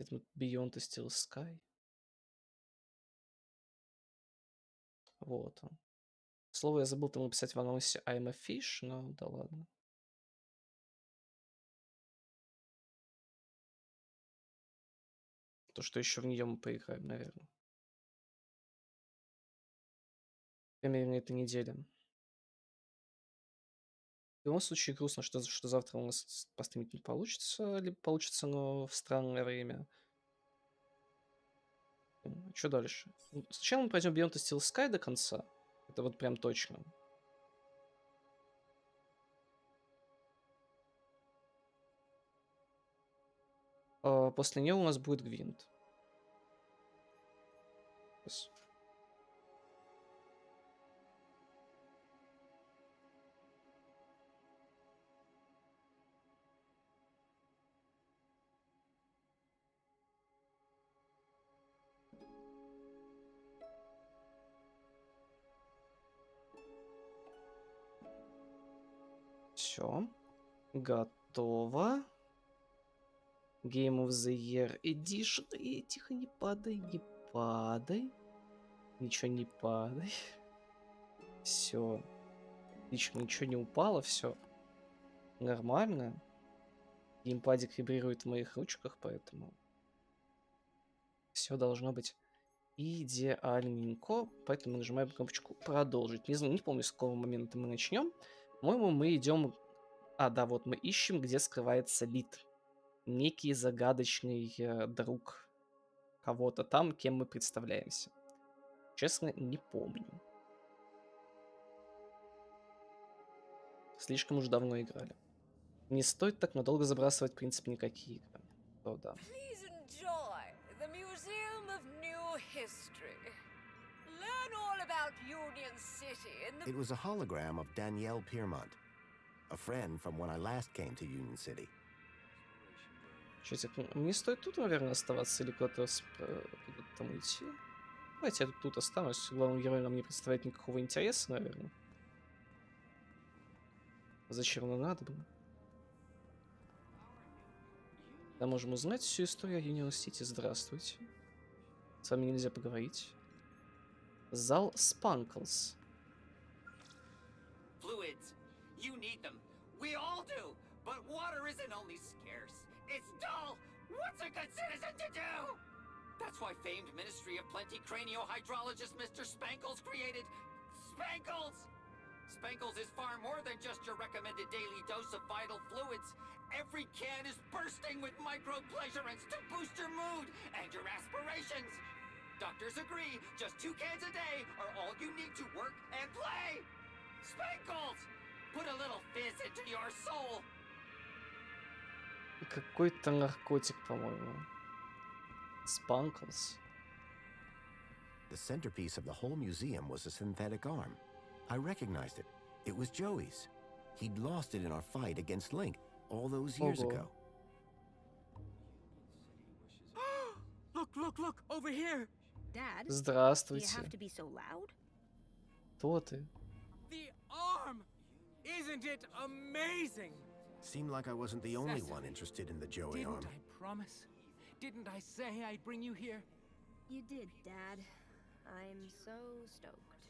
Это вот Beyond the Steel Sky. Вот он. Слово я забыл там написать в анонсе I'm a fish, но да ладно. То, что еще в нее мы поиграем, наверное. По крайней мере, на этой неделе. В любом случае грустно, что завтра у нас постримить не получится, либо получится, но в странное время. Что дальше? Сначала мы пройдем Beyond the Steel Sky до конца. Это вот прям точно. А после нее у нас будет Гвинт. Все. Готово. Game of the Year Edition. Тихо, не падай, не падай. Ничего не падай. Все. Отлично, ничего не упало, все нормально. Геймпадик вибрирует в моих ручках, поэтому все должно быть идеальненько. Поэтому нажимаем кнопочку продолжить. Не знаю, не помню, с какого момента мы начнем. По-моему, мы идем... А, да, вот мы ищем, где скрывается Лид. Некий загадочный друг кого-то там, кем мы представляемся. Честно, не помню. Слишком уж давно играли. Не стоит так надолго забрасывать, в принципе, никакие игры. То да. Please enjoy the Museum of New History. Learn all about Union City in the... It was a hologram of Danielle Piermont, a friend from when I last came to Union City. Чё, мне стоит тут, наверное, оставаться или куда-то там уйти? Давайте я тут останусь. Главный герой нам не представляет никакого интереса, наверное. Зачем нам надо было? Да, можем узнать всю историю о Union City. Здравствуйте. С вами нельзя поговорить. Зал Спанклс. Fluids. You need them. We all do. But water isn't only scarce. It's dull. What's a good citizen to do? That's why famed Ministry of Plenty craniohydrologist Mr. Spankles created Spankles! Spankles is far more than just your recommended daily dose of vital fluids. Every can is bursting with micro-pleasurants to boost your mood and your aspirations. Doctors agree, just 2 cans a day are all you need to work and play. Spankles! Put a little fizz into your soul. Какой-то наркотик, по-моему. Спанклс. The centerpiece of the whole museum was a synthetic arm. I recognized it. It was Joey's. He'd lost it in our fight against Link all those years Ого. ago. Look, over here! Dad, do you Здравствуйте. have to be so loud? Кто ты? The arm! Isn't it amazing? Seemed like I wasn't the only one interested in the Joey arm. Didn't I promise? Didn't I say I'd bring you here? You did, Dad. I'm so stoked.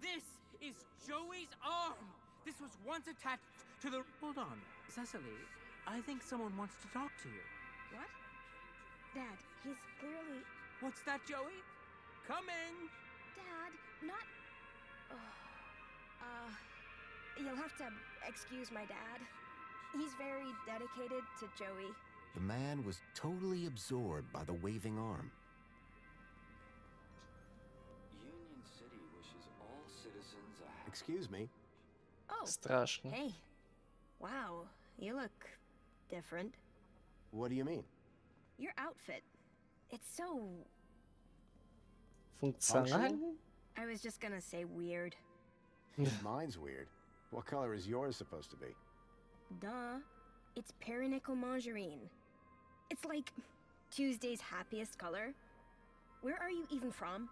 This is Joey's arm! This was once attached to the... Hold on, Cecily. I think someone wants to talk to you. What? Dad, he's clearly... What's that, Joey? Coming! Dad, not... You'll have to excuse my dad. He's very dedicated to Joey. The man was totally absorbed by the waving arm. Union City wishes all citizens a happy... Excuse me. Oh, Страшно. hey. Wow, you look different. What do you mean? Your outfit, it's so... Функциональный? I was just gonna say weird. Mine's weird. What color is yours supposed to be? Duh. It's perinickel margarine. It's like Tuesday's happiest color. Where are you even from?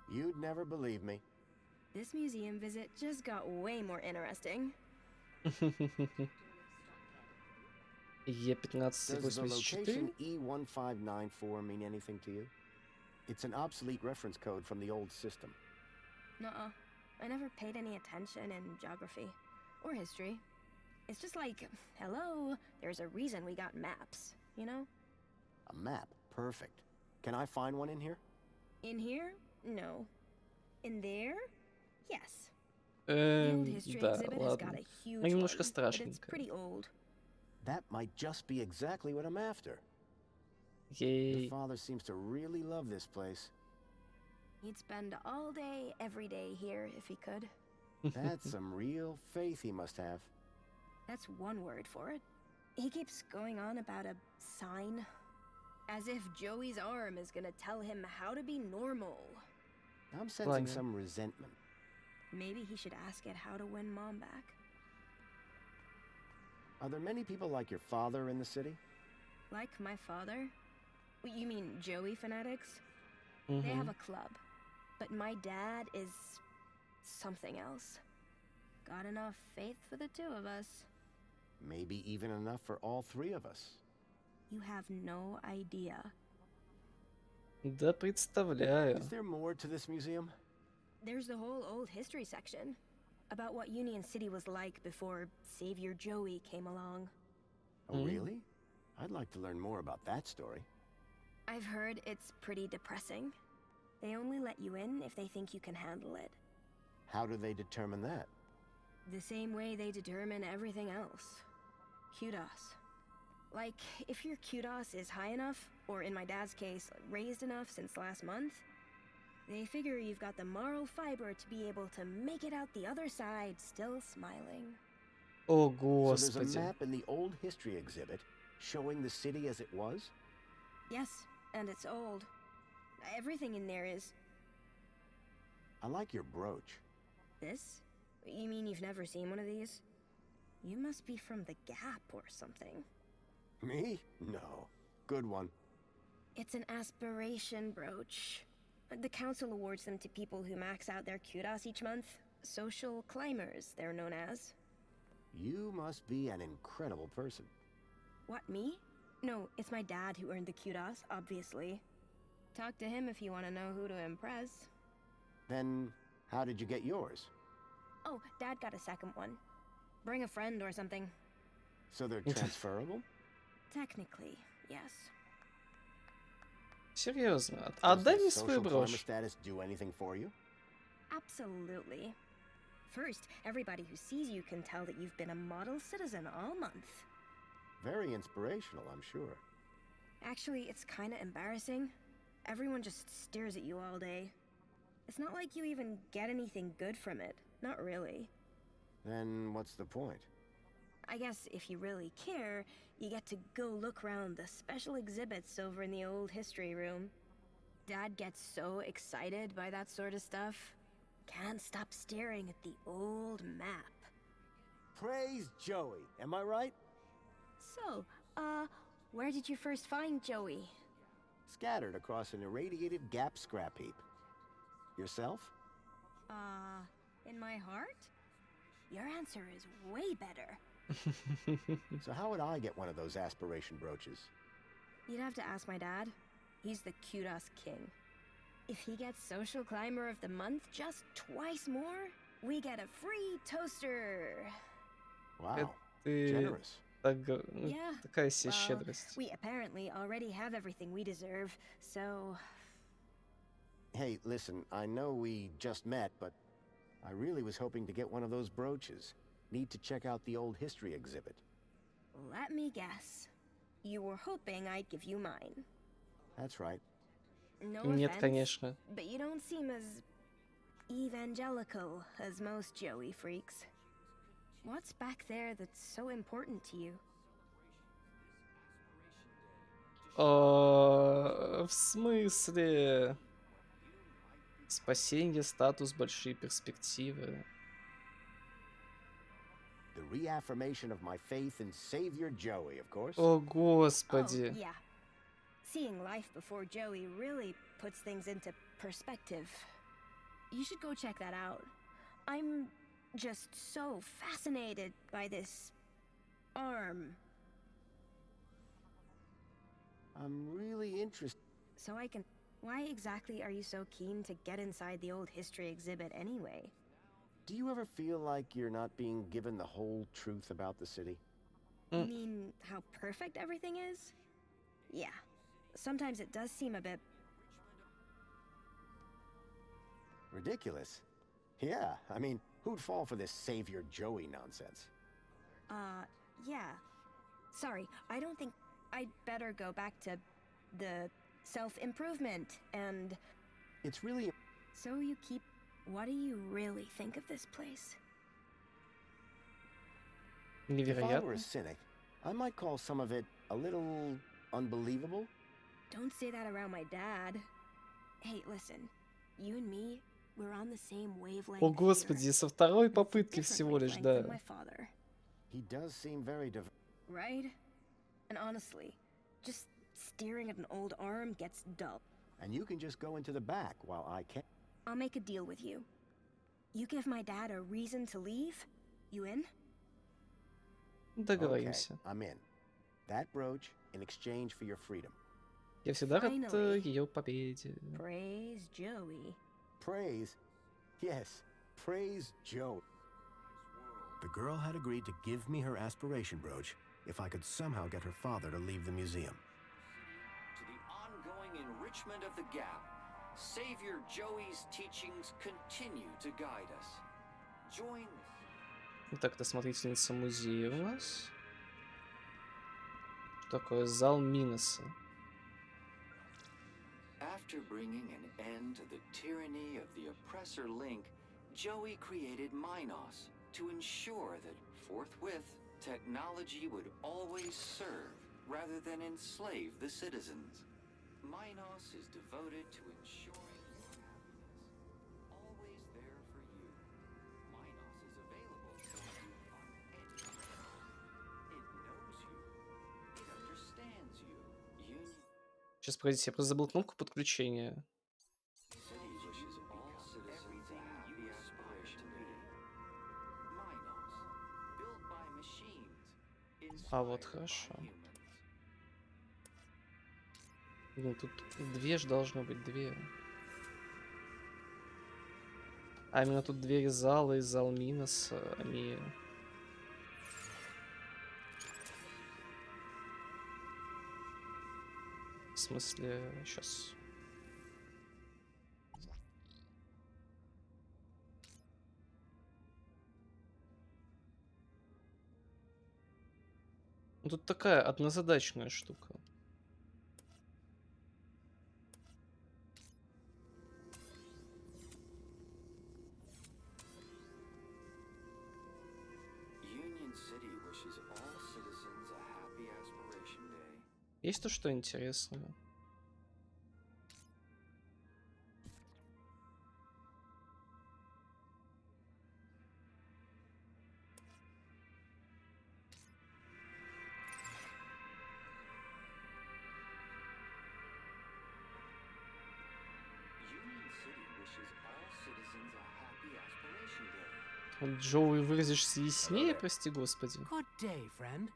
You'd never believe me. This museum visit just got way more interesting. Does the location Е1584? E1594 mean anything to you? It's an obsolete reference code from the old system. Nuh-uh. I never paid any attention in geography or history. It's just like, hello, there's a reason we got maps, you know? A map. Perfect. Can I find one in here? In here? No. In there? Yes. The old history Да, exhibit has got ладно. a huge Ну, немножко one, but it's страшненько. pretty old. That might just be exactly what I'm after. Your Ей. father seems to really love this place. He'd spend all day, every day here if he could. That's some real faith he must have. That's one word for it. He keeps going on about a sign. As if Joey's arm is gonna tell him how to be normal. I'm sensing Ладно. some resentment. Maybe he should ask it how to win Mom back. Are there many people like your father in the city? Like my father? You mean Joey fanatics? They have a club. But my dad is something else. Got enough faith for the two of us. Maybe even enough for all three of us. You have no idea. Да представляю. Is there more to this museum? There's the whole old history section. About what Union City was like before Savior Joey came along. Oh, really? I'd like to learn more about that story. I've heard it's pretty depressing. They only let you in if they think you can handle it. How do they determine that? The same way they determine everything else. Kudos. Like, if your kudos is high enough, or in my dad's case, raised enough since last month, they figure you've got the moral fiber to be able to make it out the other side still smiling. О, So there's a господи. map in the old history exhibit showing the city as it was? Yes, and it's old. Everything in there is... I like your brooch. This? You mean you've never seen one of these? You must be from the Gap or something. Me? No. Good one. It's an aspiration brooch. The council awards them to people who max out their kudos each month. Social climbers, they're known as. You must be an incredible person. What, me? No, it's my dad who earned the kudos, obviously. Talk to him if you want to know who to impress. Then, how did you get yours? Oh, Dad got a second one. Bring a friend or something. So they're transferable? Technically, yes. Серьезно. Does Отдай this мне свою social climber брошь. status do anything for you? Absolutely. First, everybody who sees you can tell that you've been a model citizen all month. Very inspirational, I'm sure. Actually, it's kinda embarrassing. Everyone just stares at you all day. It's not like you even get anything good from it. Not really. Then what's the point? I guess if you really care, you get to go look around the special exhibits over in the old history room. Dad gets so excited by that sort of stuff. Can't stop staring at the old map. Praise Joey, am I right? So, where did you first find Joey? Scattered across an irradiated Gap scrap heap. Yourself? In my heart? Your answer is way better. So how would I get one of those aspiration brooches? You'd have to ask my dad. He's the kudos king. If he gets Social Climber of the Month just twice more, we get a free toaster. Wow, Ты generous. Yeah, такая себе well, щедрость. we apparently already have everything we deserve, so... Hey, listen, I know we just met, but I really was hoping to get one of those brooches. Need to check out the old history exhibit. Let me guess. You were hoping I'd give you mine. That's right. No Нет, offense, конечно. but you don't seem as evangelical as most Joey freaks. What's back there that's so important to you? В смысле? Спасение, статус, большие перспективы. The reaffirmation of my faith in Savior Joey, of course. О, господи. Oh, yeah. Seeing life before Joey really puts things into perspective. You should go check that out. I'm just so fascinated by this arm. I'm really interested. So I can. Why exactly are you so keen to get inside the old history exhibit anyway? Do you ever feel like you're not being given the whole truth about the city? You mean how perfect everything is? Yeah. Sometimes it does seem a bit. Ridiculous. Yeah, I mean, who'd fall for this Savior Joey nonsense? Yeah. Sorry, I don't think I'd better go back to the self-improvement and. It's really... So you keep. What do you really think of this place? If I were Невероятно. a cynic, I might call some of it a little unbelievable. Don't say that around my dad. Hey, listen. You and me, we're on the same wavelength. О, here. господи, со второй It's попытки different всего лишь, wavelength да. than my father, He does seem very right? And honestly, just staring at an old arm gets dull. And you can just go into the back while I can... I'll make a deal with you. You give my dad a reason to leave? You in? Okay, Договоримся. I'm in. That brooch in exchange for your freedom. Я всегда рад Finally. ее победе. Praise Joey. Praise? Yes, praise Joe. The girl had agreed to give me her aspiration brooch if I could somehow get her father to leave the museum. To the ongoing enrichment of the gap, Savior Joey's teachings continue to guide us. Join Так, это смотрительница музея у нас. Что такое зал Миноса? After bringing an end to the tyranny of the oppressor Link, Joey created Minos to ensure that forthwith technology would always serve rather than enslave the citizens. Minos is devoted to ensuring your happiness, always there for you. Minos is available to you on any time. It knows you. It understands you. Сейчас, погодите, я просто забыл кнопку подключения. City wishes all citizens a happy aspiration to be. Minos, built by machines, А вот inspired by хорошо. humans. Ну, тут две же должно быть, две. А именно тут двери зала и зал Миноса, они... В смысле, сейчас... Ну, тут такая однозадачная штука. Union City wishes all citizens a happy aspiration day. Есть то, что интересное? Union City wishes all citizens a happy aspiration day. Вот, Джоуи, выразишься яснее, прости господи. Good day, friend.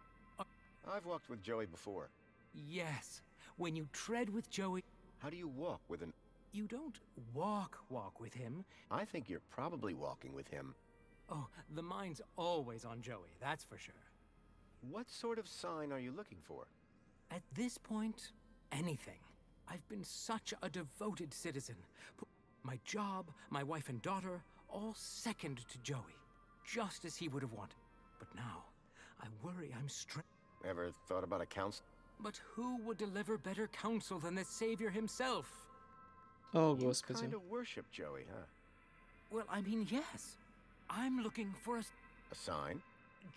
I've walked with Joey before. Yes, when you tread with Joey, How do you walk with an... you don't walk with him. I think you're probably walking with him. Oh, the mind's always on Joey, that's for sure. What sort of sign are you looking for? At this point, anything. I've been such a devoted citizen. My job, my wife and daughter, all second to Joey, just as he would have wanted. But now, I worry I'm Ever thought about a council? But who would deliver better counsel than the Savior himself? О, You господи. kind of worship Joey, huh? Well, I mean, yes. I'm looking for A sign?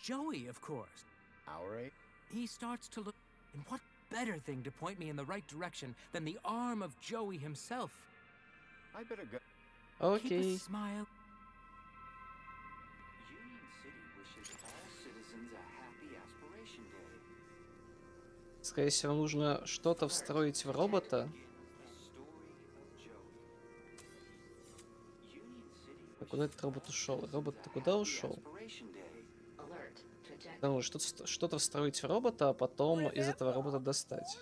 Joey, of course. Our age? He starts to look... And what better thing to point me in the right direction than the arm of Joey himself? I better go. Keep a Окей. smile. Union City wishes all citizens a happy aspiration day. Скорее всего, нужно что-то встроить в робота. А куда этот робот ушел? Робот-то куда ушел? Потому что что-то встроить в робота, а потом из этого робота достать.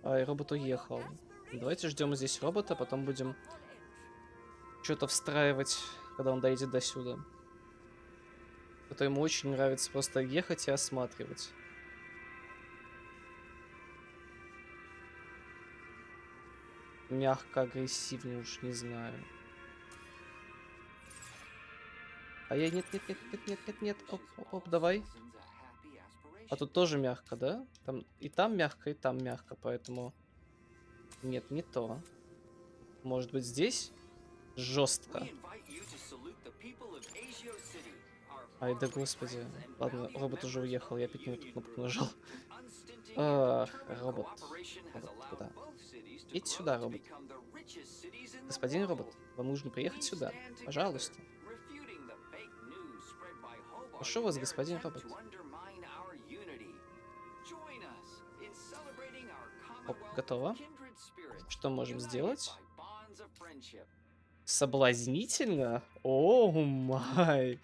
Ай, робот уехал. Давайте ждем здесь робота, потом будем что-то встраивать, когда он доедет до сюда. Это ему очень нравится просто ехать и осматривать. Мягко, агрессивно, уж не знаю. А я нет. Оп, давай. А тут тоже мягко, да? Там мягко, и там мягко, поэтому... Нет, не то. Может быть, здесь жестко. Ай, да господи. Ладно, робот уже уехал, я опять не эту кнопку нажал. Ах, робот. Робот, куда? Идите сюда, робот. Господин робот, вам нужно приехать сюда. Пожалуйста. Прошу вас, господин робот. Оп, готово. Что можем сделать? Соблазнительно? О май.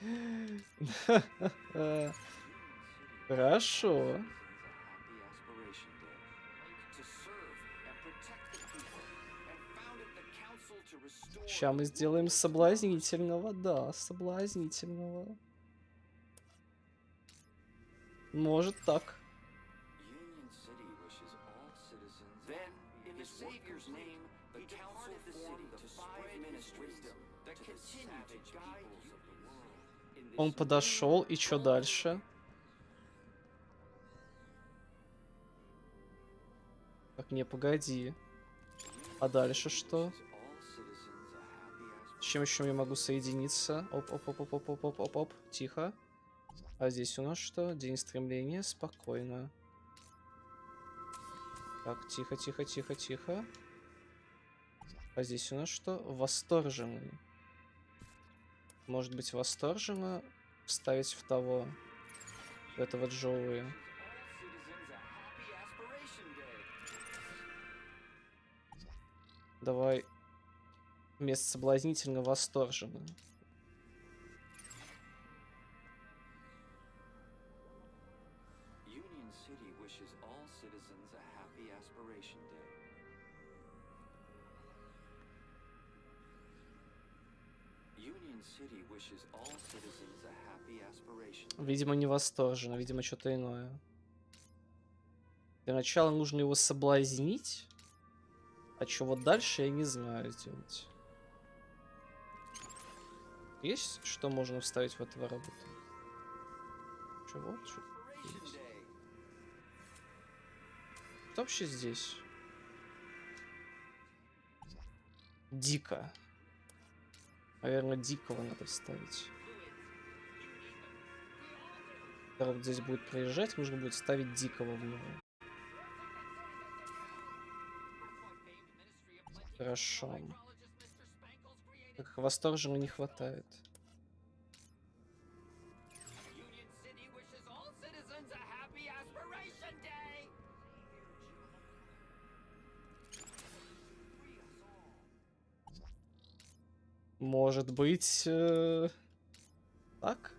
Хорошо. Сейчас мы сделаем соблазнительного, да, соблазнительного. Может так. Он подошел, и что дальше? Так, не, погоди. А дальше что? С чем еще я могу соединиться? Оп. Тихо. А здесь у нас что? День стремления. Спокойно. Так, тихо. А здесь у нас что? Восторженный. Может быть, восторженно вставить в того... В этого Джоуи. Давай вместо соблазнительно восторженно. Видимо, не восторженно, видимо, что-то иное. Для начала нужно его соблазнить. А что вот дальше, я не знаю сделать. Есть что можно вставить в этого робота? Чего? Что есть? Что вообще здесь? Дико. Наверное, дикого надо вставить. Когда робот здесь будет проезжать, нужно будет ставить дикого в него. Хорошо. Как восторженно не хватает. Может быть... так?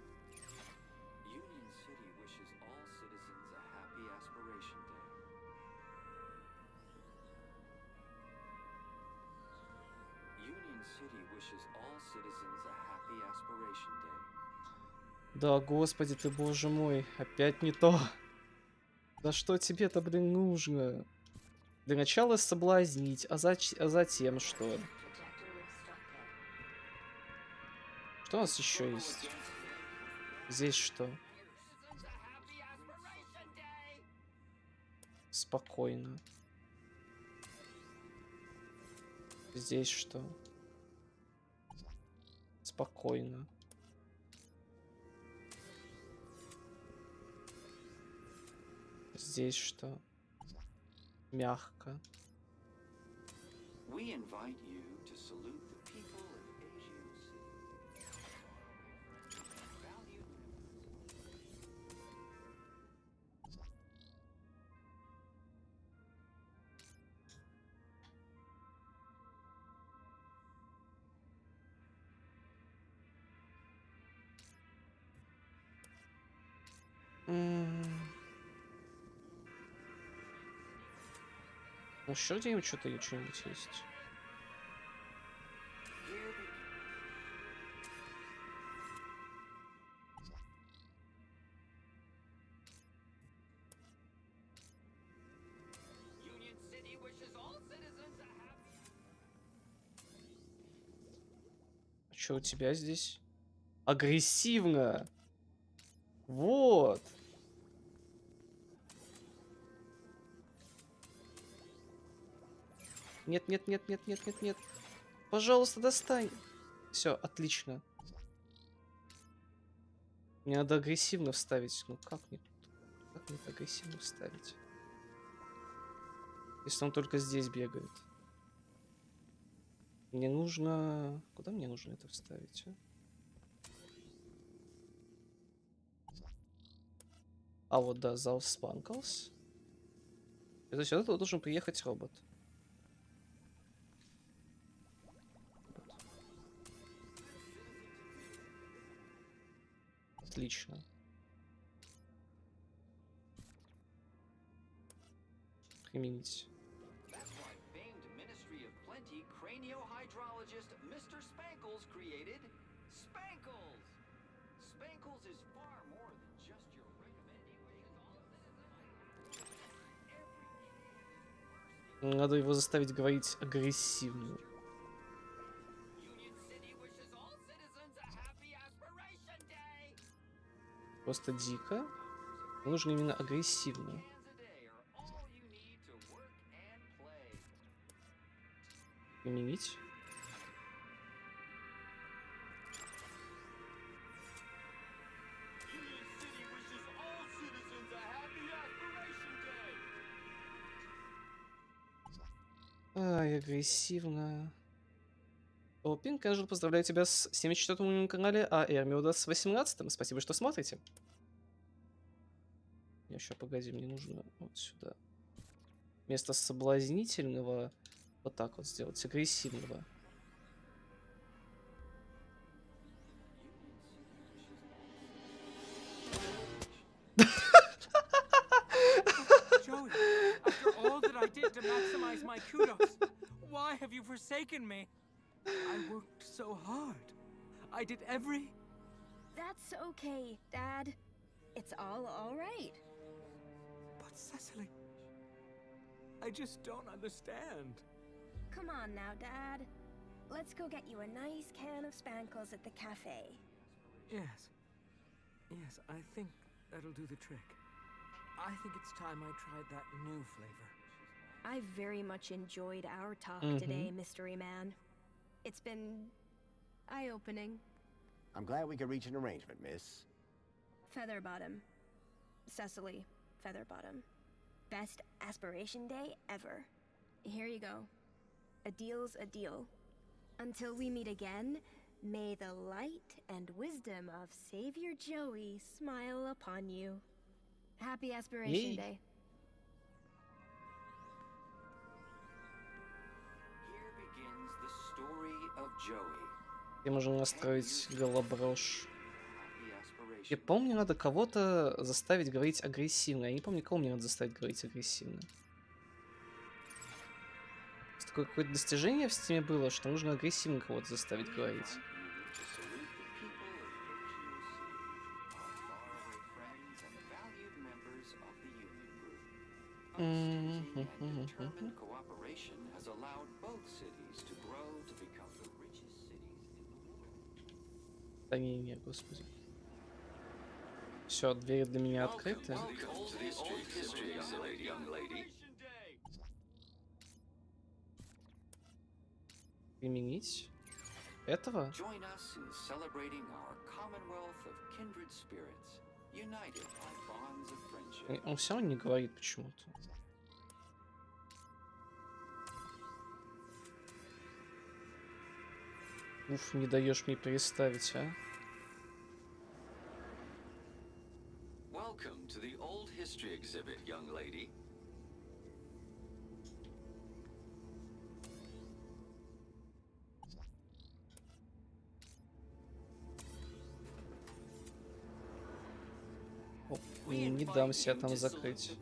Да, господи ты, боже мой, опять не то. Да что тебе-то, блин, нужно? Для начала соблазнить, а затем что? Что у нас еще есть? Здесь что? Спокойно. Здесь что? Спокойно. Здесь что? Мягко. Еще где-нибудь что-нибудь есть? Union City wishes all citizens a happy... Что у тебя здесь? Агрессивно! Вот! Нет, нет, нет, нет, нет, нет, нет. Пожалуйста, достань. Все, отлично. Мне надо агрессивно вставить. Ну как мне это агрессивно вставить? Если он только здесь бегает. Мне нужно... Куда мне нужно это вставить, а? А вот, да, зал Спанклс. Это сюда должен приехать робот. Отлично. Применить. That's why famed Ministry of Plenty craniohydrologist Mr. Spankles created Spankles. Spankles is far more than just your recommending. Надо его заставить говорить агрессивно. Union City wishes all citizens a happy aspiration day. Просто дико. Нужно именно агрессивно. Hands a day are all you need to work and play. Применить. Union City wishes all citizens a happy aspiration day. Ай, агрессивно. О, Пинк, конечно, поздравляю тебя с 74-м на канале, а Эрмиуда с 18-м. Спасибо, что смотрите. Еще, погоди, мне нужно вот сюда. Вместо соблазнительного вот так вот сделать, агрессивного. Joey, after all that I did to maximize my kudos, why have you forsaken me? I worked so hard. I did every... That's okay, Dad. It's all right. But Cecily, I just don't understand. Come on now, Dad. Let's go get you a nice can of Spankles at the cafe. Yes. Yes, I think that'll do the trick. I think it's time I tried that new flavor. I very much enjoyed our talk today, Mystery Man. It's been eye-opening. I'm glad we could reach an arrangement, miss. Featherbottom. Cecily Featherbottom. Best aspiration day ever. Here you go. A deal's a deal. Until we meet again, may the light and wisdom of Savior Joey smile upon you. Happy Aspiration Yay. Day. Here begins the story of Joey. И можно настроить голоброш. Happy aspiration. Я помню, надо кого-то заставить говорить агрессивно. Я не помню, кого мне надо заставить говорить агрессивно. Такое какое-то достижение в стиме было, что нужно агрессивно кого-то заставить говорить. To salute the people of Virtual City, our faraway friends and valued members of the Union Group. Uncertainty and determined cooperation has allowed both cities to grow to become the richest cities in the world. Да не, господи. Все, двери для меня открыты. Применить этого? Join us in celebrating our commonwealth of kindred spirits, united by bonds of friendship. Он все равно не говорит почему-то. Уф, не даешь мне переставить, а? Welcome to the old history exhibit, young lady. Оп, не дам себя там закрыть.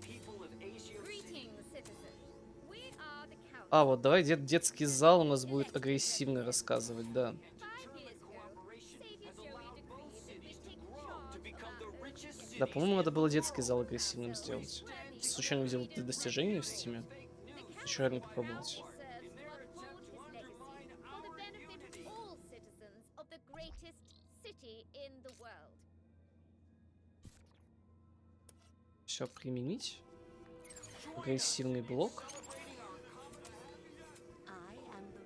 Greetings, citizens. We are А, вот давай детский зал у нас будет агрессивно рассказывать, да. 5 years ago, Savior Joey decreed that we take To charge become of the our richest Да, cities по-моему, надо in the было детский зал world. агрессивным So сделать. when the Случайно увидел Joey это decree достижение в was Стиме. the Еще реально council попробовать. now serves to uphold his legacy for the benefit of all citizens of the greatest city in the world. Все применить. Агрессивный блок. I am the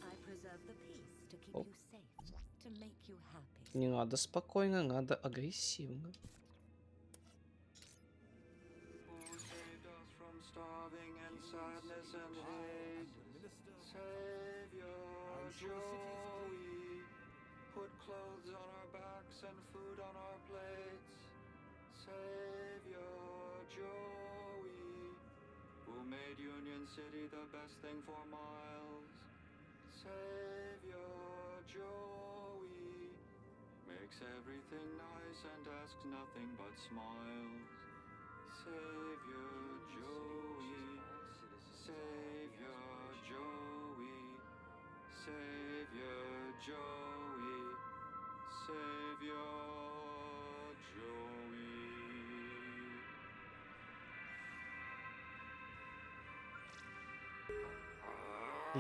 I preserve the peace to keep Оп. you safe, to make you happy. Не надо спокойно, надо агрессивно. Who saved us from starving and sadness and hate? Savior Joey, put clothes on our backs and food on our plates. Savior Joey, who made Union City the best thing for miles. Savior Joey, makes everything nice and asks nothing but smiles. Savior Joey, Savior Joey, Savior Joey, Savior Joey.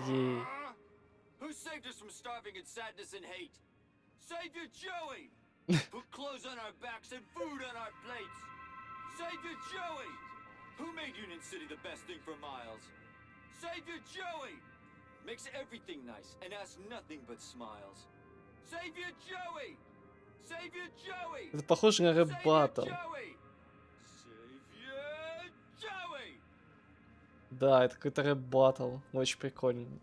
Ей. Who saved us from starving and sadness and hate? Savior Joey! Put clothes on our backs and food on our plates. Savior Joey! Who made Union City the best thing for miles? Savior Joey! Makes everything nice and asks nothing but smiles. Savior Joey! Savior Joey! Это похоже на рэп баттл. Joey! Savior Joey! Да, это какой-то рэп баттл. Очень прикольно. Union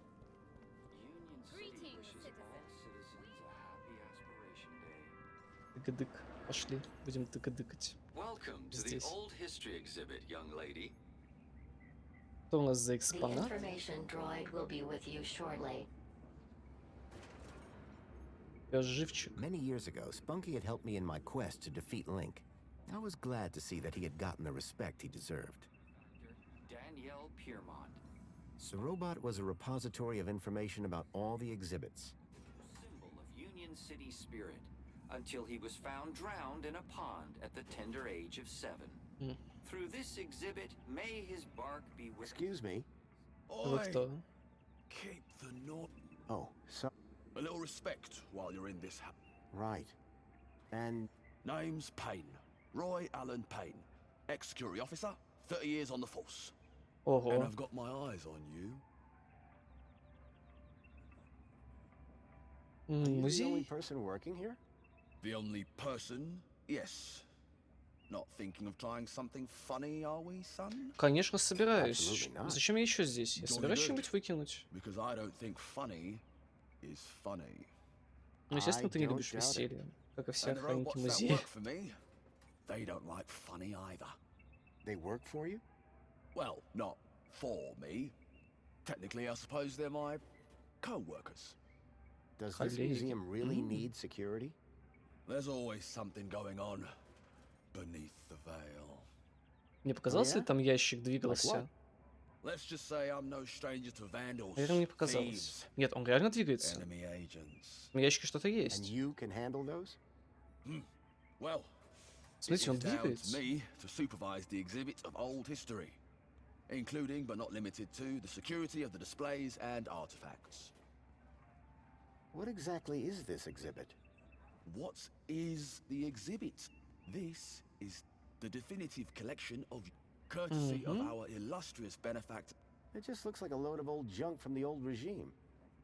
City Greetings, wishes all citizens. citizens a happy Aspiration Day. Тык-дык. Пошли. Будем тык-дыкать. Welcome to the Здесь. old history exhibit, young lady. Что у нас за The экспонат? information droid will be with you shortly. Пёс живчик. Many years ago, Spunky had helped me in my quest to defeat Link. I was glad to see that he had gotten the respect he deserved. Danielle Piermont, The robot was a repository of information about all the exhibits. symbol of Union City spirit, until he was found drowned in a pond at the tender age of 7. Mm. Through this exhibit, may his bark be with Excuse me. Вы кто? Keep the note. Oh, so A little respect while you're in this. right. And Name's Payne. Roy Allen Payne. Ex-security officer, 30 years on the force. And Ого. I've got my eyes on you. are you the only Музей? person working here? The only person? Yes. Not thinking of trying something funny, are we, son? Конечно, собираюсь. Absolutely not. Зачем я еще здесь? Я Jolly собираюсь good. что-нибудь выкинуть. Because I don't think funny is funny. Ну, естественно, I ты не don't любишь doubt it. веселье, как и все And the охранники robots that музея. work for me, they don't like funny either. They work for you? Well, not for me. Technically, I suppose they're my co-workers. Does this Colleague. museum really need security? There's always something going on beneath the veil. Мне показалось, ли yeah? там ящик Like двигался? what? Let's just say I'm no stranger to vandals, Наверное, мне показалось. thieves, Нет, он реально двигается. enemy agents. В ящике что-то And есть. you can handle those? Well, Смотрите, он it's down to двигается. me to supervise the exhibit of old history, including but not limited to the security of the displays and artifacts. What exactly is this exhibit? What is the exhibit? This is the definitive collection of courtesy of our illustrious benefactor. It just looks like a load of old junk from the old regime.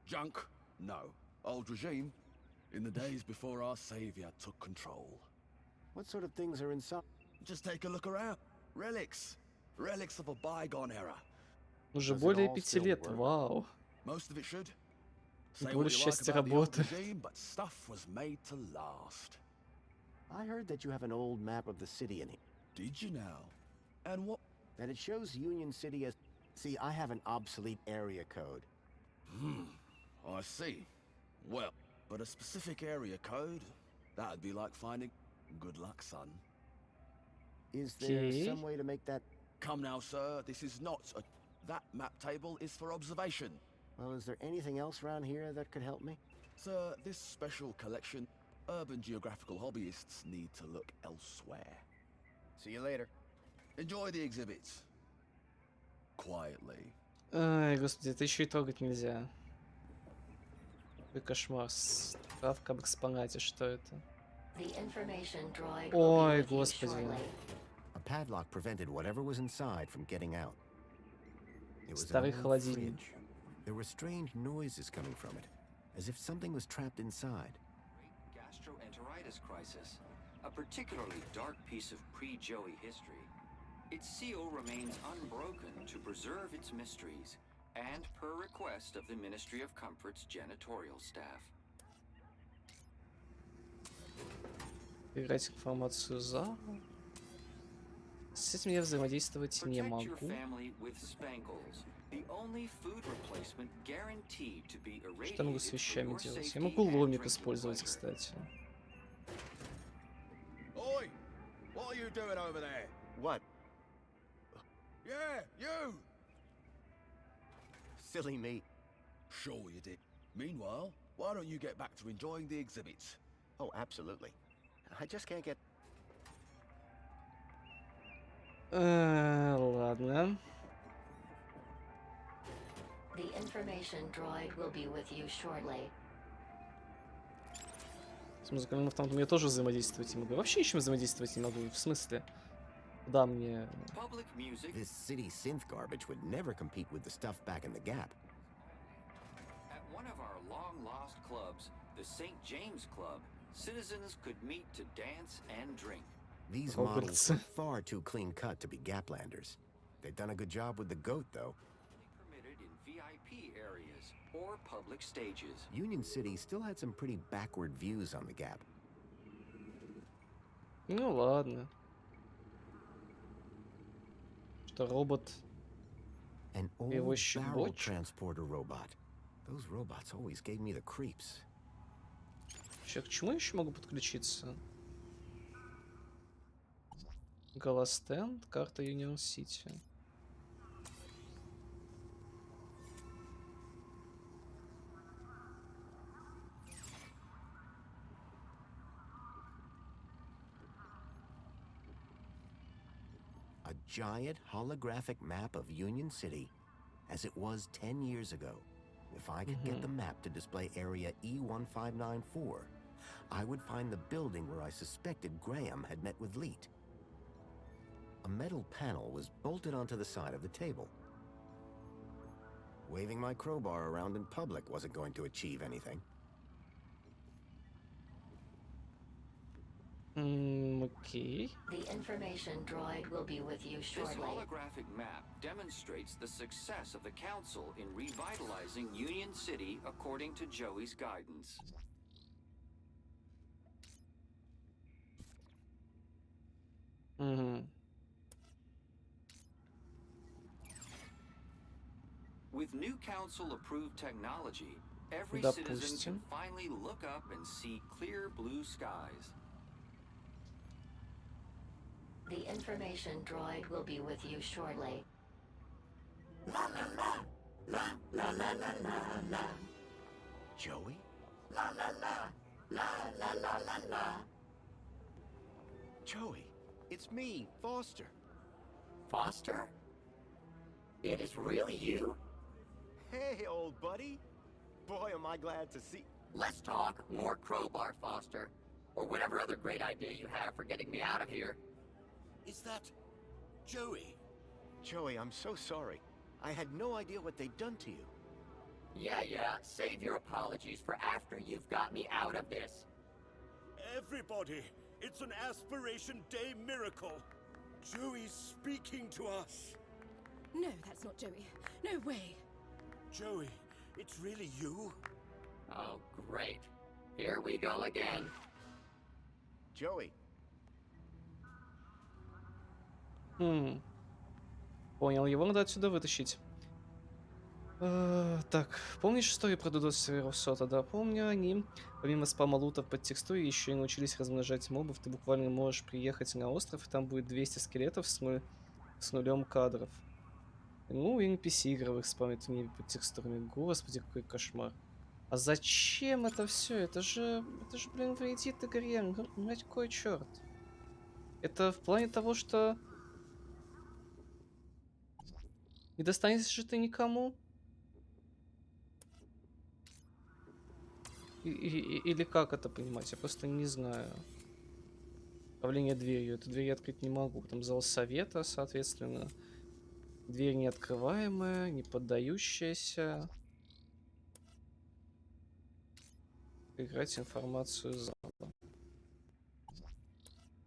Junk? No. Old regime? In the days before our savior took control. What sort of things are inside? Just take a look around. Relics. Relics of a bygone era. Уже Does it более all 5 still лет. work? Вау. Most of it should. Say Большая what you like часть about the old работы. regime, but stuff was made to last. I heard that you have an old map of the city in here. Did you now? And what? That it shows Union City as... See, I have an obsolete area code. I see. Well, but a specific area code? That'd be like finding... Good luck, son. Is there Okay. some way to make that... Come now, sir. This is not a... map table is for observation. Well, is there anything else around here that could help me? Sir, this special collection, urban geographical hobbyists need to look elsewhere. See you later. Enjoy the exhibits. Quietly. Ай, господи, это еще и трогать нельзя. Какой кошмар. Справка об экспонате, что это? The information droid will be Ой, with you господи. shortly. A padlock prevented whatever was inside from getting out. It was an Старый old холодильник. fridge. There were strange noises coming from it, as if something was trapped inside. Great gastroenteritis crisis, a particularly dark piece of pre-Joey history. Its seal remains unbroken to preserve its mysteries, and per request of the Ministry of Comfort's janitorial staff. Играть информацию за. С этим я взаимодействовать не Protect your могу. family with Spankles, the only food replacement guaranteed to be Что я могу irradiated с for вещами your делать? safety Я могу and ломик drinking использовать, pleasure. кстати. Oi! What are you doing over there? What? Yeah, you! Silly me. Sure you did. Meanwhile, why don't you get back to enjoying the exhibits? Oh, absolutely. I just can't get... Ладно. The information droid will be with you shortly. С музыкальным автоматом я тоже взаимодействовать не могу. Вообще ничем взаимодействовать не могу. В смысле? Куда мне... Public music This city synth garbage would never compete with the stuff back in the Gap. at one of our long-lost clubs, the St. James Club. Citizens could meet to dance and drink. These Roberts. models were far too clean-cut to be Gaplanders. They've done a good job with the goat, though. Permitted in VIP areas or public stages. Union City still had some pretty backward views on the Gap. Ну ладно. Что, робот? An old Перевозчик barrel бочек? transporter robot. Those robots always gave me the creeps. Вообще, к чему я еще могу подключиться? Голостенд, карта Юнион Сити. A giant holographic map of Union City as it was 10 years ago. If I could get the map to display area E1594, I would find the building where I suspected Graham had met with Leet. A metal panel was bolted onto the side of the table. Waving my crowbar around in public wasn't going to achieve anything. Окей. The information droid will be with you This shortly. holographic map demonstrates the success of the Council in revitalizing Union City according to Joey's guidance. Угу. With new council-approved technology, every citizen Допустим. can finally look up and see clear blue skies. The information droid will be with you shortly. Joey? Joey, it's me, Foster. Foster? It is really you? Hey, old buddy. Boy, am I glad to see... Let's talk more crowbar, Foster. Or whatever other great idea you have for getting me out of here. Is that Joey? Joey, I'm so sorry. I had no idea what they'd done to you. Yeah, save your apologies for after you've got me out of this. Everybody, it's an Aspiration Day miracle. Joey's speaking to us. No, that's not Joey. No way. Joey, it's really you? Oh, great. Here we go again. Joey. Понял, его надо отсюда вытащить. Так, помнишь историю про Дудосферу Сота? Да, помню они. Помимо спама лута под текстуре, еще и научились размножать мобов. Ты буквально можешь приехать на остров, и там будет 200 скелетов с нулем кадров. Ну, и NPC игровых спамит мне под текстурами. Господи, какой кошмар. А зачем это все? Это же, блин, вредит игре. Мать, кой черт. Это в плане того, что не достанешься же ты никому? Или как это понимать? Я просто не знаю. Управление дверью. Эту дверь я открыть не могу. Там зал совета, соответственно. Дверь неоткрываемая, не поддающаяся. Играть информацию зала.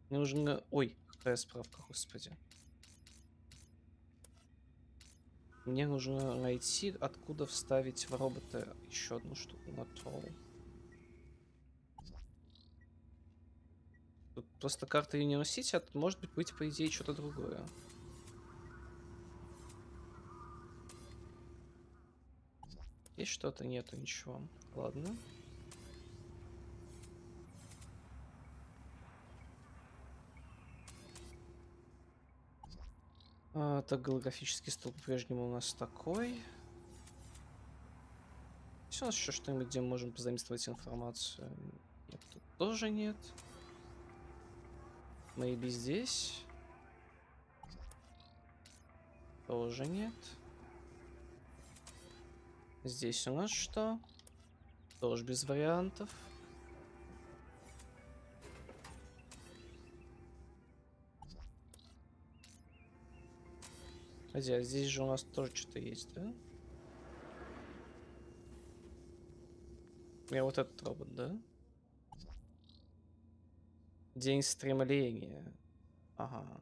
Мне нужно... Ой, какая справка, господи. Мне нужно найти, откуда вставить в робота еще одну штуку на тролл. Тут просто карта Union City, а тут может быть, по идее, что-то другое. Есть что-то? Нету ничего. Ладно. Так, голографический стол по-прежнему у нас такой. Есть у нас еще что-нибудь, где мы можем позаимствовать информацию? Нет, тут тоже нет. Maybe здесь. Тоже нет. Здесь у нас что? Тоже без вариантов. Хотя здесь же у нас тоже что-то есть, да? Я вот этот робот, да? День стремления. Ага.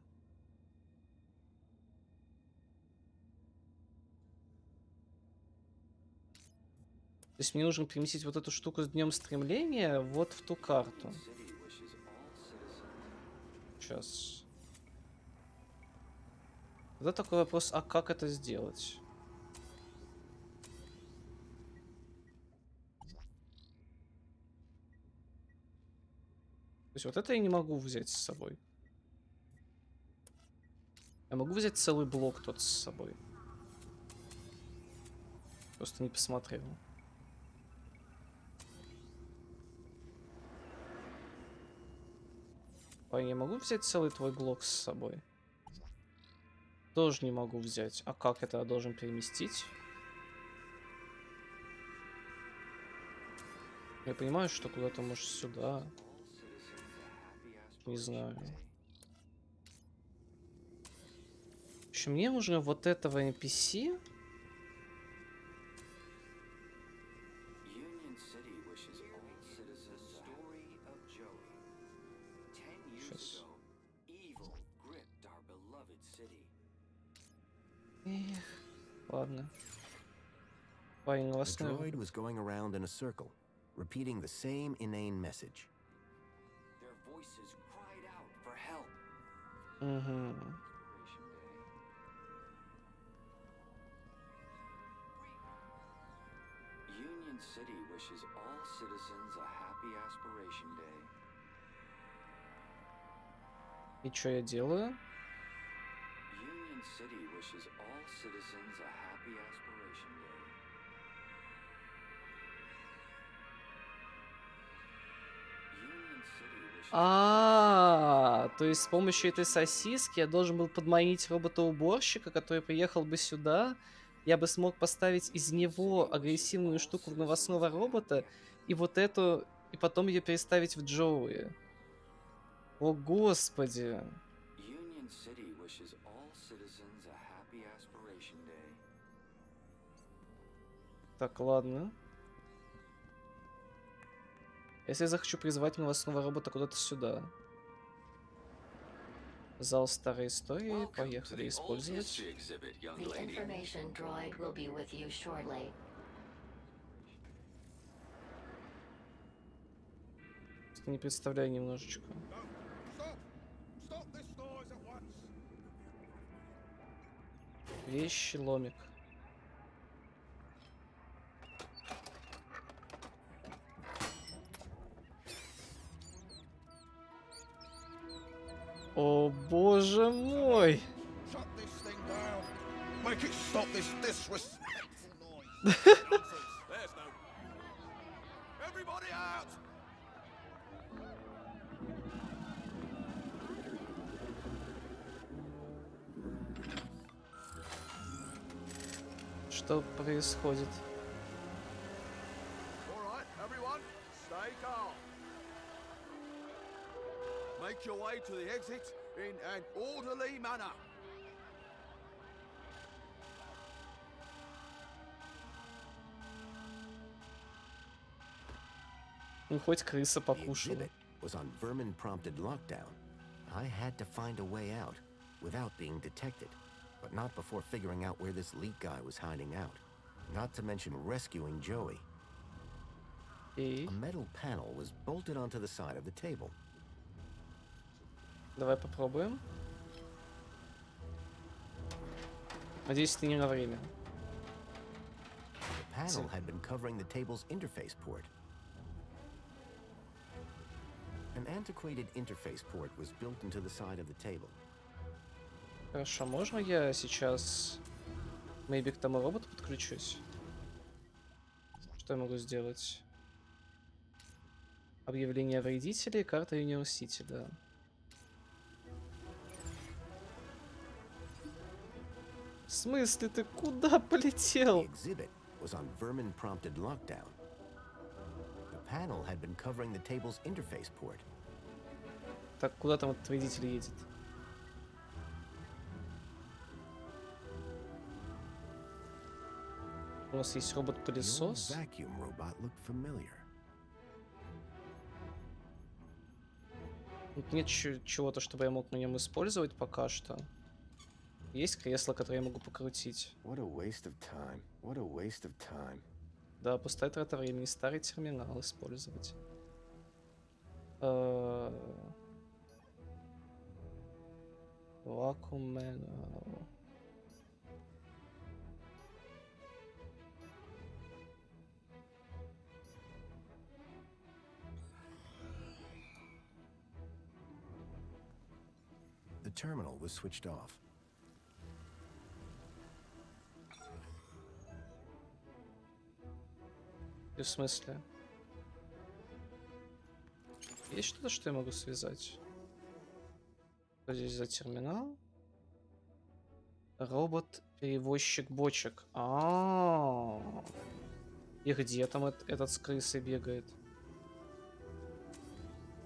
То есть мне нужно переместить вот эту штуку с днем стремления вот в ту карту. Сейчас. Тогда такой вопрос, а как это сделать? То есть вот это я не могу взять с собой. Я могу взять целый блок тот с собой. Просто не посмотрел. Я могу взять целый твой блок с собой? Тоже не могу взять. А как это я должен переместить? Я понимаю, что куда-то может сюда. Не знаю. В общем, мне нужно вот этого NPC. Сейчас. Ладно. Парень The новостной. droid was going around in a circle, repeating the same inane message. Their voices cried out for help. Угу. Union City wishes all citizens a happy aspiration day. И что я делаю? Union City wishes all citizens a happy aspiration day. Union City wishes То есть с помощью этой сосиски я должен был подманить робота-уборщика, который приехал бы сюда. Я бы смог поставить из него агрессивную штуку в новостного робота, и вот эту, и потом ее переставить в Джоуи. О, господи. Union City wishes all citizens a happy aspiration day. Так, ладно. Если я захочу призвать новостного робота куда-то сюда. Зал старой истории. Поехали использовать. The information droid will be with you shortly. Просто не представляю немножечко. Вещи, ломик. О, боже мой! Make it stop this disrespectful noise. Nonsense. There's no. Everybody out. Что происходит? All right, everyone, stay calm. Make your way to the exit in an orderly manner. Ну, хоть крыса The покушала. exhibit was on vermin-prompted lockdown. I had to find a way out without being detected, but not before figuring out where this leak guy was hiding out. Not to mention rescuing Joey. И A metal panel was bolted onto the side of the table. давай попробуем. Надеюсь, ты не на время. The panel had been covering the table's interface port. An antiquated interface port was built into the side of the table. Хорошо, можно я сейчас maybe к тому роботу подключусь? Что я могу сделать? Объявление вредителей, карта Union City, да. В смысле, ты куда полетел? The exhibit was on vermin-prompted lockdown. The panel had been covering the table's interface port. Так, куда там этот вредитель едет? У нас есть The old робот-пылесос. vacuum robot looked familiar. Тут нет чего-то, чтобы я мог на нем использовать пока что. Есть кресло, которое я могу покрутить. What a waste of time. What a waste of time. Да, пустая трата времени. Старый терминал использовать. Вакуум. The terminal was switched off. И в смысле? Есть что-то, что я могу связать? Что здесь за терминал? Робот-перевозчик бочек. И где там этот с крысой бегает?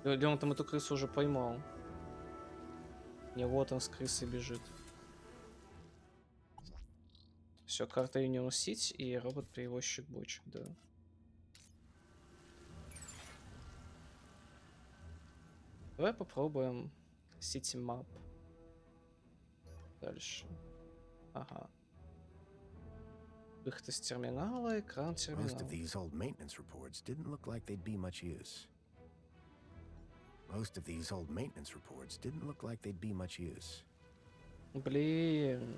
Или он там эту крысу уже поймал? Не, вот он с крысой бежит. Все, карта Union City и робот-перевозчик бочек, да. Давай попробуем City Map. Дальше. Ага. Выход из терминала, экран Most терминала. of these old maintenance reports didn't look like they'd be much use. Most of these old maintenance reports didn't look like they'd be much use. Блин.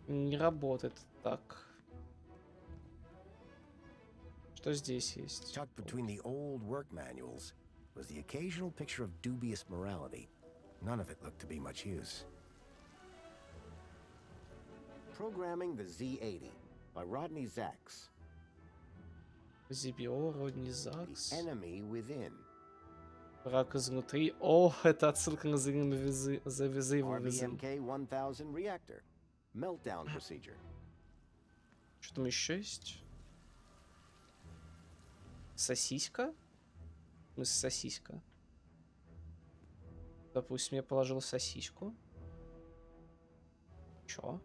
Не работает так. Что здесь есть? Tucked between the old work manuals was the occasional picture of dubious morality. None of it looked to be much use. Programming the Z80 by Rodney Zacks. Зибио, Родни The Закс. enemy within. Враг изнутри. О, это отсылка на взаимовызов. RBMK-1000 reactor. Meltdown procedure. Что там еще есть? Сосиска? В смысле сосиска? Допустим, я положил сосиску. Чё?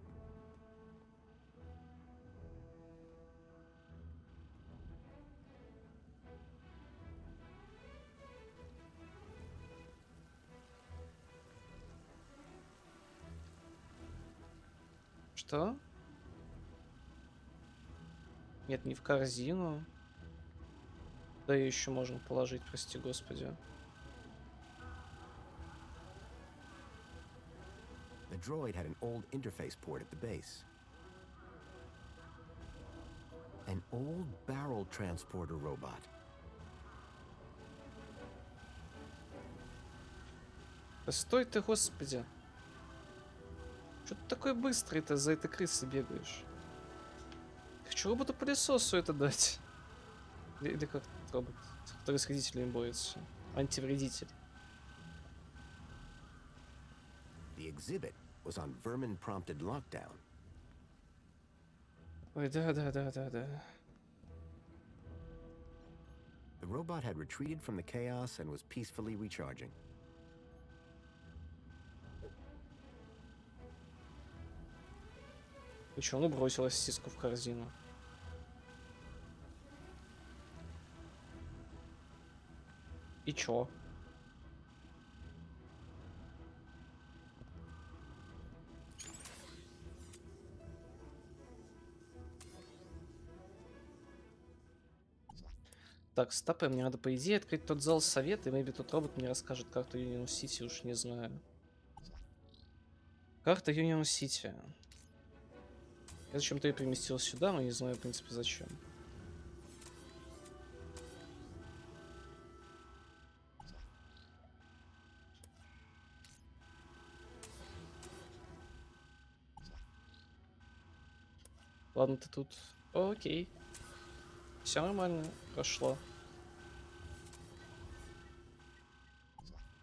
Что? Нет, не в корзину. Да и еще можно положить, прости господи. The droid had an old interface port at the base. An old barrel transporter robot. Да стой ты, господи. Что ты такой быстрый-то за этой крысой бегаешь? Хочу роботу-пылесосу это дать. Или как этот робот, который с вредителями борется. Антивредитель. The exhibit was on vermin-prompted lockdown. Ой, да. The robot had retreated from the chaos and was peacefully recharging. Почему он бросила сиску в корзину? И чё? Так, стопы, мне надо, по идее, открыть тот зал совета, и maybe тот робот мне расскажет карту Union City, уж не знаю. Карта Union City. Я зачем-то ее переместил сюда, но не знаю, в принципе, зачем. Ладно, ты тут. Окей. Все нормально, прошло.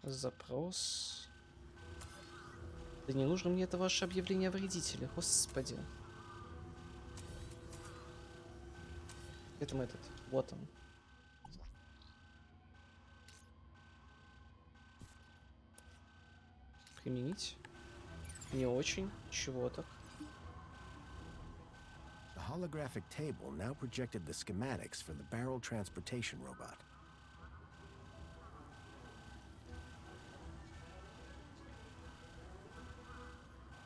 Запрос. Да не нужно мне это ваше объявление о вредителе, господи. Это мы этот. Вот он. Применить. Не очень. Чего так? The holographic table now projected the schematics for the barrel transportation robot.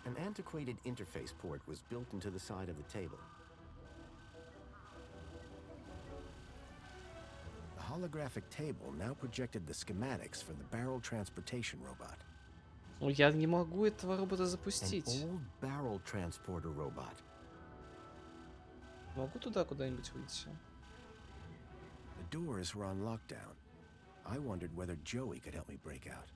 An antiquated interface port was built into the side of the table. The holographic table now projected the schematics for the barrel transportation robot. Ну, я не могу этого робота An запустить. old barrel transporter robot. Могу туда куда-нибудь выйти? The doors were on lockdown. I wondered whether Joey could help me break out.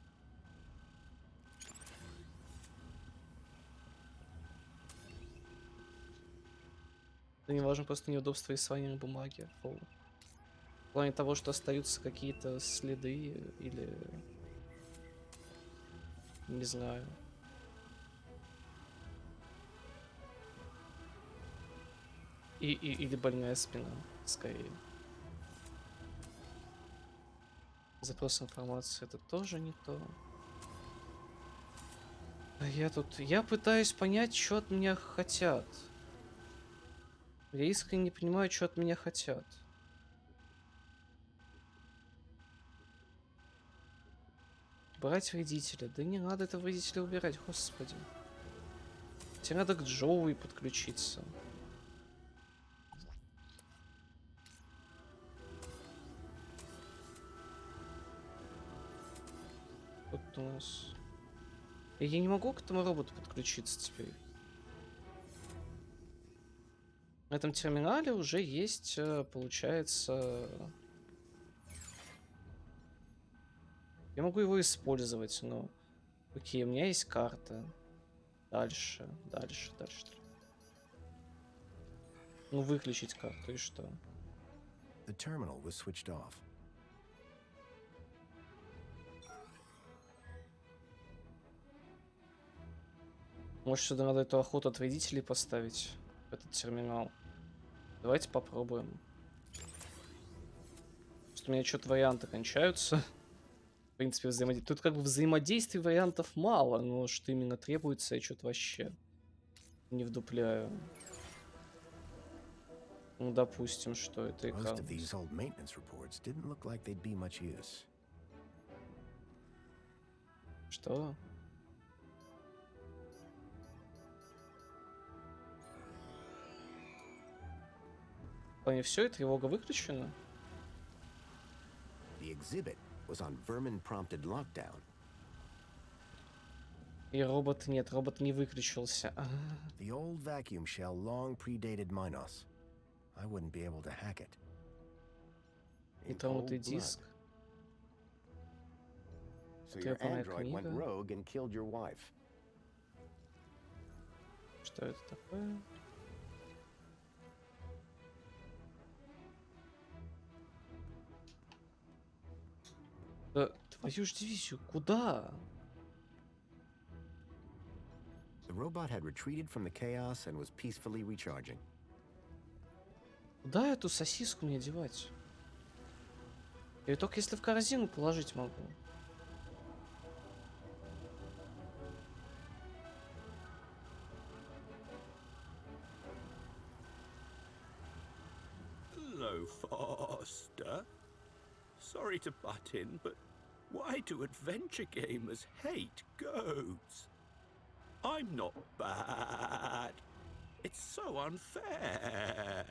Да не важно, просто неудобство рисования на бумаге. В плане того, что остаются какие-то следы или... Не знаю. Или больная спина, скорее. Запрос информации — это тоже не то. А я пытаюсь понять, что от меня хотят. Я искренне не понимаю, что от меня хотят. Брать вредителя. Да не надо этого вредителя убирать, господи. Тебе надо к Джоуи подключиться. Вот у нас... Я не могу к этому роботу подключиться теперь. На этом терминале уже есть, получается... Я могу его использовать, но... Окей, у меня есть карта. Дальше. Ну, выключить карту, и что? The terminal was switched off. Может, сюда надо эту охоту от вредителей поставить? В этот терминал. Давайте попробуем. Просто у меня что-то варианты кончаются. В принципе, тут как бы взаимодействий вариантов мало, но что именно требуется, я что-то вообще не вдупляю. Ну, допустим, что это экран. Most of these old maintenance reports didn't look like they'd be much use. Что? В плане все, и тревога выключена? The exhibit was on vermin-prompted lockdown. И робот нет, робот не выключился. The old vacuum shell long predated Minos. I wouldn't be able to hack it. И там вот и диск. So your android went rogue and killed your wife. Что это такое? Да, твою ж дивизию, куда? The robot had retreated from the chaos and was peacefully recharging. Куда эту сосиску мне девать? Я только если в корзину положить могу. Hello, Foster. Sorry to butt in, but why do adventure gamers hate goats? I'm not bad. It's so unfair.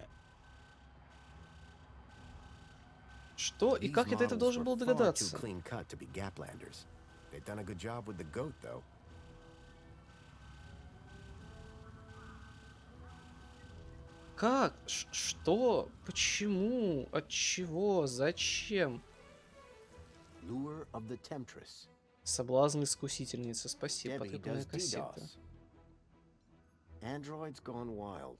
Что и как я до этого должен был догадаться? Clean cut to be Gaplanders. They've done a good job with the goat, though. Как? Что? Почему? От чего? Зачем? Lure of the Temptress. Соблазн искусительницы. Спасибо. Подкрепленная кассета. Androids gone wild.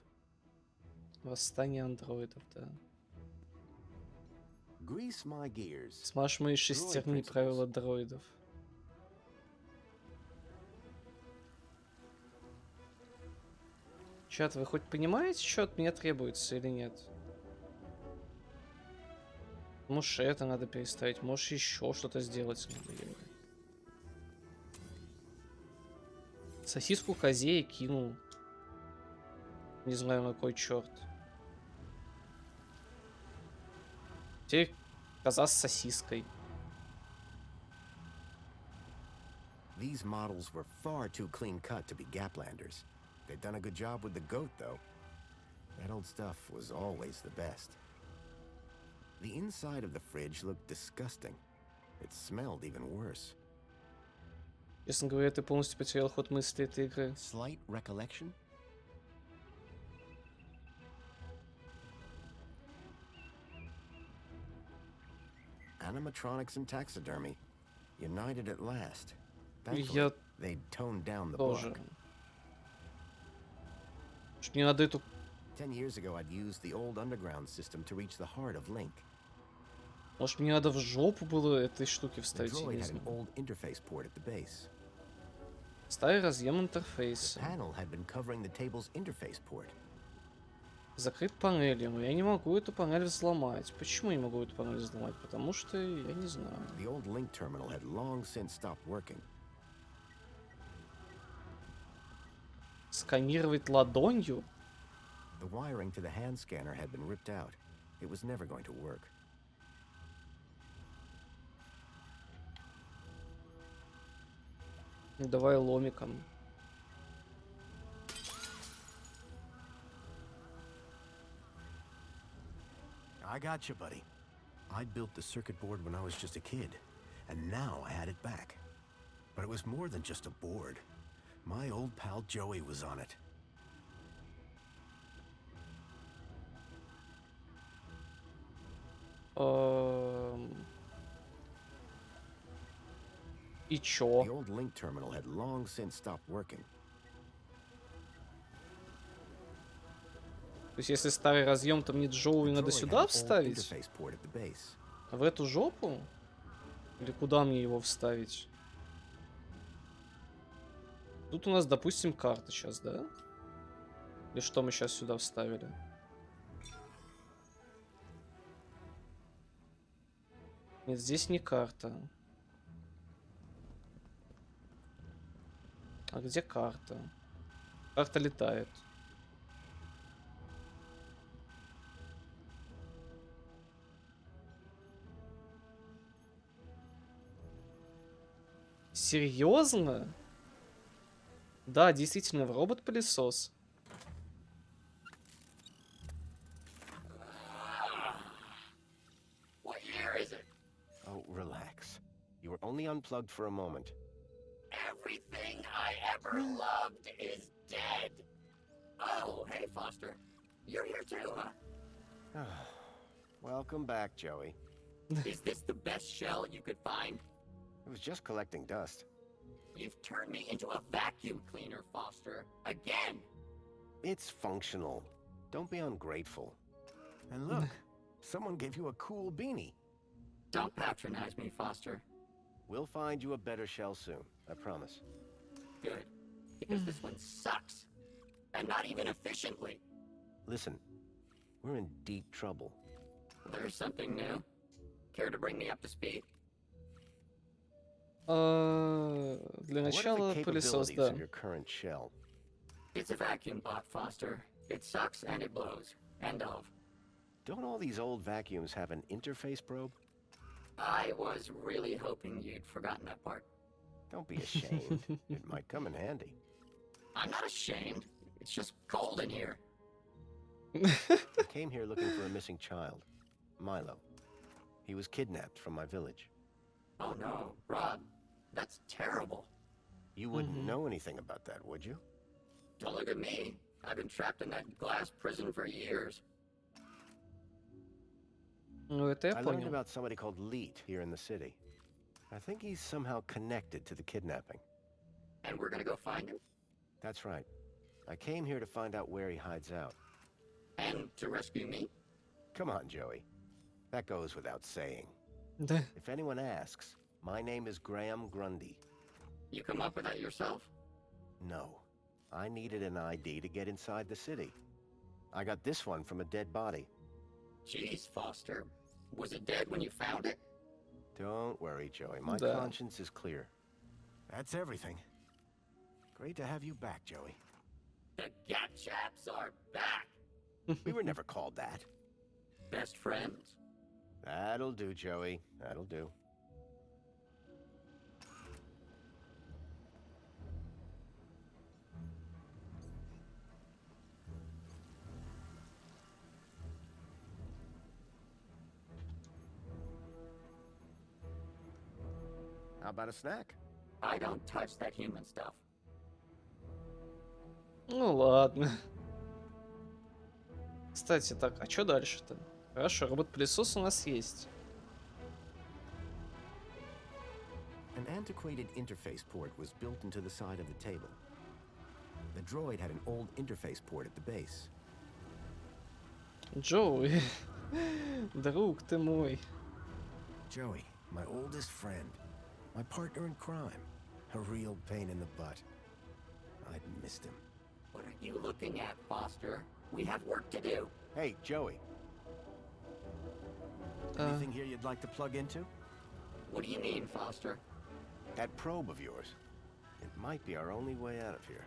Восстание андроидов, да. Grease my gears. Смажь мои шестерни, правила дроидов. Чат, вы хоть понимаете, что от меня требуется или нет? Может, это надо переставить, может, еще что-то сделать надо. Сосиску козе я кинул. Не знаю, на кой черт. Теперь коза с сосиской. These models were far too clean cut to be Gaplanders. They've done a good job with the goat, though. That old stuff was always the best. The inside of the fridge looked disgusting. It smelled even worse. Честно говоря, ты полностью потерял ход мысли этой игры. Slight recollection? Animatronics and taxidermy. United at last. Thankfully, they toned down the book. Мне надо эту... 10 years ago, I'd used the old underground system to reach the heart of Link. Может, мне надо в жопу было этой штуки The вставить, я droid не had an знаю. old interface port at the base. Старый разъем интерфейса. The panel had been covering the table's interface port. Закрыт панелью, но я не могу эту панель взломать. Почему я не могу эту панель взломать? Потому что я не знаю. The old Link terminal had long since stopped working. Сканировать ладонью? The wiring to the hand scanner had been ripped out. It was never going to work. Давай ломиком. I got you, buddy. I built the circuit board when I was just a kid, and now I had it back. But it was more than just a board. My old pal Joey was on it. И чё? The old Link terminal had long since stopped working. То есть, если старый разъем, то мне Джоуи надо сюда вставить? В эту жопу? Или куда мне его вставить? Тут у нас, допустим, карта сейчас, да? Или что мы сейчас сюда вставили? Нет, здесь не карта. А где карта? Карта летает. Серьезно? Да, действительно, в робот-пылесос. What year is it? Oh, relax. You were only unplugged for a moment. Everything I ever loved is dead. Oh, hey, Foster. You're here too, huh? Welcome back, Joey. Is this the best shell you could find? It was just collecting dust. You've turned me into a vacuum cleaner, Foster. Again! It's functional. Don't be ungrateful. And look, someone gave you a cool beanie. Don't patronize me, Foster. We'll find you a better shell soon, I promise. Good. Because this one sucks. And not even efficiently. Listen, we're in deep trouble. There's something new. Care to bring me up to speed? Для начала пылесос, да. Of your current shell? It's a vacuum bot, Foster. It sucks and it blows. End of. Don't all these old vacuums have an interface probe? I was really hoping you'd forgotten that part. Don't be ashamed. It might come in handy. I'm not ashamed. It's just cold in here. I came here looking for a missing child, Milo. He was kidnapped from my village. Oh no, Rob. That's terrible. You wouldn't know anything about that, would you? Don't look at me. I've been trapped in that glass prison for years. Ну, это я I learned понял. about somebody called Leet here in the city. I think he's somehow connected to the kidnapping. And we're gonna go find him? That's right. I came here to find out where he hides out. And to rescue me? Come on, Joey. That goes without saying. Да. If anyone asks, my name is Graham Grundy. You come up with that yourself? No. I needed an ID to get inside the city. I got this one from a dead body. Jeez, Foster. Was it dead when you found it? Don't worry, Joey. My Да. conscience is clear. That's everything. Great to have you back, Joey. The Gat Chaps are back! We were never called that. Best friends? That'll do, Joey. That'll do. How about a snack? I don't touch that human stuff. Ну ладно. Кстати, так, а что дальше-то? Хорошо, робот-пылесос у нас есть. An antiquated interface port was built into the side of the table. The droid had an old interface port at the base. Джоуи, друг ты мой. Joey, my oldest friend, my partner in crime, a real pain in the butt. I'd missed him. What are you looking at, Foster? We have work to do. Hey, Joey. Anything here you'd like to plug into? What do you mean, Foster? That probe of yours. It might be our only way out of here.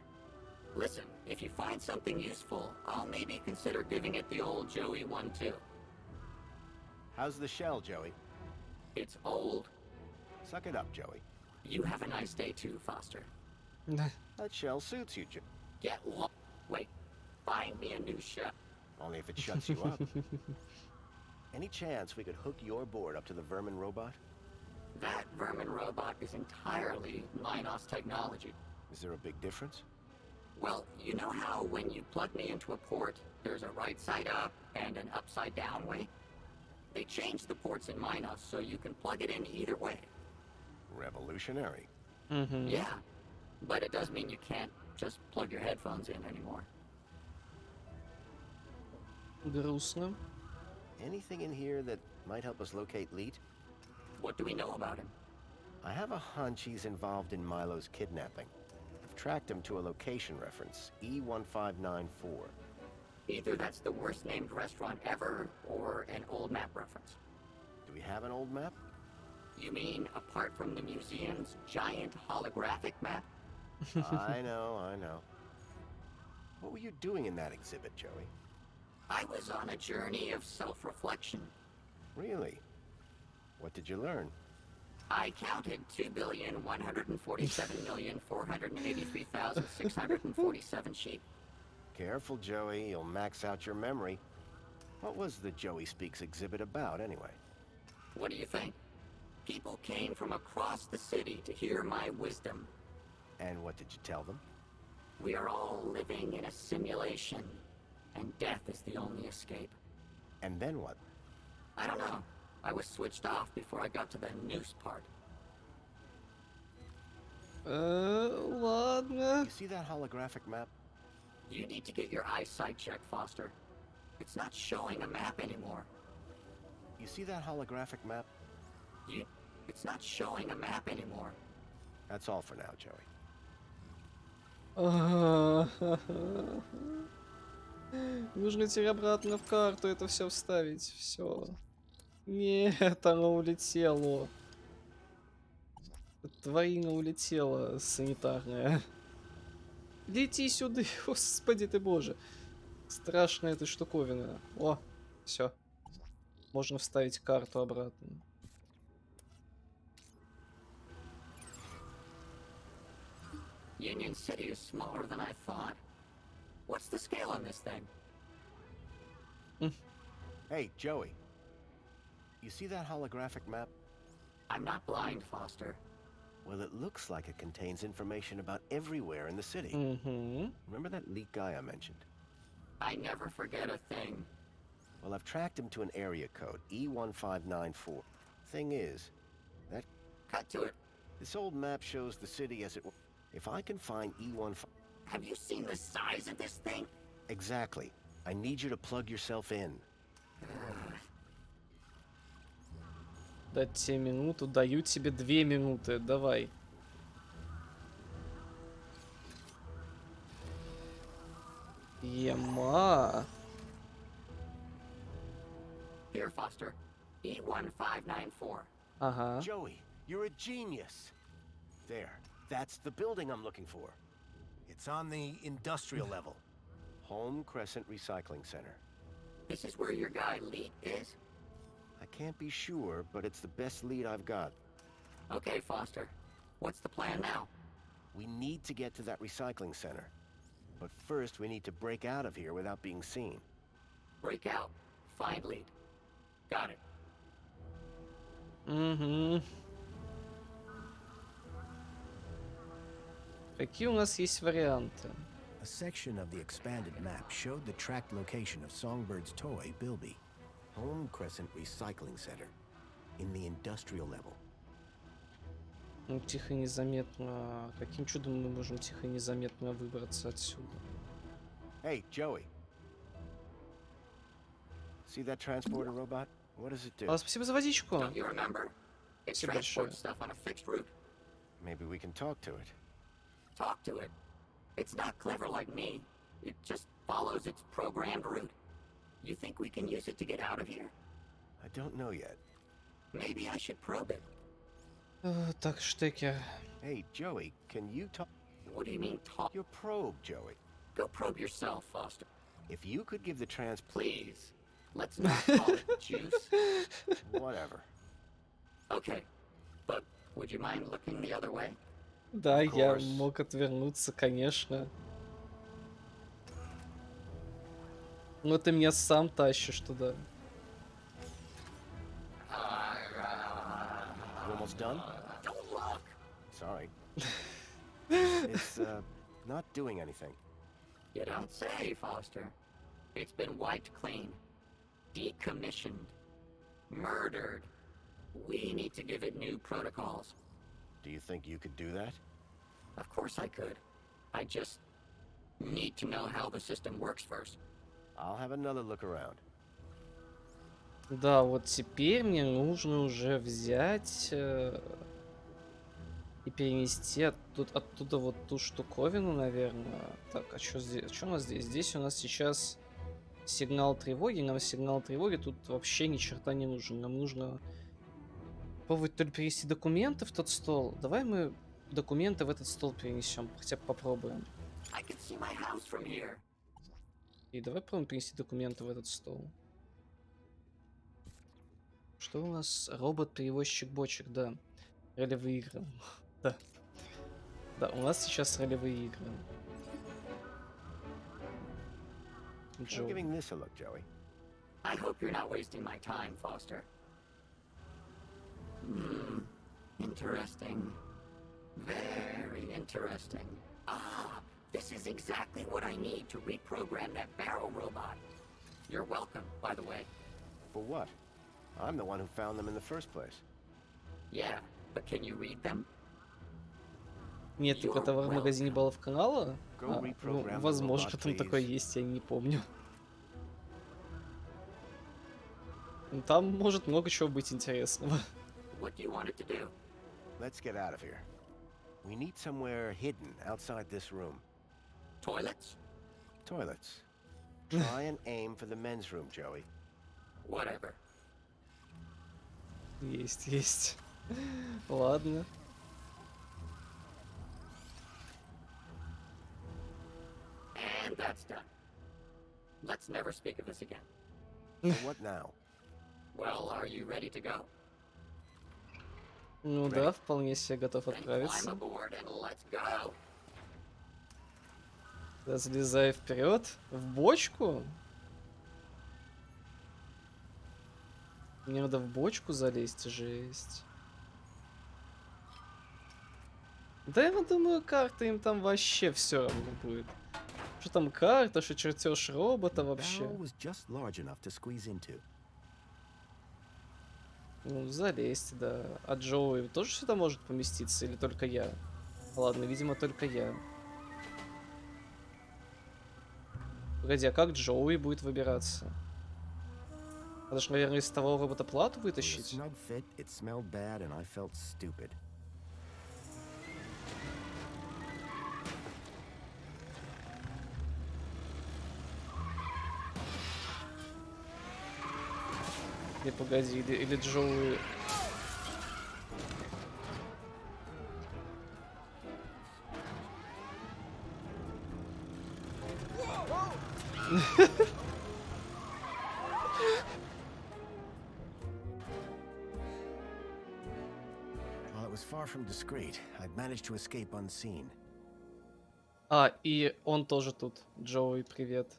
Listen, if you find something useful, I'll maybe consider giving it the old Joey one too. How's the shell, Joey? It's old. Suck it up, Joey. You have a nice day too, Foster. Да. That shell suits you, Get lo- Wait. Find me a new shell. only if it shuts you up. Any chance we could hook your board up to the vermin robot? That vermin robot is entirely Minos technology. Is there a big difference? Well, you know how when you plug me into a port, there's a right side up and an upside down way? They changed the ports in Minos so you can plug it in either way. Revolutionary. Yeah, but it does mean you can't just plug your headphones in anymore. Грустно. Anything in here that might help us locate Leet? What do we know about him? I have a hunch he's involved in Milo's kidnapping. I've tracked him to a location reference, E1594. Either that's the worst named restaurant ever, or an old map reference. Do we have an old map? You mean apart from the museum's giant holographic map? I know. What were you doing in that exhibit, Joey? I was on a journey of self-reflection. Really? What did you learn? I counted 2,147,483,647 sheep. Careful, Joey. You'll max out your memory. What was the Joey Speaks exhibit about, anyway? What do you think? People came from across the city to hear my wisdom. And what did you tell them? We are all living in a simulation, and death is the only escape. And then what? I don't know. I was switched off before I got to the noose part. Ладно. You see that holographic map? You need to get your eyesight checked, Foster. It's not showing a map anymore. You see that holographic map? It's not showing a map anymore. That's all for now, Joey. Нужно теперь обратно в карту это все вставить. Все. Нет, оно улетело. Тварина улетела санитарная. Лети сюда, господи ты боже. Страшная эта штуковина. О, все. Можно вставить карту обратно. Union City is smaller than I thought. What's the scale on this thing? Hey, Joey. You see that holographic map? I'm not blind, Foster. Well, it looks like it contains information about everywhere in the city. Remember that leak guy I mentioned? I never forget a thing. Well, I've tracked him to an area code, E1594. Thing is, that... Cut to it. This old map shows the city as it... If I can find E15... Have you seen the size of this thing? Exactly. I need you to plug yourself in. Дать тебе минуту, даю тебе 2 минуты, давай. Ема. Here, Foster. E1594. Ага. Joey, you're a genius. There. That's the building I'm looking for. It's on the industrial level. Home Crescent Recycling Center. This is where your guy Lee is? I can't be sure, but it's the best lead I've got. Okay, Foster. What's the plan now? We need to get to that recycling center. But first, we need to break out of here without being seen. Break out. Find lead. Got it. Какие у нас есть варианты? A section of the expanded map showed the tracked location of Songbird's toy, Bilby. Home Crescent Recycling Center. In the industrial level. Ну, тихо и незаметно. Каким чудом мы можем тихо и незаметно выбраться отсюда? Hey, Joey. See that transporter robot? What does it do? Спасибо за водичку. Don't you remember? It Спасибо большое. transports stuff on a fixed route. Maybe we can talk to it. Talk to it. It's not clever like me. It just follows its programmed route. You think we can use it to get out of here? I don't know yet. Maybe I should probe it. Так, штекер. Hey, Joey, can you talk? What do you mean talk? Your probe, Joey. Go probe yourself, Foster. If you could give the Please. Let's not call it juice. Whatever. Okay. But would you mind looking the other way? Да, я мог отвернуться, конечно. Но ты меня сам тащишь туда. You almost done? Don't look. Sorry. It's, not doing anything. You don't say, Foster. It's been wiped clean. Decommissioned. Murdered. We need to give it new protocols. Do you think you could do that? Of course I could. I just need to know how the system works first. I'll have another look around. Да, вот теперь мне нужно уже взять и перенести оттуда вот ту штуковину, наверное. Так, а что здесь? Что у нас здесь? Здесь у нас сейчас сигнал тревоги. Нам сигнал тревоги тут вообще ни черта не нужен. Нам нужно попробовать только перенести документы в тот стол. Давай мы документы в этот стол перенесем, хотя бы попробуем. I can see my house from here. И давай попробуем перенести документы в этот стол. Что у нас? Робот-перевозчик бочек, да. Ролевые игры. Да. Да, у нас сейчас ролевые игры. I'm giving this a look, Joey. I hope you're not wasting my time, Foster. Interesting. Very interesting. Ah, this is exactly what I need to reprogram that barrel robot. You're welcome, by the way. For what? I'm the one who found them in the first place. Yeah, but can you read them? Нет, так это в магазине баллов канала? Ну, возможно, там такое есть, я не помню. Ну, там может много чего быть интересного. What do you want it to do? Let's get out of here. We need somewhere hidden outside this room. Toilets? Toilets. Try and aim for the men's room, Joey. Whatever. Есть, есть. Ладно. And that's done. Let's never speak of this again. So what now? Well, are you ready to go? Ну да, вполне себе готов Then climb отправиться. aboard and let's go. Да, залезай вперед. В бочку? Мне надо в бочку залезть, жесть. Да я думаю, карта им там вообще все равно будет. Что там карта, что чертеж робота вообще. Barrel was just large enough to squeeze into. Ну, залезть, да. А Джоуи тоже сюда может поместиться или только я? Ладно, видимо, только я. Погоди, а как Джоуи будет выбираться? Надо же, наверное, из того робота плату вытащить. Snug fit, it smelled bad, and I felt stupid. Не, погоди, или Джоуи... While it was far from discreet, I'd managed to escape unseen. А, и он тоже тут. Джоуи, привет.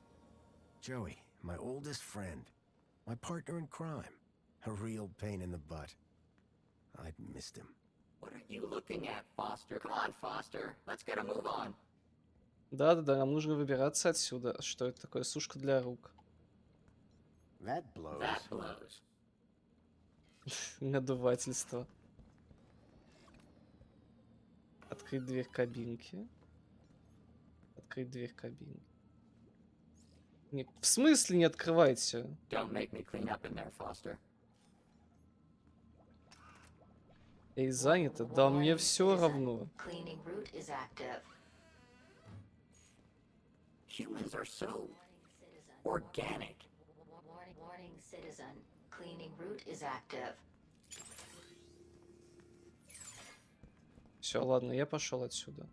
Joey, my oldest friend. My partner in crime. A real pain in the butt. I'd missed him. What are you looking at, Foster? Come on, Foster. Let's get a move on. Да-да-да, нам нужно выбираться отсюда. Что это такое? Сушка для рук. That blows. That blows. Надувательство. Открыть дверь кабинки. Открыть дверь кабинки. Не, в смысле не открывайте? Don't make me clean up in there, Foster. Эй, занято? Да мне все равно. Cleaning route is active. Humans are so organic. Warning, citizen. Cleaning route is active. Все, ладно, я пошел отсюда.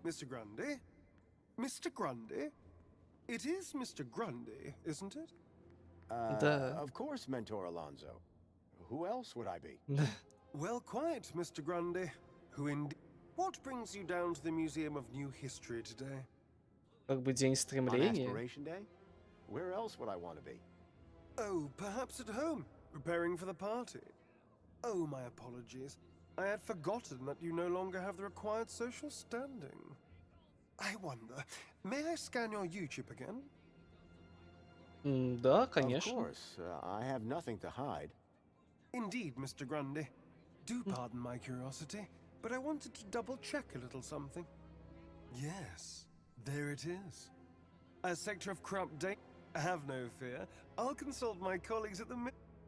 Mr. Grundy? Mr. Grundy? It is Mr. Grundy, isn't it? Да. Of course, Mentor Alonso. Who else would I be? Well, quite, Mr. Grundy. Who indeed? What brings you down to the Museum of New History today? Как бы день On стремления. Aspiration Day? Where else would I want to be? Oh, perhaps at home, preparing for the party. Oh, my apologies. I had forgotten that you no longer have the required social standing. I wonder, may I scan your YouTube again? Да, Of конечно. course. I have nothing to hide. Indeed, Mr. Grundy. Do pardon my curiosity, but I wanted to double-check a little something. Yes, there it is. A sector of corrupt data. Have no fear. I'll consult my colleagues at the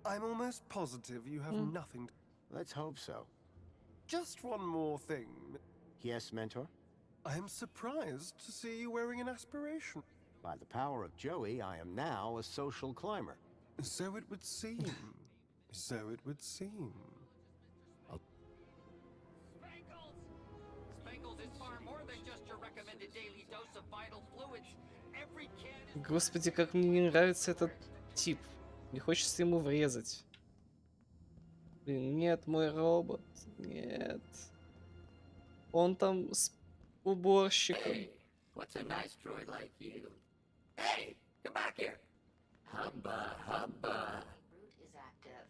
I'm almost positive you have nothing to... Let's hope so. Just one more thing. Yes, Mentor? I am surprised to see you wearing an aspiration. By the power of Joey, I am now a social climber. So it would seem. So it would seem. Spangles is far more than just your recommended daily dose of vital fluids. Every can is... Господи, как мне не нравится этот тип. Не хочется ему врезать. Блин, нет, мой робот. Нет. Он там с уборщиком. Hey, what's a nice droid like you? Hey, come back here. Hubba, hubba. Route is active.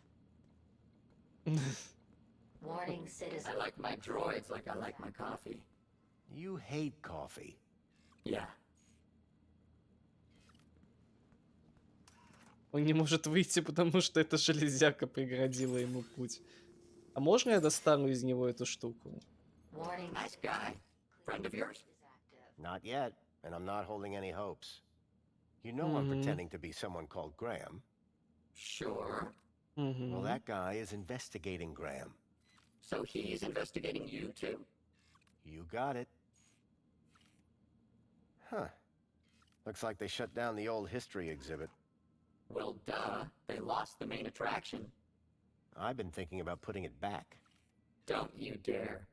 Warning, citizen. I like my droids like I like my coffee. You hate coffee. Yeah. Он не может выйти, потому что эта железяка преградила ему путь. А можно я достану из него эту штуку? Warning. Nice guy. Friend of yours? Not yet, and I'm not holding any hopes. You know I'm Угу. pretending to be someone called Graham. Sure. Well, Угу. that guy is investigating Graham. So he's investigating you too? You got it. Huh. Looks like they shut down the old history exhibit. Well, duh. They lost the main attraction. I've been thinking about putting it back. Don't you dare.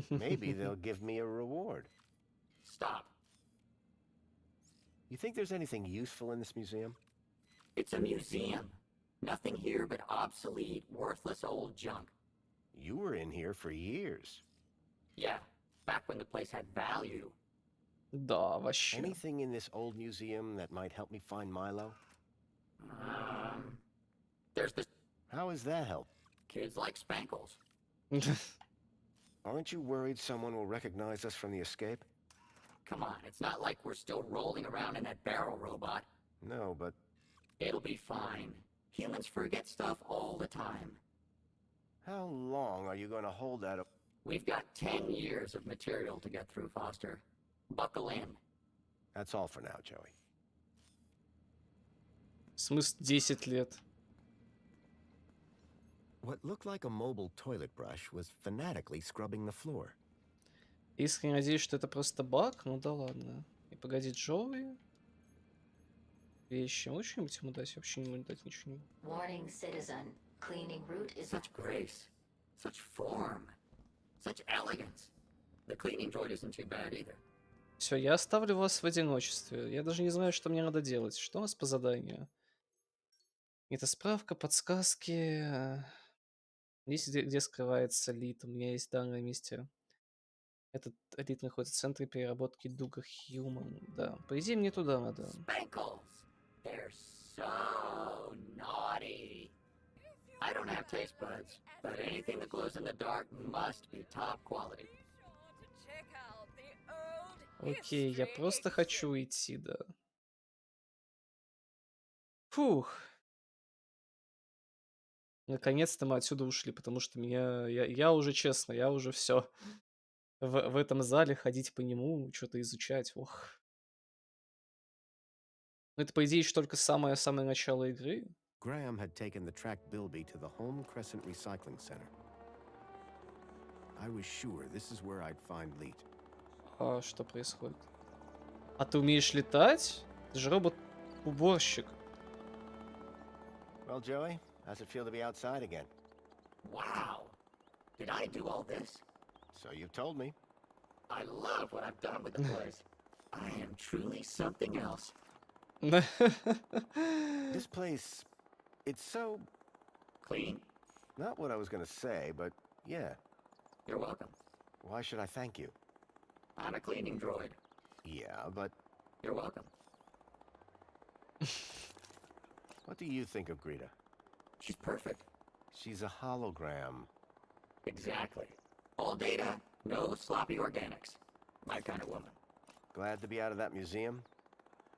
Maybe they'll give me a reward. Stop. You think there's anything useful in this museum? It's a museum. Nothing here but obsolete, worthless old junk. You were in here for years. Yeah, back when the place had value. Да, вообще. Anything in this old museum that might help me find Milo? There's this How is that help? kids like spankles. Aren't you worried someone will recognize us from the escape? Come on, it's not like we're still rolling around in that barrel robot. No, but It'll be fine. Humans forget stuff all the time. how long are you going to hold that up? We've got 10 years of material to get through, Foster. Buckle in. That's all for now, Joey. В смысле 10 лет? What looked like a mobile toilet brush was fanatically scrubbing the floor. Искренне надеюсь, что это просто баг. Ну да ладно. И погоди, Джоуи. Вещи. Можешь что-нибудь ему дать? Вообще не могу дать ничего. Warning, citizen. Cleaning route is Such grace. Such form. Such elegance. The cleaning droid isn't too bad either. Все, я оставлю вас в одиночестве. Я даже не знаю, что мне надо делать. Что у нас по заданию? Это справка, подсказки. Здесь, где скрывается лид. У меня есть данное месте. Этот лид находится в центре переработки Дуга Хьюман. Да, по идее, мне туда надо. Spankles. They're so naughty. I don't have taste buds, but anything that glows in the dark must be top quality. Check out the old Окей, я history просто хочу уйти, да. Фух. Наконец-то мы отсюда ушли, потому что я уже, честно, я уже все. В этом зале ходить по нему, что-то изучать, ох. Ну, это, по идее, еще только самое-самое начало игры. Graham had taken the track Bilby to the Home Crescent Recycling Center. I was sure this is where I'd find Leet. А что происходит? А ты умеешь летать? Ты же робот-уборщик. Well, Joey, how's it feel to be outside again? Wow. Did I do all this? So you've told me. I love what I've done with the place. I am truly something else. This place, it's so... Clean? Not what I was going to say, but yeah. You're welcome. Why should I thank you? I'm a cleaning droid. Yeah, but You're welcome. what do you think of Greta? She's perfect. She's a hologram. Exactly. All data, no sloppy organics. My kind of woman. Glad to be out of that museum?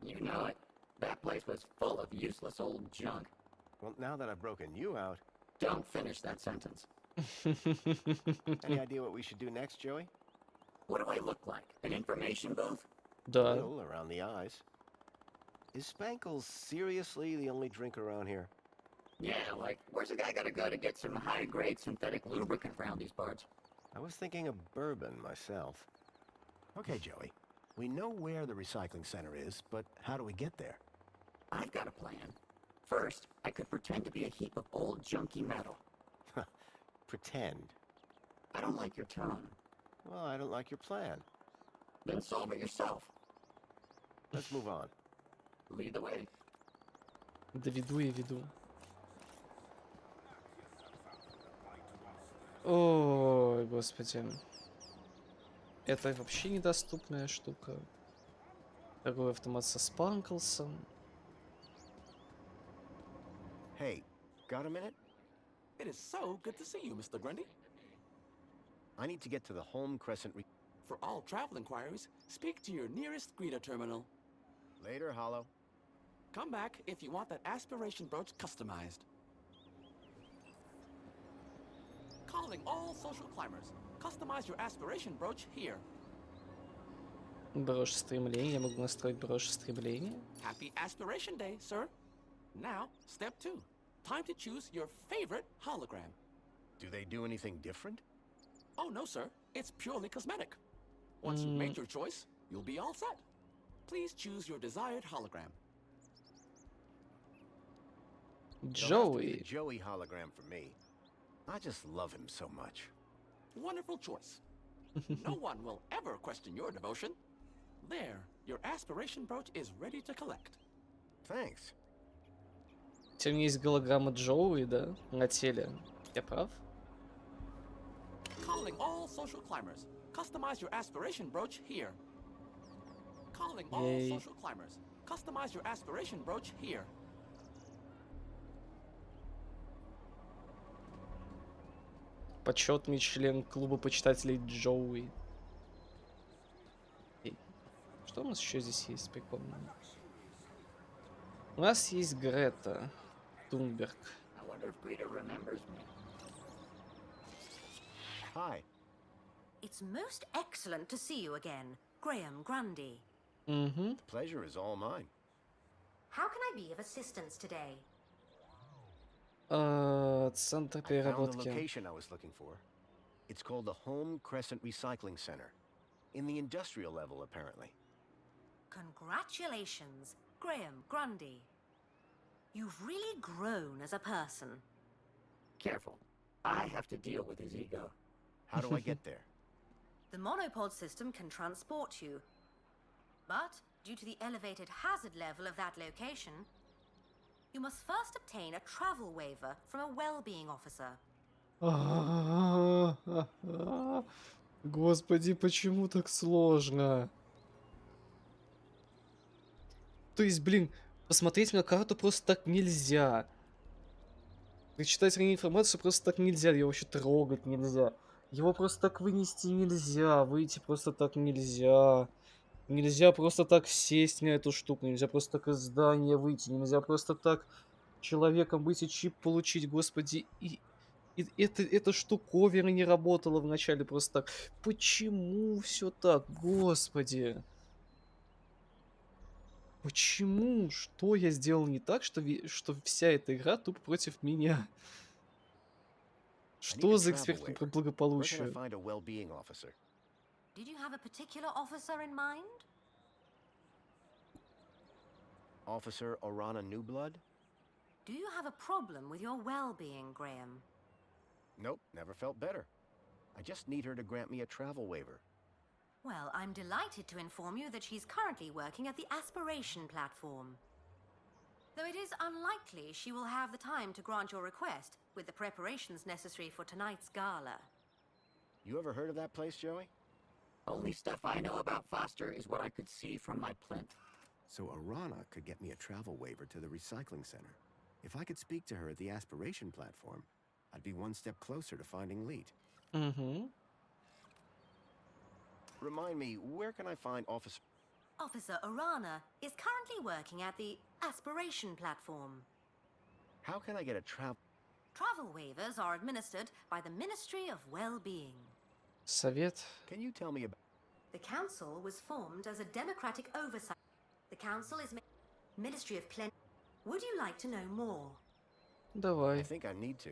You know it. That place was full of useless old junk. Well, now that I've broken you out... Don't finish that sentence. Any idea what we should do next, Joey? What do I look like? An information booth? Да. Little around the eyes. Is Spankles seriously the only drink around here? Yeah, like, where's a guy gotta go to get some high-grade synthetic lubricant around these parts? I was thinking of bourbon myself. Okay, Joey. We know where the recycling center is, but how do we get there? I've got a plan. First, I could pretend to be a heap of old junky metal. Pretend. I don't like your tone. Well, I don't like your plan. Then solve it yourself. Let's move on. Lead the way. Да веду я веду. Ой, господи. Это вообще недоступная штука. Торговый автомат со Спанклсом. Hey, got a minute? It is so good to see you, Mr. Grundy. I need to get to the Home Crescent For all travel inquiries, speak to your nearest greeter terminal. Later, Hollow. Come back if you want that aspiration brooch customized. Calling all social climbers. Customize your aspiration brooch here. Брошь стремления. Я могу настроить брошь стремления. Happy Aspiration Day, sir. Now, step 2. Time to choose your favorite hologram. Do they do anything different? Oh, no, sir. It's purely cosmetic. Once you've made your choice, you'll be all set. Please choose your desired hologram. Joey. Joey hologram for me. I just love him so much. Wonderful choice. No one will ever question your devotion. There, your aspiration brooch is ready to collect. Thanks. У меня есть голограмма Джоуи, да, на теле. Я прав? Calling all social climbers. Customize your aspiration brooch here. Calling all social climbers. Customize your aspiration brooch here. Почетный член клуба почитателей Джоуи. Что у нас еще здесь есть прикольно? У нас есть Грета Тунберг. I wonder if Greta remembers me. Hi. It's most excellent to see you again, Graham Grundy. The pleasure is all mine. How can I be of assistance today? Центр I found the переработки. location I was looking for. It's called the Home Crescent Recycling Center. In the industrial level, apparently. Congratulations, Graham Grundy. You've really grown as a person. Careful. I have to deal with his ego. How do I get there? The monopod system can transport you. But, due to the elevated hazard level of that location, you must first obtain a travel waiver from a well-being officer. Господи, почему так сложно? То есть, блин, посмотреть на карту просто так нельзя. Прочитать ранее информацию просто так нельзя. Его вообще трогать нельзя. Его просто так вынести нельзя. Выйти просто так нельзя. Нельзя просто так сесть на эту штуку. Нельзя просто так из здания выйти. Нельзя просто так человеком быть и чип получить. Господи, и эта штуковина не работала вначале просто так. Почему все так? Господи. Почему? Что я сделал не так, что вся эта игра тупо против меня? Что за эксперт по Where can I благополучию? find a well-being officer? Did you have a particular officer in mind? Officer Orana Newblood? Do you have a problem with your well-being, Graham? Nope, never felt better. I just need her to grant me a travel waiver. Well, I'm delighted to inform you that she's currently working at the aspiration platform. Though it is unlikely she will have the time to grant your request with the preparations necessary for tonight's gala. You ever heard of that place, Joey? Only stuff I know about Foster is what I could see from my plinth. So Orana could get me a travel waiver to the recycling center. If I could speak to her at the aspiration platform, I'd be one step closer to finding Leet. Remind me, where can I find Officer... Officer Orana is currently working at the aspiration platform. How can I get a travel... Travel waivers are administered by the Ministry of Well-Being. Совет. Can you tell me about... The council was formed as a democratic oversight. The council is Ministry of Plenty. Would you like to know more? Давай. I think I need to.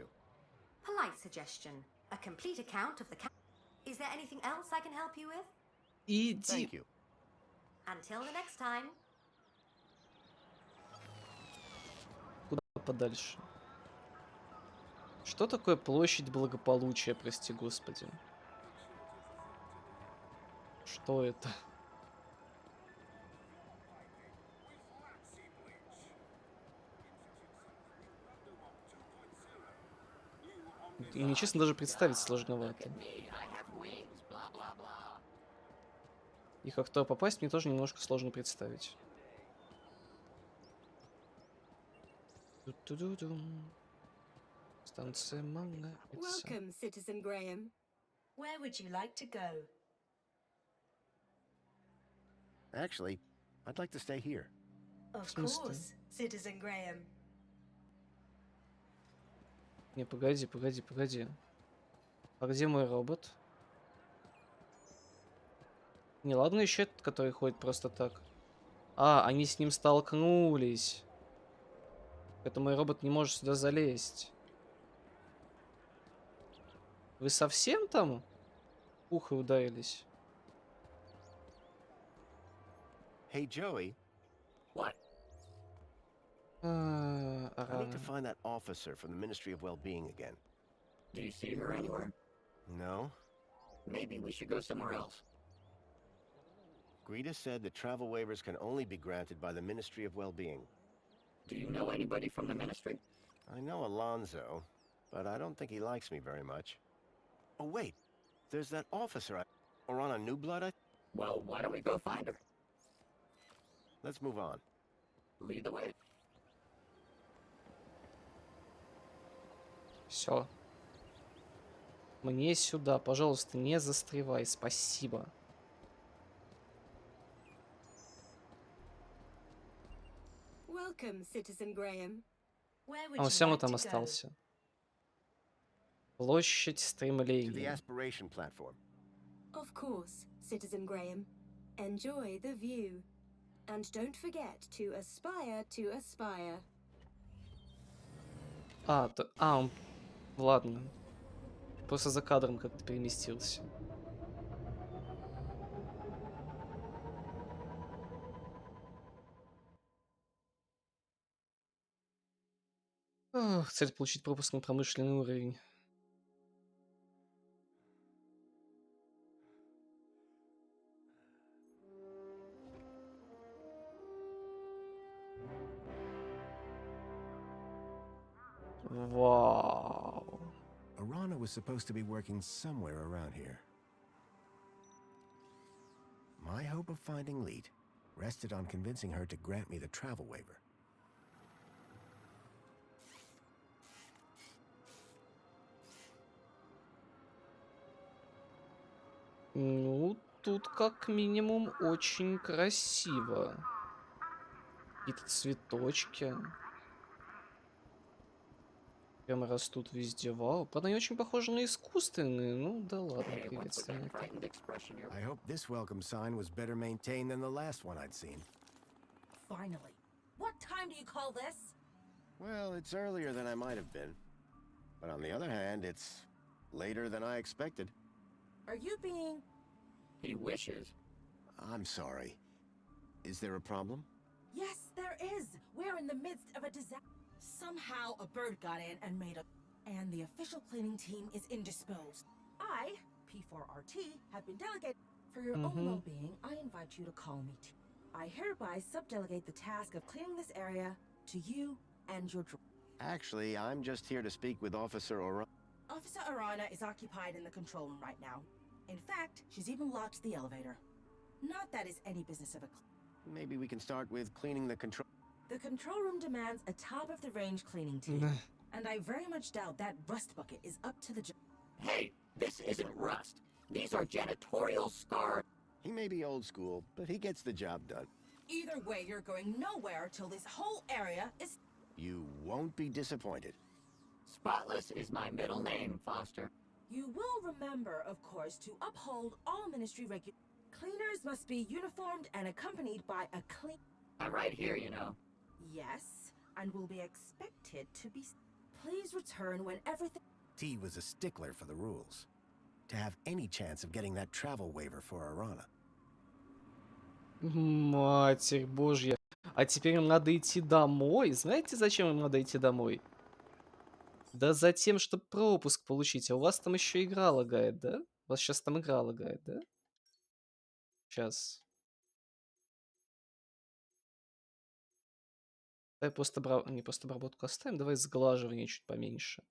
Polite suggestion. A complete account of the Is there anything else I can help you with? Иди. Thank you. Until the next time. Куда подальше? Что такое площадь благополучия, прости господи? Что это? И мне, честно, даже представить сложновато. И как туда попасть, мне тоже немножко сложно представить. Станция Манго. Welcome, Citizen Graham. Where would you like to go? Actually, I'd like to stay here. Of course. Citizen Graham. Не, погоди. А где мой робот? Не, ладно, еще этот, который ходит просто так. А, они с ним столкнулись. Поэтому мой робот не может сюда залезть. Вы совсем там ухо ударились? Hey, Joey. What? I need to Рано. find that officer from the Ministry of Well-Being again. Do you see her anywhere? No? Maybe we should go somewhere else. Greta said that travel waivers can only be granted by the Ministry of Well-Being. Do you know anybody from the ministry? I know Alonzo, but I don't think he likes me very much. Oh, wait. There's that officer. Orana Newblood. Well, why don't we go find her? Let's move on. Lead the way. Все. Мне сюда, пожалуйста, не застревай, спасибо. Welcome, Citizen Graham. Where would Он you все равно like там to go? остался. Площадь To the стремления. aspiration platform. Of course, Citizen Graham. Enjoy the view. And don't forget to aspire to aspire. Он... Ладно. Просто за кадром как-то переместился. Ох, цель получить пропуск на промышленный уровень. Вау. Orana was supposed to be working somewhere around here. My hope of finding Leet rested on convincing her to grant me the travel waiver. Ну, тут как минимум очень красиво. Какие-то цветочки. Прямо растут везде. Вау. Правда, они очень похожи на искусственные. Ну, да ладно, Hey, what's with приветствую. that frightened expression you're... I hope this welcome sign was better maintained than the last one I'd seen. Finally. What time do you call this? Well, it's earlier than I might have been. But on the other hand, it's later than I expected. Are you being... He wishes. I'm sorry. Is there a problem? Yes, there is. We're in the midst of a disaster. Somehow a bird got in and made a... And the official cleaning team is indisposed. I, P4RT, have been delegated... For your own well-being, I invite you to call me. I hereby subdelegate the task of cleaning this area to you and your... Actually, I'm just here to speak with Officer Orana. Officer Arana is occupied in the control room right now. In fact, she's even locked the elevator. Not that is any business of a... Maybe we can start with cleaning the control... The control room demands a top-of-the-range cleaning team. And I very much doubt that rust bucket is up to the job. Hey, this isn't rust. These are janitorial scars. He may be old school, but he gets the job done. Either way, you're going nowhere till this whole area is... You won't be disappointed. Spotless is my middle name, Foster. You will remember, of course, to uphold all ministry Cleaners must be uniformed and accompanied by a clean... I'm right here, you know. Yes, and will be expected to be... Please return when everything... T was a stickler for the rules. To have any chance of getting that travel waiver for Arana. Матерь божья. А теперь им надо идти домой. Знаете, зачем им надо идти домой? Да за тем, чтобы пропуск получить. А у вас там еще игра лагает, да? У вас сейчас там игра лагает, да? Сейчас. Давай не постобработку оставим, давай сглаживание чуть поменьше.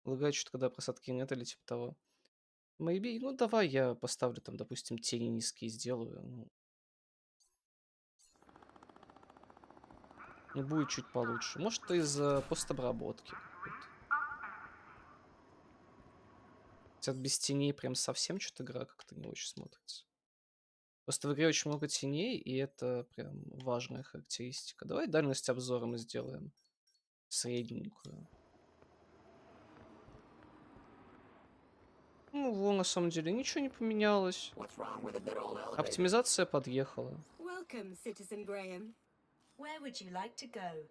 Лагает что-то, когда просадки нет или типа того. Maybe, ну давай я поставлю там, допустим, тени низкие сделаю. Ну, будет чуть получше. Может, это из-за постобработки какой-то. Хотя без теней прям совсем что-то игра как-то не очень смотрится. Просто в игре очень много теней, и это прям важная характеристика. Давай дальность обзора мы сделаем средненькую. Ну, во, на самом деле ничего не поменялось. Оптимизация подъехала. Welcome, Citizen Graham. Where would you like to go?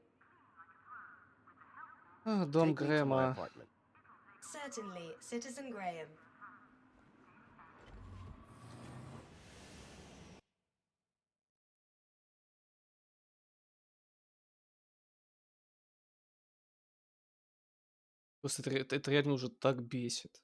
Дом Take me to my Грэма. apartment. Certainly, Citizen Graham. Просто это реально уже так бесит.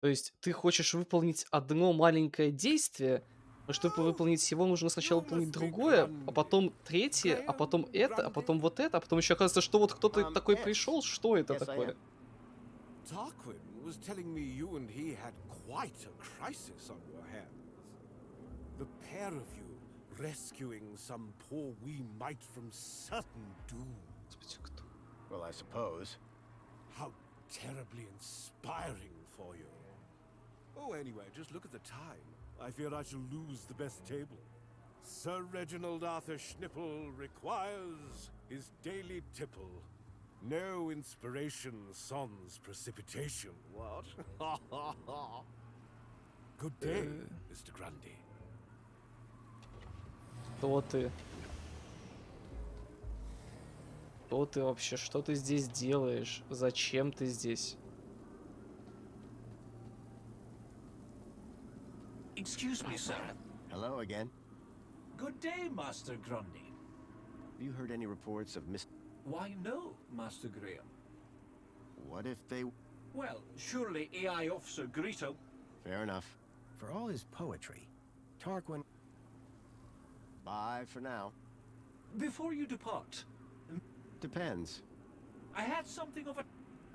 То есть ты хочешь выполнить одно маленькое действие, но чтобы выполнить его, нужно сначала выполнить другое, а потом третье, а потом это, а потом вот это, а потом еще оказывается, что вот кто-то такой Yes. пришел, что это Yes, I такое? am. Tarquin was telling me you and he had quite a crisis on your hands. The pair of you rescuing some poor wee mite from certain doom. Господи, кто? Well, I suppose. How terribly inspiring for you. Oh, anyway, just look at the time. I fear I shall lose the best table. Sir Reginald Arthur Schnipple requires his daily tipple. No inspiration sans precipitation, what? Good day, Mr. Grundy. Кто ты? Кто ты вообще? Что ты здесь делаешь? Зачем ты здесь? Excuse me, sir. Hello again. Good day, Master Grundy. Have you heard any reports of Miss... Why, no, Master Graham. What if they... Well, surely AI Officer Greeto. Fair enough. For all his poetry, Tarquin... Bye for now. Before you depart, Depends. I had something of a...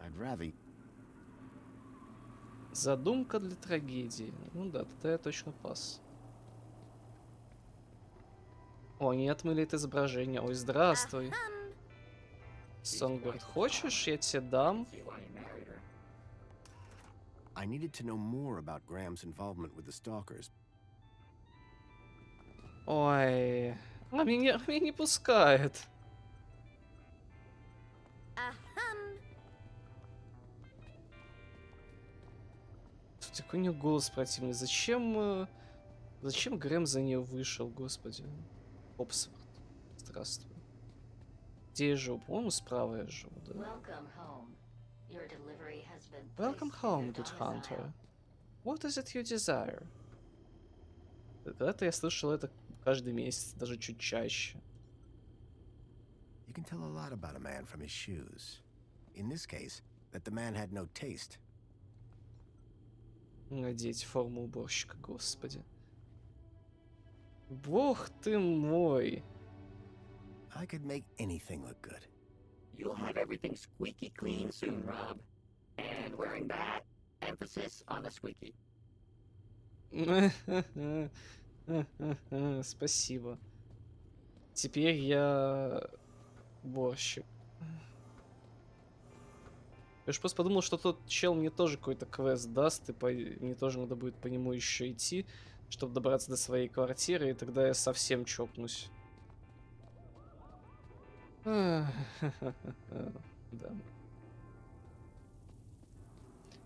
I'd rather... Задумка для трагедии. Ну да, тогда я точно пас. О, они отмыли это изображение. Ой, здравствуй. Сонгберт, хочешь, я тебе дам? I needed to know more about Graham's involvement with the stalkers. Ой, меня не пускает. Слушайте, какой у него голос противный. Зачем Грэм за нее вышел, господи? Опсфорд. Здравствуй. Где я живу? По-моему, справа я живу, да? Welcome home, good hunter. What is it you desire? Когда-то я слышал это каждый месяц, даже чуть чаще. You can tell a lot about a man from his shoes. In this case, that the man had no taste. Надеть форму уборщика, господи. Бог ты мой. I could make anything look good. You'll have everything squeaky clean soon, Rob. And wearing that, emphasis on the squeaky. Спасибо. Теперь я уборщик. Я же просто подумал, что тот чел мне тоже какой-то квест даст, и мне тоже надо будет по нему еще идти, чтобы добраться до своей квартиры, и тогда я совсем чокнусь. Да.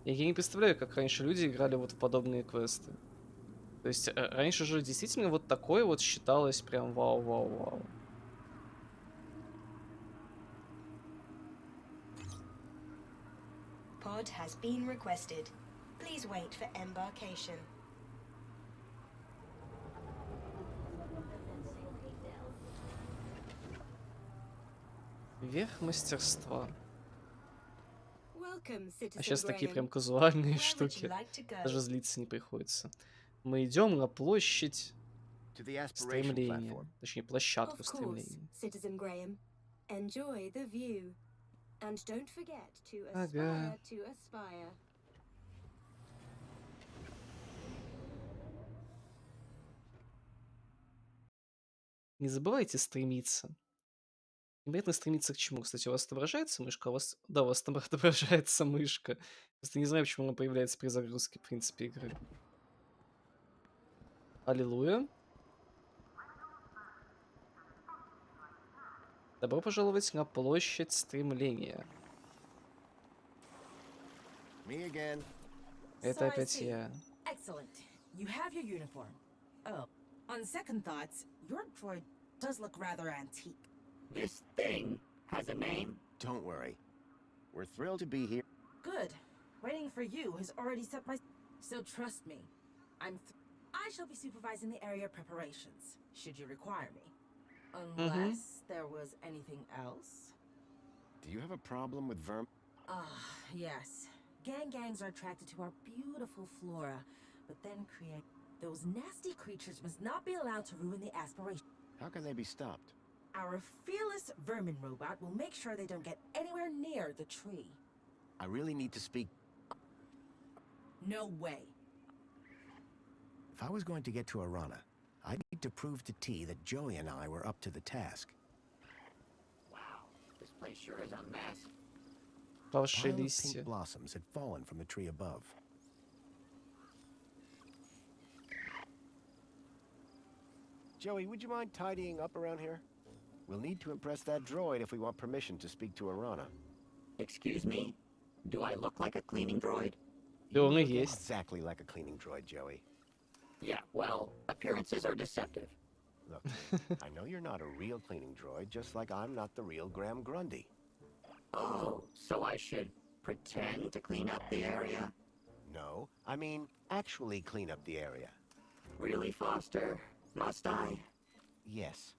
Я не представляю, как раньше люди играли вот в подобные квесты. То есть раньше же действительно вот такое вот считалось прям вау-вау-вау. Pod has been requested. Please wait for embarkation. Верх мастерства. Welcome, Citizen А сейчас такие Graham. прям казуальные Where would штуки. you like to go? Даже злиться не приходится. Мы идем на площадь To the aspiration стремления. platform. Точнее, площадку Of course, стремления. Citizen Graham. Enjoy the view. And don't forget to Ага. aspire to aspire. Не забывайте стремиться. Непонятно стремиться к чему. Кстати, у вас отображается мышка? У вас... Да, у вас там отображается мышка. Просто не знаю, почему она появляется при загрузке, в принципе, игры. Аллилуйя. Добро пожаловать на площадь стремления. Me again. Это So I опять see. я. Excellent. You have your uniform. Oh, on second thoughts, your droid does look rather antique. This thing has a name? Don't worry. We're thrilled to be here. Good. Waiting for you has already set my... So trust me. I shall be supervising the area preparations, should you require me. Unless there was anything else? Do you have a problem with vermin? Yes. Gangs are attracted to our beautiful flora, but then create... Those nasty creatures must not be allowed to ruin the aspiration. How can they be stopped? Our fearless vermin robot will make sure they don't get anywhere near the tree. I really need to speak. No way. If I was going to get to Arana, I'd need to prove to T that Joey and I were up to the task. Wow, this place sure is a mess. Павшие Pile of листья. pink blossoms had fallen from the tree above. Joey, would you mind tidying up around here? We'll need to impress that droid if we want permission to speak to Arana. Excuse me? Do I look like a cleaning droid? Да он и You look есть. exactly like a cleaning droid, Joey. Yeah, well, appearances are deceptive. Look, I know you're not a real cleaning droid, just like I'm not the real Graham Grundy. Oh, so I should pretend to clean up the area? No, I mean actually clean up the area. Really, Foster? Must I? Yes,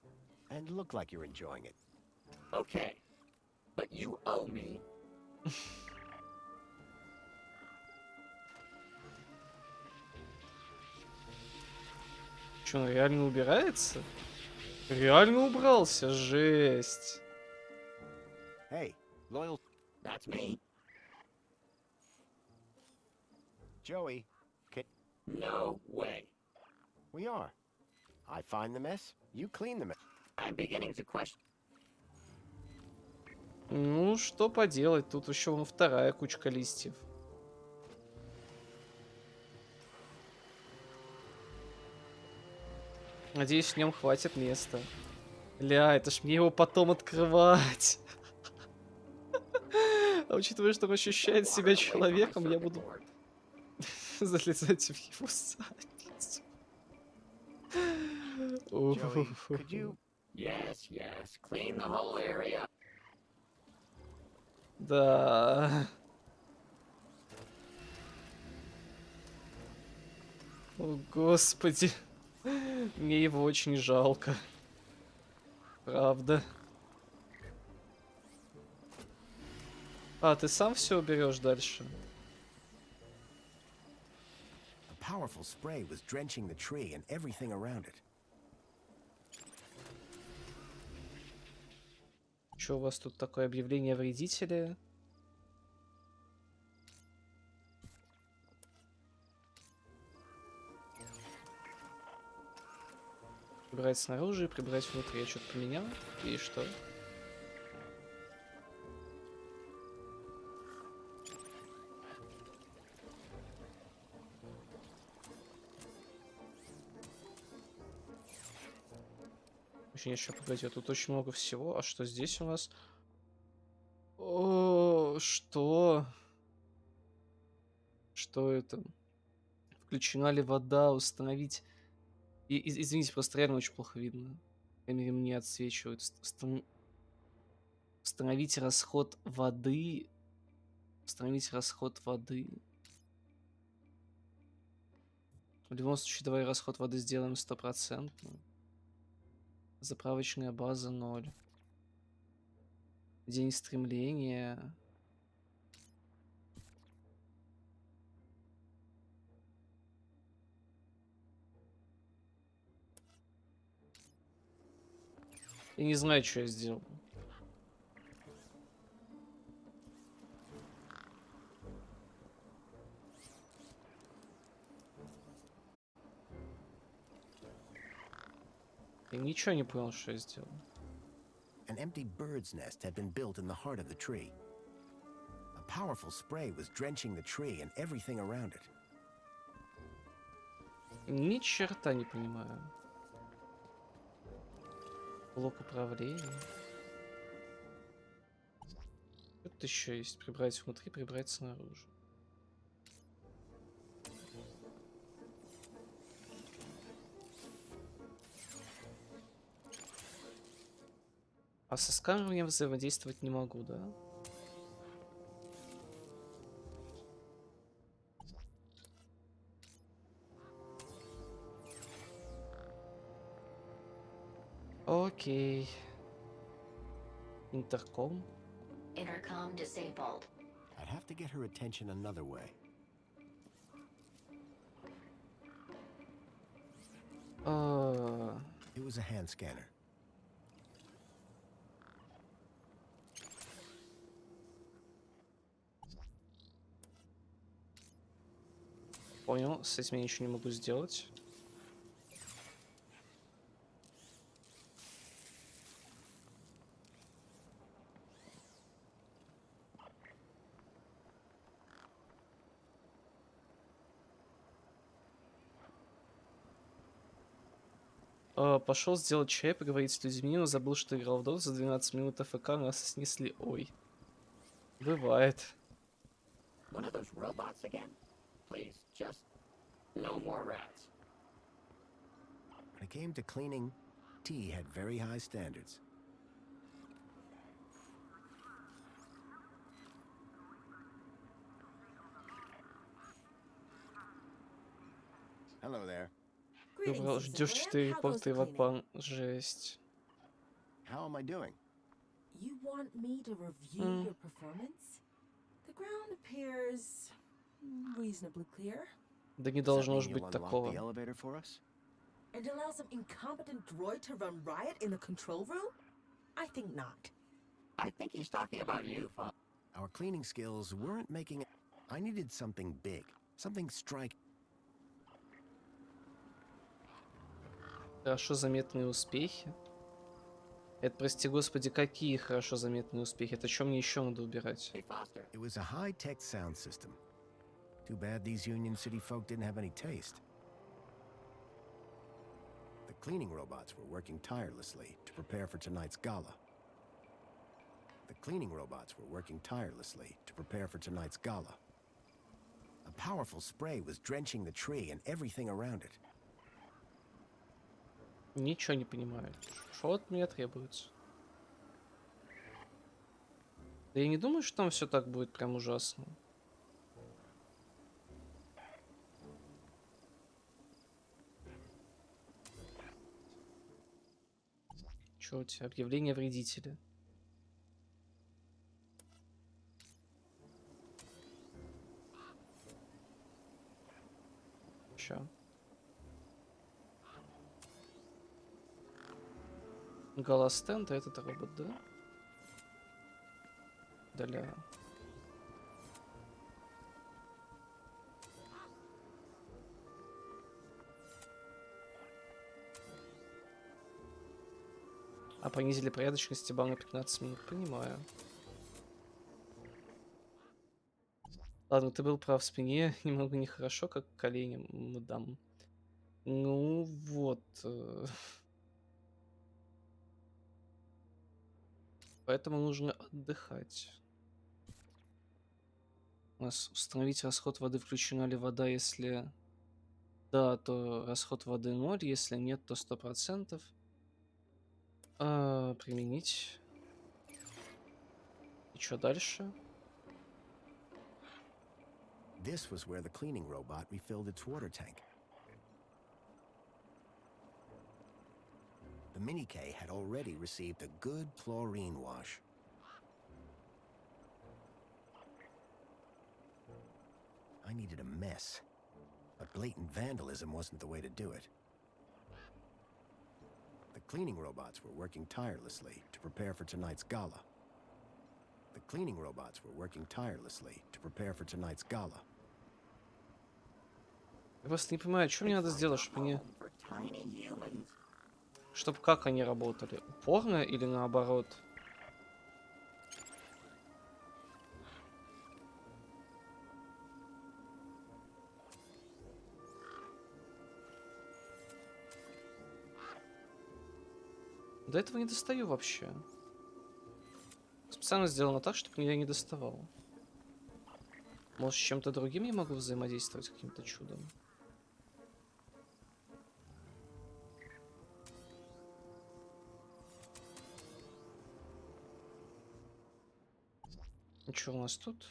and look like you're enjoying it. Okay, but you owe me. Че, он реально убирается? Реально убрался, жесть. Hey, loyal That's me. Joey, can... No way. We are. I find the mess, you clean the mess. I'm beginning to question. Ну, что поделать, тут еще вон вторая кучка листьев. Надеюсь, в нем хватит места. Ля, это ж мне его потом открывать. А учитывая, что он ощущает себя человеком, я буду залезать в его задницу. Joey, could you... Yes, clean the whole area. Да. О, господи. Мне его очень жалко. Правда. А, ты сам все уберешь дальше? A powerful spray was drenching the tree and everything around it. Что у вас тут такое объявление вредителя? Прибрать снаружи и прибрать внутри. Я что-то поменял? И что? Очень еще погоди, тут очень много всего. А что здесь у нас? О, что? Что это? Включена ли вода? Установить... Извините, просто реально очень плохо видно. По крайней мере, мне отсвечивают. Установить расход воды. Установить расход воды. В любом случае, давай расход воды сделаем 100%. Заправочная база 0. День стремления. Я не знаю, что я сделал. Я ничего не понял, что я сделал. An empty bird's nest had been built in the heart of the tree. A powerful spray was drenching the tree and everything around it. Ни черта не понимаю. Блок управления. Тут еще есть. Прибрать внутри, прибрать снаружи. А со сканером я взаимодействовать не могу, да? Окей. Интерком. Intercom disabled. I'd have to get her attention another way. It was a hand scanner. Понял, с этим я ничего не могу сделать. Пошел сделать чай, поговорить с людьми, но забыл, что играл в Dota за 12 минут АФК, нас снесли. Ой. Бывает. One of those robots again? Please, just no more rats. When it came to cleaning, T had very high standards. Hello there. Ждешь 4 репорта и вакбан. Жесть. How am I doing? You want me to review your performance? The ground appears reasonably clear. Да не должно ж быть такого. And allow some incompetent droid to run riot in the control room? I think not. I think he's talking about you, Father. Our cleaning skills weren't making it. I needed something big, something striking. Хорошо заметные успехи. Это, прости господи, какие хорошо заметные успехи? Это что мне еще надо убирать? It was a high-tech sound system. Too bad these Union City folk didn't have any taste. The cleaning robots were working tirelessly to prepare for tonight's gala. The cleaning robots were working tirelessly to prepare for tonight's gala. A powerful spray was drenching the tree and everything around it. Ничего не понимаю. Что от меня требуется? Да я не думаю, что там все так будет прям ужасно. Чё у тебя? Объявление вредителя. Чё? Голостенд, а этот робот, да? Удаляю. А понизили порядочность балл на 15 минут. Понимаю. Ладно, ты был прав, в спине немного нехорошо, как коленям, мадам. Ну вот. Поэтому нужно отдыхать. У нас установить расход воды, включена ли вода, если да, то расход воды 0, если нет, то 100%. Применить. И что дальше? This was where the cleaning robot refilled its water tank. The Mini-K had already received a good chlorine wash. I needed a mess, but blatant vandalism wasn't the way to do it. The cleaning robots were working tirelessly to prepare for tonight's gala. The cleaning robots were working tirelessly to prepare for tonight's gala. Я просто не понимаю, что мне надо сделать, чтобы они... Чтобы как они работали? Упорно или наоборот? До этого не достаю вообще. Специально сделано так, чтобы я не доставал. Может, с чем-то другим я могу взаимодействовать каким-то чудом? И что у нас тут?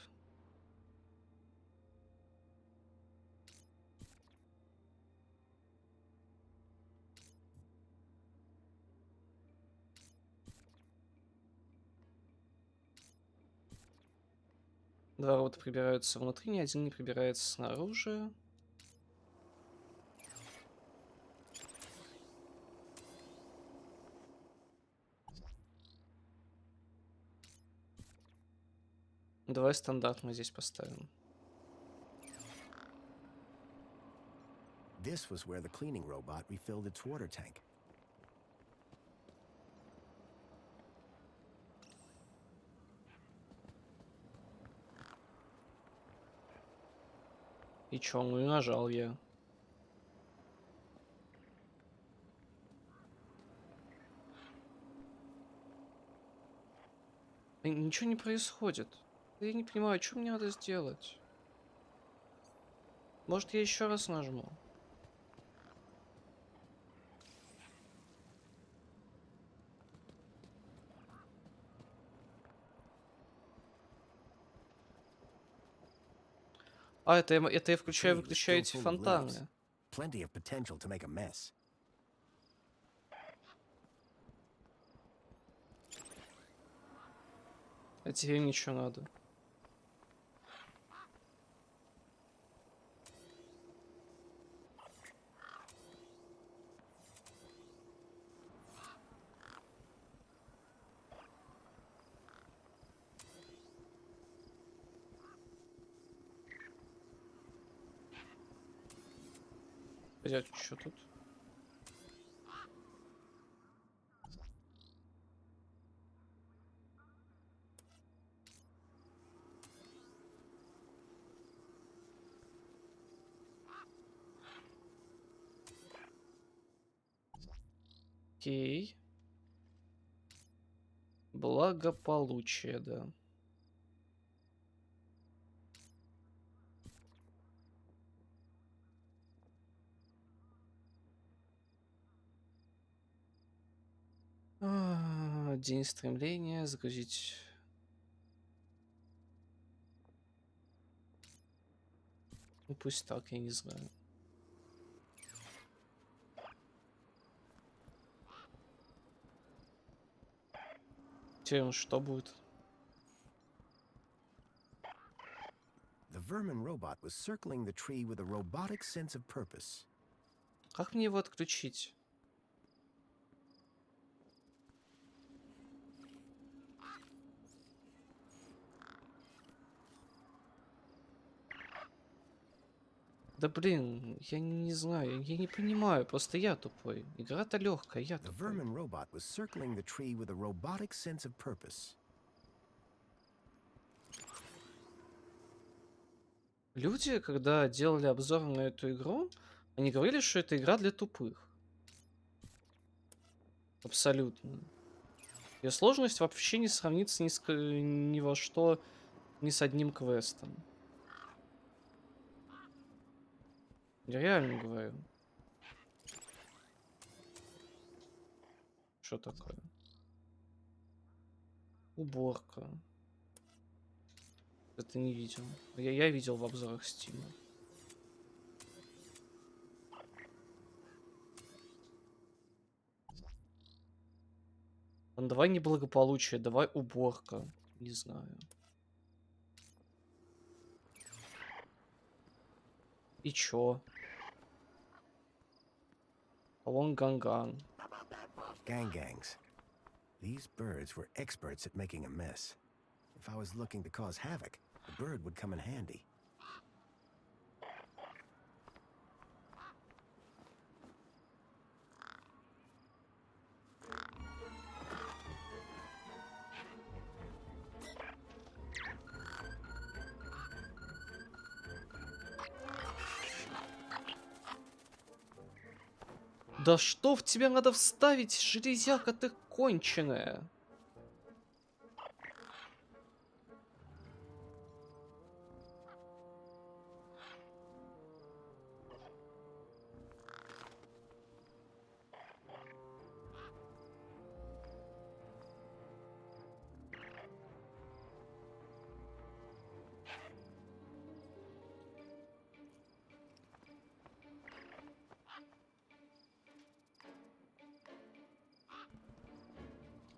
Два робота прибираются внутри, ни один не прибирается снаружи. Давай стандарт мы здесь поставим. This was where the cleaning robot refilled its water tank. И чё, ну и нажал я. И ничего не происходит. Я не понимаю, что мне надо сделать. Может, я еще раз нажму? А, это я включаю, выключаю эти фонтаны. Plenty of potential to make a mess. А тебе ничего надо. Пойдёт, что тут? Окей. Благополучие, да. День стремления, загрузить. Ну пусть так, я не знаю. Теперь что будет? The vermin robot was circling the tree with a robotic sense of purpose. Как мне его отключить? Да блин, я не знаю, я не понимаю, просто я тупой. Игра-то легкая, я The тупой. vermin robot was circling the tree with a robotic sense of purpose. Люди, когда делали обзор на эту игру, они говорили, что это игра для тупых. Абсолютно. Ее сложность вообще не сравнится ни во что, ни с одним квестом. Я реально говорю. Что такое? Уборка. Это не видел. Я видел в обзорах Стима. Давай неблагополучие, давай уборка. Не знаю. И чё? Ганган. Gangs. These birds were experts at making a mess. If I was looking to cause havoc, the bird would come in handy. Да что в тебя надо вставить, железяка ты конченая.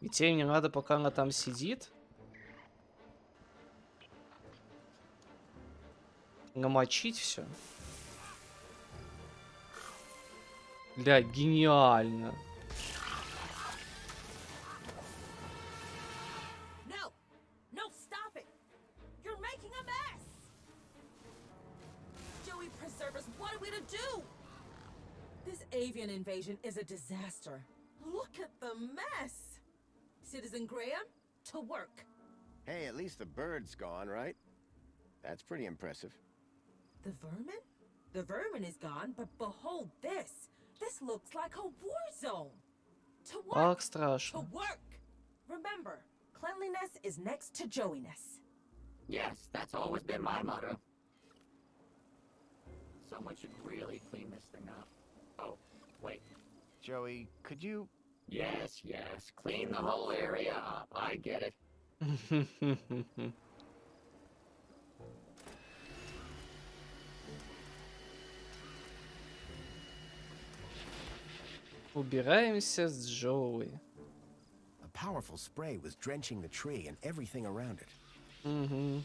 И тебе не надо, пока она там сидит, намочить все. Бля, гениально. No! No, stop it! You're making a mess! Joey Preservers, what are we to do? This avian invasion is a disaster. Look at the mess! Citizen Graham, to work. Hey, at least the bird's gone, right? That's pretty impressive. The vermin? The vermin is gone, but behold this! This looks like a war zone! To work! Как страшно. To work! Remember, cleanliness is next to Joeyness. Yes, that's always been my motto. Someone should really clean this thing up. Oh, wait. Joey, could you... Yes, yes. Clean the whole area up. I get it. Убираемся с Джоуи. A powerful spray was drenching the tree and everything around it. Угу.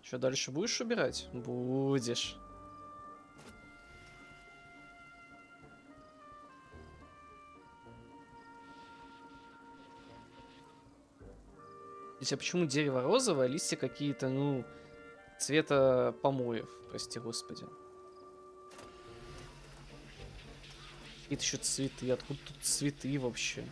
Что, дальше будешь убирать? Будешь. Здесь, а почему дерево розовое, а листья какие-то, ну, цвета помоев, прости господи. Какие-то еще цветы. Откуда тут цветы вообще?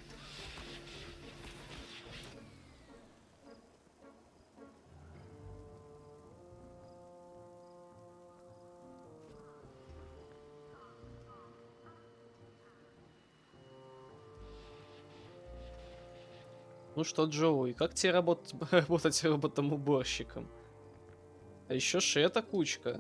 Ну что, Джоуи, как тебе работать роботом-уборщиком? А еще ж эта кучка.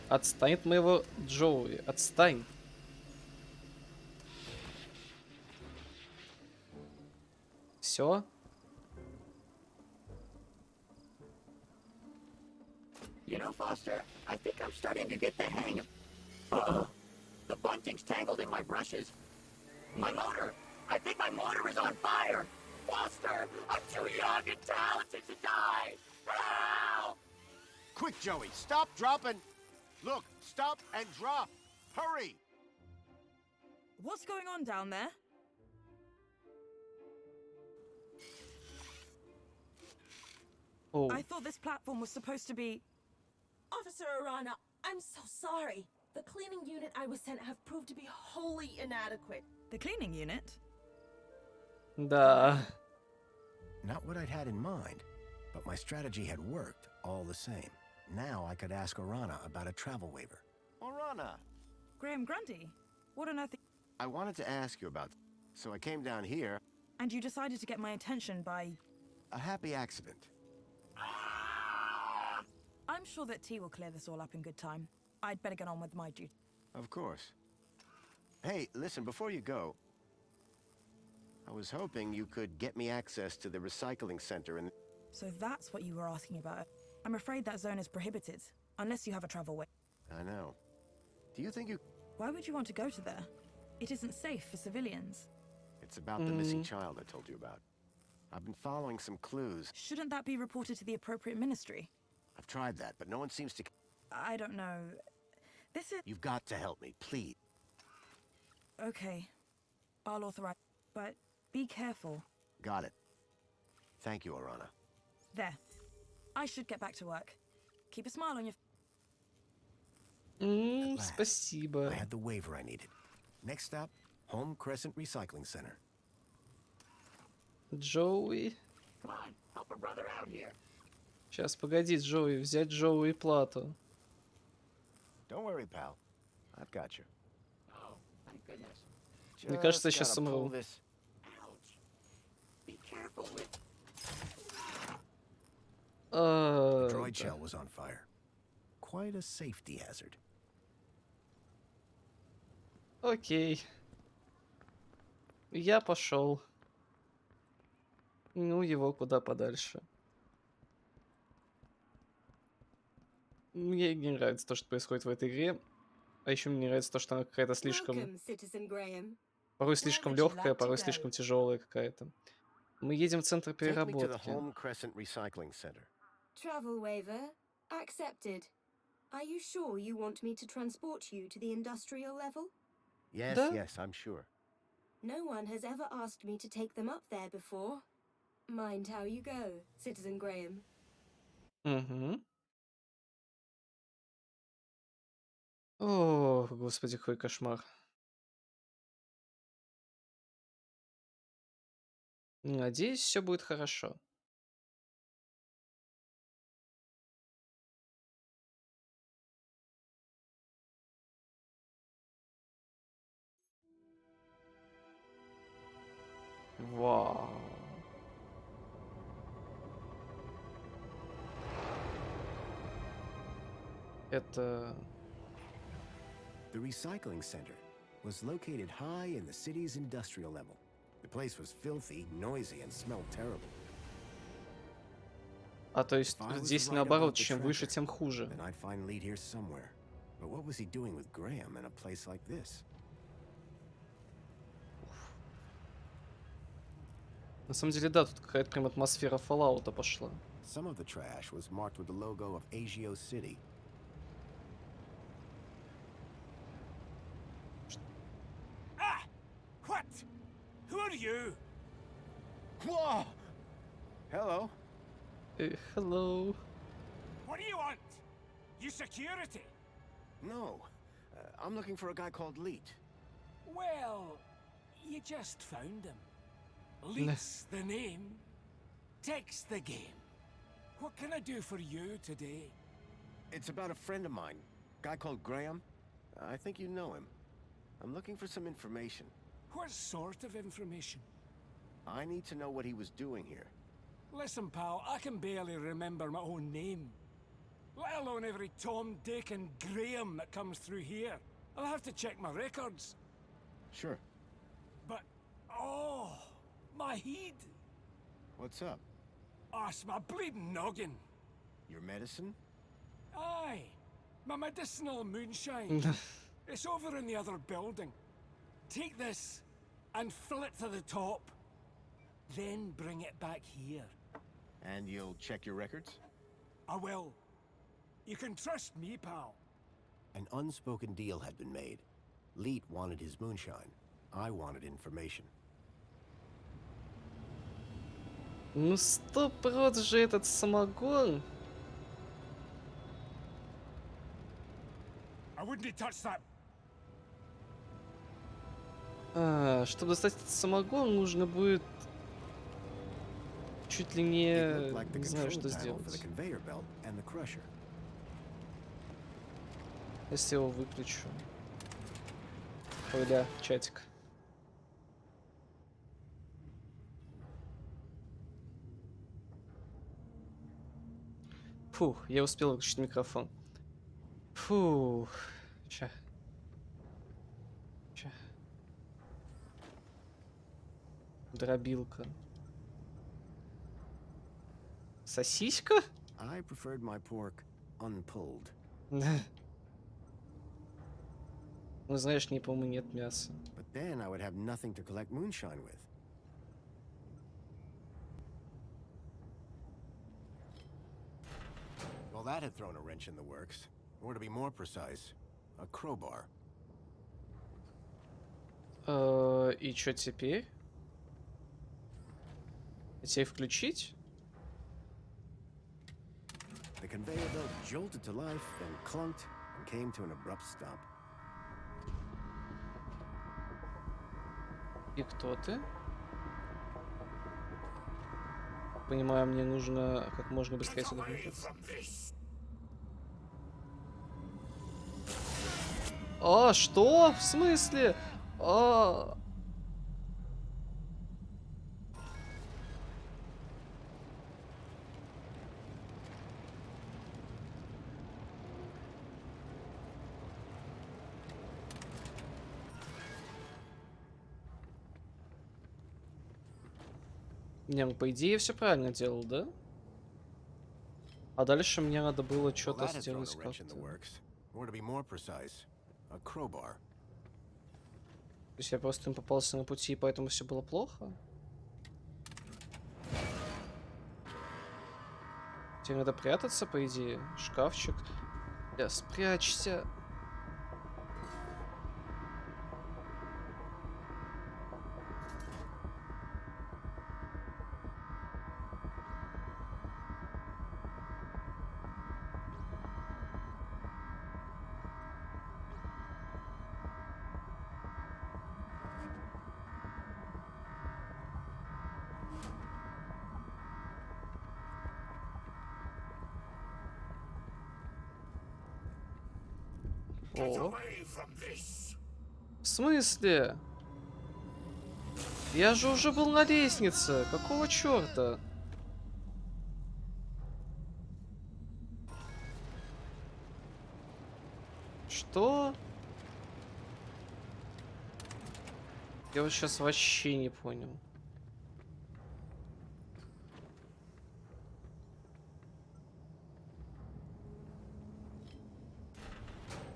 Отстань от моего Джоуи, отстань. Все. You know, Foster, I think I'm starting to get the hang of... Uh-oh. The bunting's tangled in my brushes. My motor! I think my motor is on fire! Foster, I'm too young and talented to die! Help! Quick, Joey, stop, dropping. Look, stop and drop. Hurry! What's going on down there? Oh. I thought this platform was supposed to be... Officer Arana, I'm so sorry. The cleaning unit I was sent have proved to be wholly inadequate. The cleaning unit? Да. Not what I'd had in mind, but my strategy had worked all the same. Now I could ask Arana about a travel waiver. Arana! Graham Grundy? What on earth... I wanted to ask you about... So I came down here... And you decided to get my attention by... A happy accident. I'm sure that T will clear this all up in good time. I'd better get on with my duty. Of course. Hey, listen, before you go... I was hoping you could get me access to the recycling center and... So that's what you were asking about. I'm afraid that zone is prohibited, unless you have a travel waiver. I know. Do you think you... Why would you want to go to there? It isn't safe for civilians. It's about the missing child I told you about. I've been following some clues. Shouldn't that be reported to the appropriate ministry? I've tried that, but no one seems to... I don't know. This is... You've got to help me, please. Okay. I'll authorize... But be careful. Got it. Thank you, Arana. There. I should get back to work. Keep a smile on your... At last, Спасибо. I had the waiver I needed. Next stop, Home Crescent Recycling Center. Джоуи. Come on, help a brother out here. Сейчас, погоди, Джоуи. Взять Джоуи плату. Don't worry, pal. I've got you. Oh, thank goodness. Мне кажется, я Just сейчас gotta pull умру. this. Ouch. Be careful with. The droid Да. shell was on fire. Quite a safety hazard. Окей. Я пошел. Ну, его куда подальше. Мне не нравится то, что происходит в этой игре. А еще мне не нравится то, что она какая-то слишком... Welcome, Citizen Graham. Порой Where слишком would you легкая, like to порой go? слишком тяжелая какая-то. Мы едем в центр Take me to the переработки. Home Crescent Recycling Center. Travel waiver accepted. Are you sure you want me to transport you to the industrial level? Yes, Да? yes, I'm sure. No one has ever asked me to take them up there before. Mind how you go, Citizen Graham. Угу. О, господи, какой кошмар. Надеюсь, все будет хорошо. Вау. Это... The recycling center was located high in the city's industrial level. The place was filthy, noisy, and smelled terrible. А то есть If I was здесь right наоборот, about the чем выше, tracker, тем хуже. then I'd find Lead here somewhere. But what was he doing with Graham in a place like this? На самом деле, да, тут какая-то прям атмосфера Fallout'а пошла. Some of the trash was marked with the logo of Agio City. Ah! What? Who are you? Whoa! Hello. Hello. What do you want? You security? No, I'm looking for a guy called Leet. Well, you just found him. Leet's the name. Tech's the game. What can I do for you today? It's about a friend of mine, guy called Graham. I think you know him. I'm looking for some information. What sort of information? I need to know what he was doing here. Listen, pal, I can barely remember my own name. Let alone every Tom, Dick, and Graham that comes through here. I'll have to check my records. Sure. But, oh, my head. What's up? Oh, it's my bleeding noggin. Your medicine? Aye, my medicinal moonshine. It's over in the other building. Take this and fill it to the top. Then bring it back here. And you'll check your records? I will. You can trust me, pal. An unspoken deal had been made. Leet wanted his moonshine. I wanted information. Ну 100% же этот самогон. I wouldn't touch that. Чтобы достать этот самогон, нужно будет чуть ли It looked like the не знаю, control что panel for the сделать. conveyor belt and the crusher. Если я его выключу. Ой, да, чатик. Фух, я успел выключить микрофон. Фух. Ща. Дробилка. Сосиска? I preferred my pork unpulled. Ну, знаешь, не, по-моему, нет мяса. But then I would have nothing to collect moonshine with. Well, that had thrown a wrench in the works. Or to be more precise, a crowbar. И что теперь? Теперь включить? The conveyor belt jolted to life, then clunked, and and came to an abrupt stop. И кто ты? Понимаю, мне нужно как можно быстрее сюда выбраться. А, что? В смысле? А... Не, ну по идее я все правильно делал, да? А дальше мне надо было что-то сделать как-то. Or to be more precise, a crowbar. То есть я просто им попался на пути, и поэтому все было плохо? Тебе надо прятаться, по идее. Шкафчик. Спрячься. О. В смысле? Я же уже был на лестнице. Какого черта? Что? Я вот сейчас вообще не понял.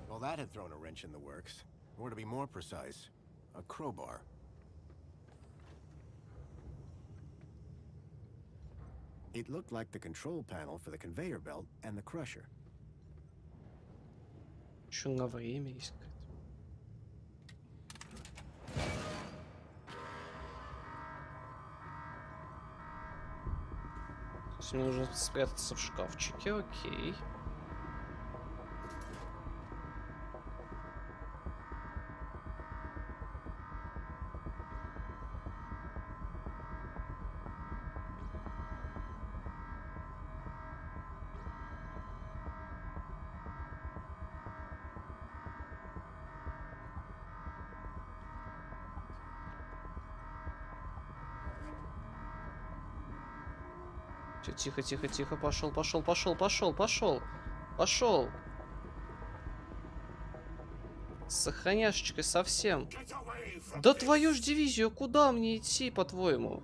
Well, that had thrown a wrench in the works. Or to be more precise, a crowbar. It looked like the control panel for the conveyor belt and the crusher. Еще на время есть какое-то. Мне нужно спрятаться в шкафчике, окей. Тихо, тихо, тихо, пошел, пошел, пошел, пошел, пошел, пошел. С сохраняшечкой совсем. Да твою ж дивизию, куда мне идти, по-твоему?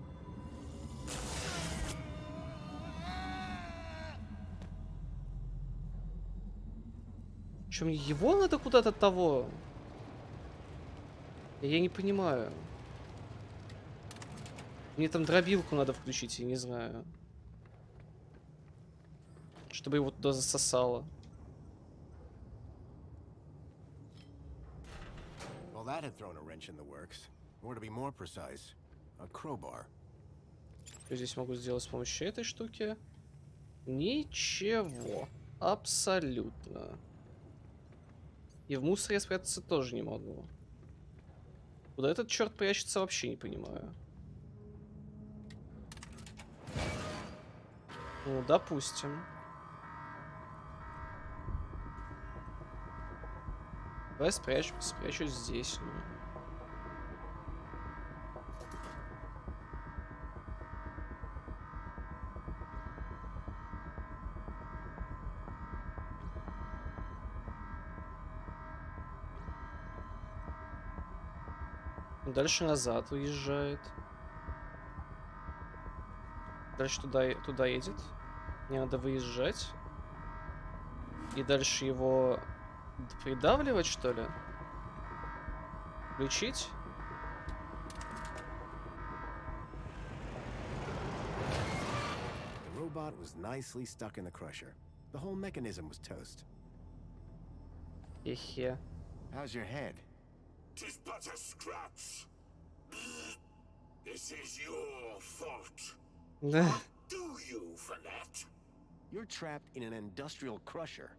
Че, мне его надо куда-то того? Я не понимаю. Мне там дробилку надо включить, я не знаю. Чтобы его туда засосало. Well, that had thrown a wrench in the works. Or to be more precise, a crowbar. Что здесь могу сделать с помощью этой штуки? Ничего. Абсолютно. И в мусоре спрятаться тоже не могу. Куда этот черт прячется, вообще не понимаю. Ну, допустим. Давай спрячусь здесь. Ну. Дальше назад уезжает. Дальше туда едет. Мне надо выезжать. И дальше его придавливать, что ли? Включить? The robot was nicely stuck in the crusher. The whole mechanism was toast. Эхе. How's your head? 'Tis but a scratch. This is your fault. Да. Do you for that? You're trapped in an industrial crusher.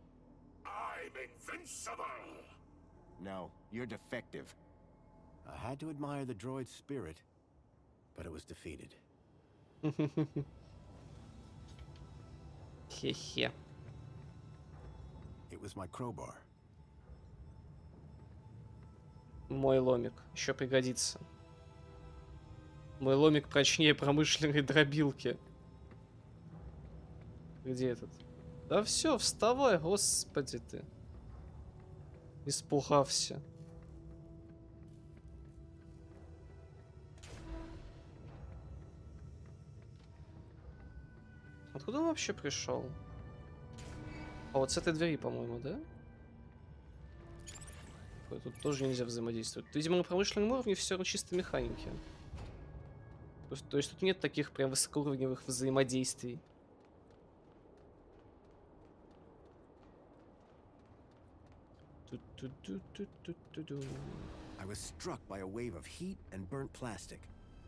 I'm invincible! No, you're defective. I had to admire the droid's spirit, but it was defeated. Хе-хе. It was my crowbar. Мой ломик. Еще пригодится. Мой ломик прочнее промышленной дробилки. Где этот? Да все, вставай, господи ты. Испугався. Откуда он вообще пришел? А вот с этой двери, по-моему, да? Ой, тут тоже нельзя взаимодействовать. Видимо, на промышленном уровне все равно чисто механики. То есть тут нет таких прям высокоуровневых взаимодействий. I was struck by a wave of heat and burnt plastic.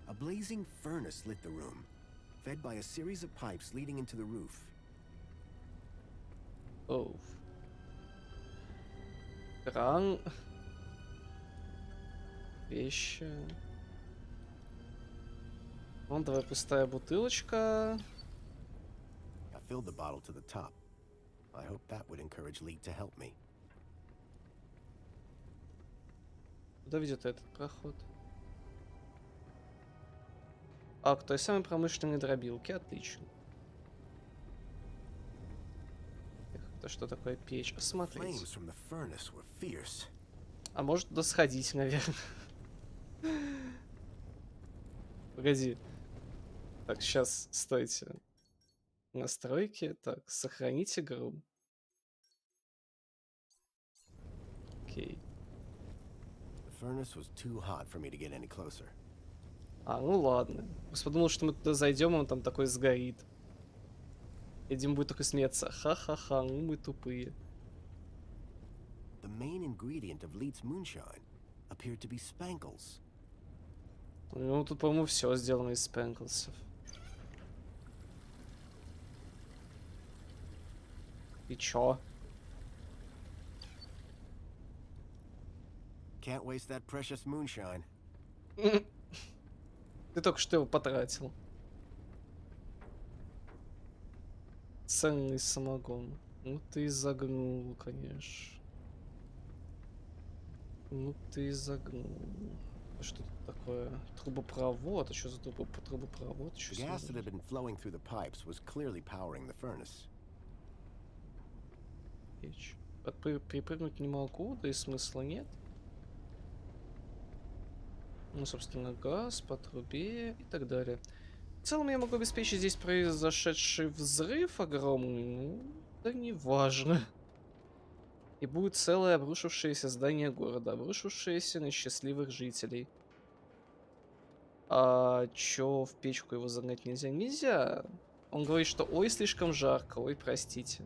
A blazing furnace lit the room, fed by a series of pipes leading into the roof. Oh. Кран. Вещи. Вон, давай пустая бутылочка. I filled the bottle to the top. I hope that would encourage Lee to help me. Куда ведет этот проход? А, к той самой промышленной дробилке. Отлично. Это что такое печь? Осмотреть. А может туда сходить, наверное. Погоди. Так, сейчас, стойте. Настройки. Так, сохранить игру. Окей. А, ну ладно. Просто подумал, что мы туда зайдем, и он там такой сгорит. И Дим будет только смеяться. Ха-ха-ха, ну мы тупые. The main ingredient of Leet's moonshine appeared to be spankles. Ну, тут, по-моему, все сделано из спенклсов. И чё? Can't waste that precious moonshine. Ты только что его потратил. Ценный самогон. Ну ты загнул, конечно. Ну ты загнул. А что тут такое? Трубопровод? А что за трубопровод? The gas that had been flowing through the pipes was clearly powering the furnace. Печь. Припрыгнуть не могу, да и смысла нет. Ну, собственно, газ по трубе и так далее. В целом я могу обеспечить здесь произошедший взрыв огромный. Ну, да не важно. И будет целое обрушившееся здание города, обрушившееся на счастливых жителей. А чё, в печку его загнать нельзя? Нельзя. Он говорит, что ой, слишком жарко, ой, простите.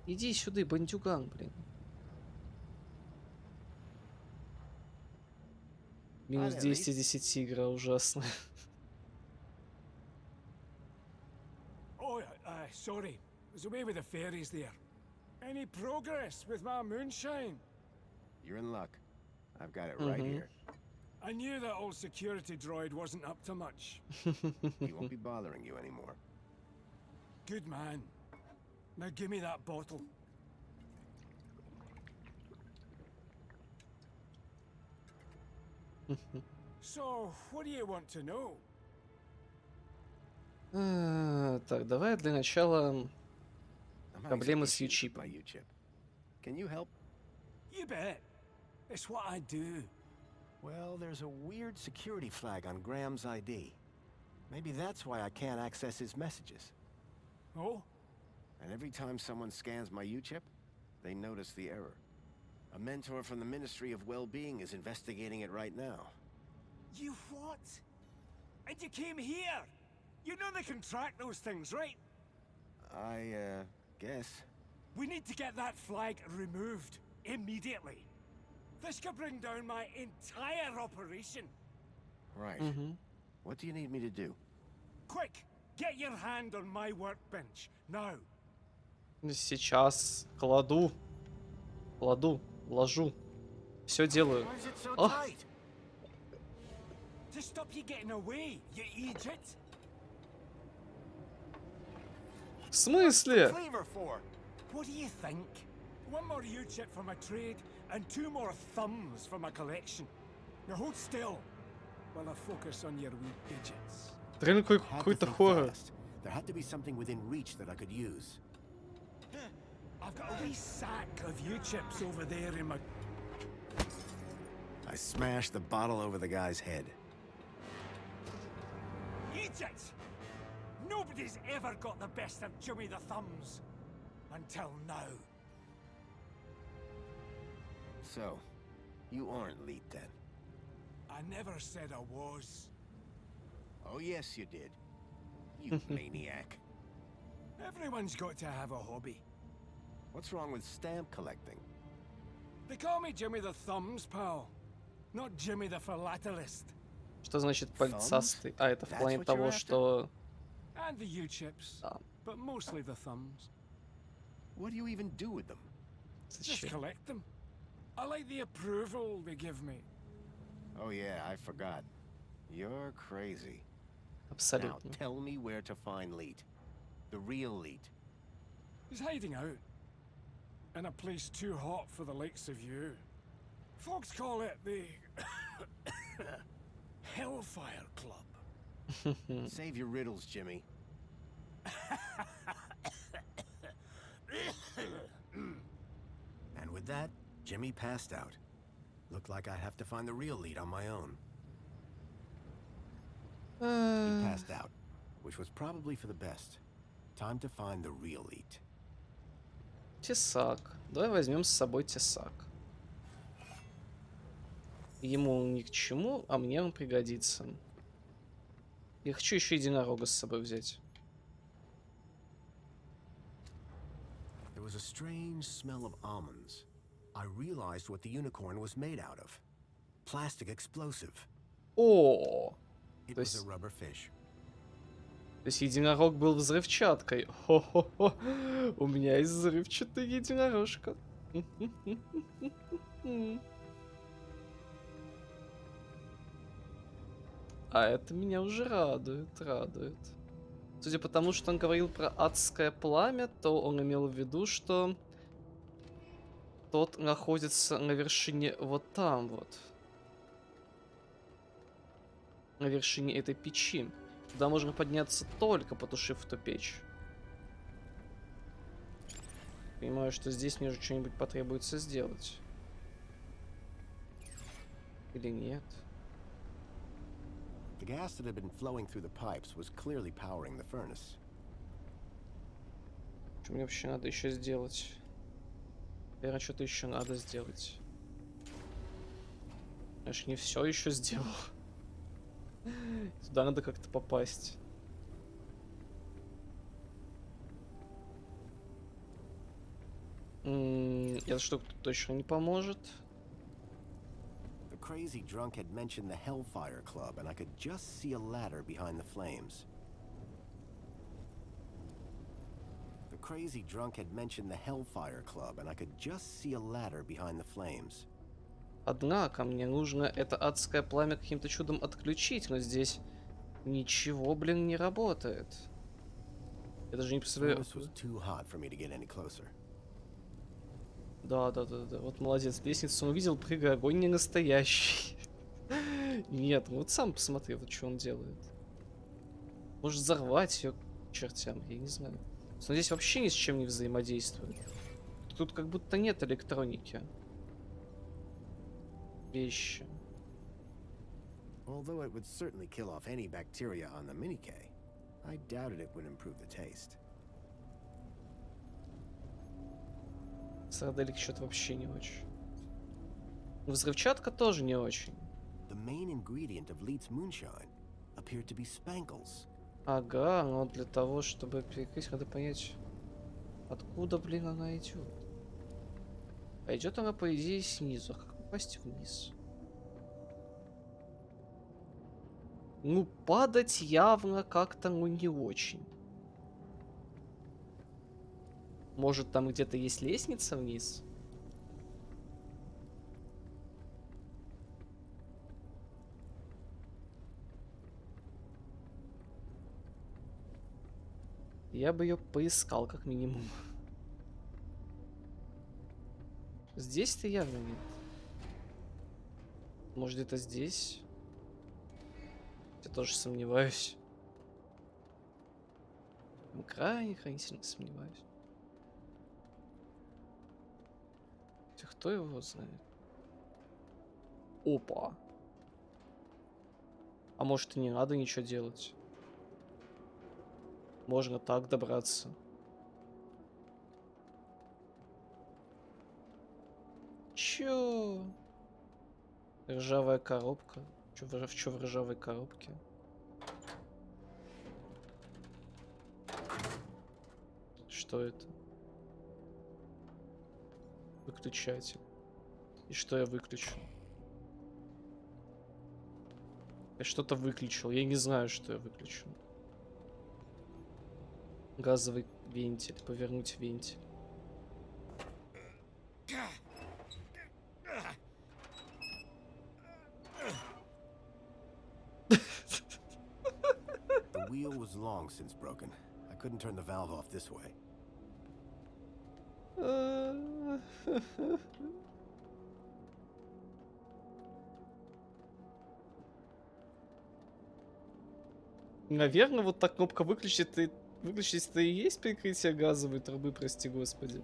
Иди сюда, бандюган, блин. Минус 10 из 10 игра ужасная. Oh, sorry. I was away with the fairies there. Any progress with my moonshine? You're in luck. I've got it right here. I knew that old security droid wasn't up to much. He won't be bothering you anymore. Good man. Now give me that bottle. So, what do you want to know? Так, давай для начала проблемы с U-чипом. Can you help? You bet. It's what I do. Well, there's a weird security flag on Graham's ID. Maybe that's why I can't access his messages. Oh? And every time someone scans my U-chip, they notice the error. A mentor from the Ministry of Well-Being is investigating it right now. You what? And you came here? You know they can track those things, right? I, guess. We need to get that flag removed. Immediately. This could bring down my entire operation. Right. What do you need me to do? Quick, get your hand on my workbench now. Сейчас ложу, все делаю. Why is it so О! tight? To stop you getting away, you idiot. В смысле? Cleaver for? What do you think? One more U-chip for my trade, and 2 more thumbs for my collection. Now hold still, while I focus on your wee digits. Реально Had to какой-то think хоррор. fast. There had to be something within reach that I could use. I've got a wee sack of U-chips over there in my... I smashed the bottle over the guy's head. Idiot! Nobody's ever got the best of Jimmy the Thumbs. Until now. So, you aren't Leet then? I never said I was. Oh yes, you did. You maniac. Everyone's got to have a hobby. What's wrong with stamp collecting? They call me Jimmy the Thumbs, pal. Not Jimmy the Philatelist. Что значит пальцастый? А, это в плане того, что... And the U-chips. But mostly the thumbs. What do you even do with them? Just collect them. I like the approval they give me. Oh yeah, I forgot. You're crazy. Абсолютно. Now tell me where to find Leet. The real Leet. He's hiding out. In a place too hot for the likes of you. Folks call it the... Hellfire Club. Save your riddles, Jimmy. And with that, Jimmy passed out. Looked like I'd have to find the real Leet on my own. He passed out, which was probably for the best. Time to find the real Leet. Тесак. Давай возьмем с собой тесак. Ему он ни к чему, а мне он пригодится. Я хочу еще единорога с собой взять. There was a strange smell of almonds. I realized what the unicorn was made out of. Plastic explosive. О! It was a rubber fish. То есть единорог был взрывчаткой. Хо-хо-хо. У меня есть взрывчатая единорожка. А это меня уже радует. Судя по тому, что он говорил про адское пламя, то он имел в виду, что тот находится на вершине вот там вот. На вершине этой печи. Туда можно подняться только потушив эту печь. Понимаю, что здесь мне уже что-нибудь потребуется сделать. Или нет? The gas that had been flowing through the pipes was clearly powering the furnace. Что мне вообще надо еще сделать? Наверное, что-то еще надо сделать. Я ж не все еще сделал. Туда надо как-то попасть. Эта штука точно не поможет. The crazy drunk had mentioned the Hellfire Club, and I could just see a ladder behind the flames. The crazy drunk had mentioned the Hellfire Club, and I could just see a ladder behind the flames. Однако мне нужно это адское пламя каким-то чудом отключить, но здесь ничего, блин, не работает. Я даже не представляю. Да. Вот молодец. Лестницу он увидел, прыгай, огонь не настоящий. Нет, вот сам посмотри, вот что он делает. Может взорвать ее к чертям, я не знаю. Но здесь вообще ни с чем не взаимодействует. Тут как будто нет электроники. Вещи. Although it would certainly kill off any bacteria on the Mini-K, I doubted it would improve the taste. Сарделик что-то вообще не очень. Взрывчатка тоже не очень. The main ingredient of Leet's moonshine appeared to be spankles. Ага, но для того, чтобы перекрыть, надо понять, откуда, блин, она идет. А идет она, по идее, снизу. Упасть вниз. Ну, падать явно как-то, ну, не очень. Может, там где-то есть лестница вниз? Я бы ее поискал, как минимум. Здесь-то явно нет. Может, где-то здесь? Я тоже сомневаюсь. Крайне сильно сомневаюсь. Хотя кто его знает? Опа. А может, и не надо ничего делать? Можно так добраться. Чё? Ржавая коробка. Чё в ржавой коробке? Что это? Выключатель. И что я выключил? Я что-то выключил. Я не знаю, что я выключил. Газовый вентиль. Повернуть вентиль. The wheel was long since broken. I couldn't turn the valve off this way. Наверное, вот та кнопка выключить-то и есть прикрытие газовой трубы, прости господи.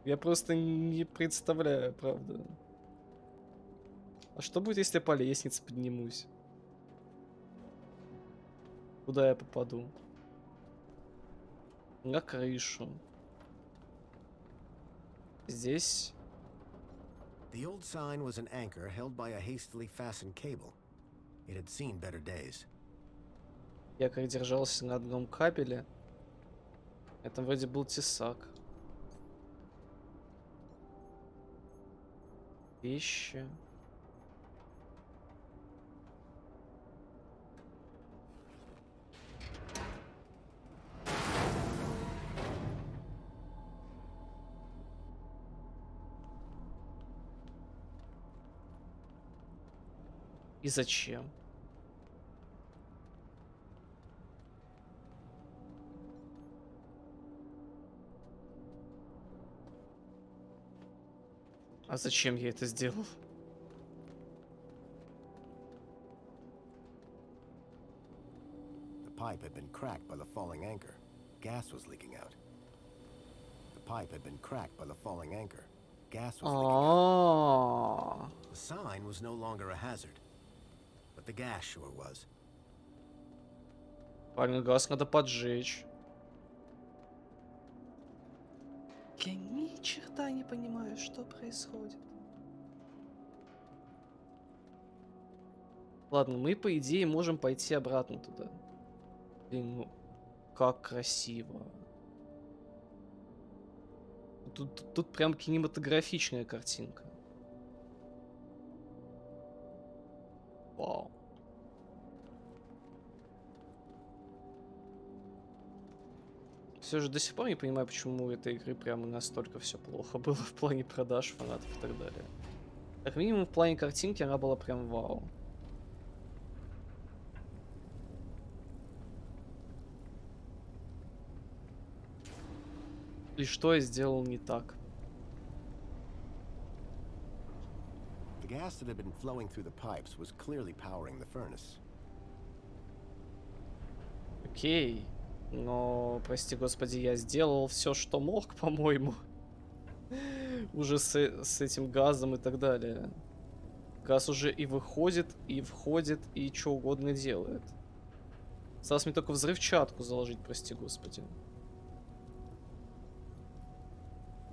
Я просто не представляю, правда. А что будет, если я по лестнице поднимусь? Куда я попаду? На крышу. Здесь. The old sign was an anchor held by a hastily fastened cable. It had seen better days. Якорь держался на одном кабеле. Это вроде был тесак. Вещи. И зачем? А зачем я это сделал? The pipe had been cracked by the falling anchor. Gas was leaking out. The pipe had been cracked by the falling anchor. Gas was leaking out. The sign was no longer a hazard, but the gas sure was. Правильно, газ надо поджечь. Я ни черта не понимаю, что происходит. Ладно, мы, по идее, можем пойти обратно туда. Блин, ну, как красиво. Тут прям кинематографичная картинка. Вау. Все же до сих пор не понимаю, почему у этой игры прямо настолько все плохо было в плане продаж, фанатов и так далее. Как минимум в плане картинки она была прям вау. И что я сделал не так? The gas that had been flowing through the pipes was clearly powering the furnace. Окей. Но, прости господи, я сделал все, что мог, по-моему. Уже с этим газом и так далее. Газ уже и выходит, и входит, и что угодно делает. Осталось мне только взрывчатку заложить, прости господи.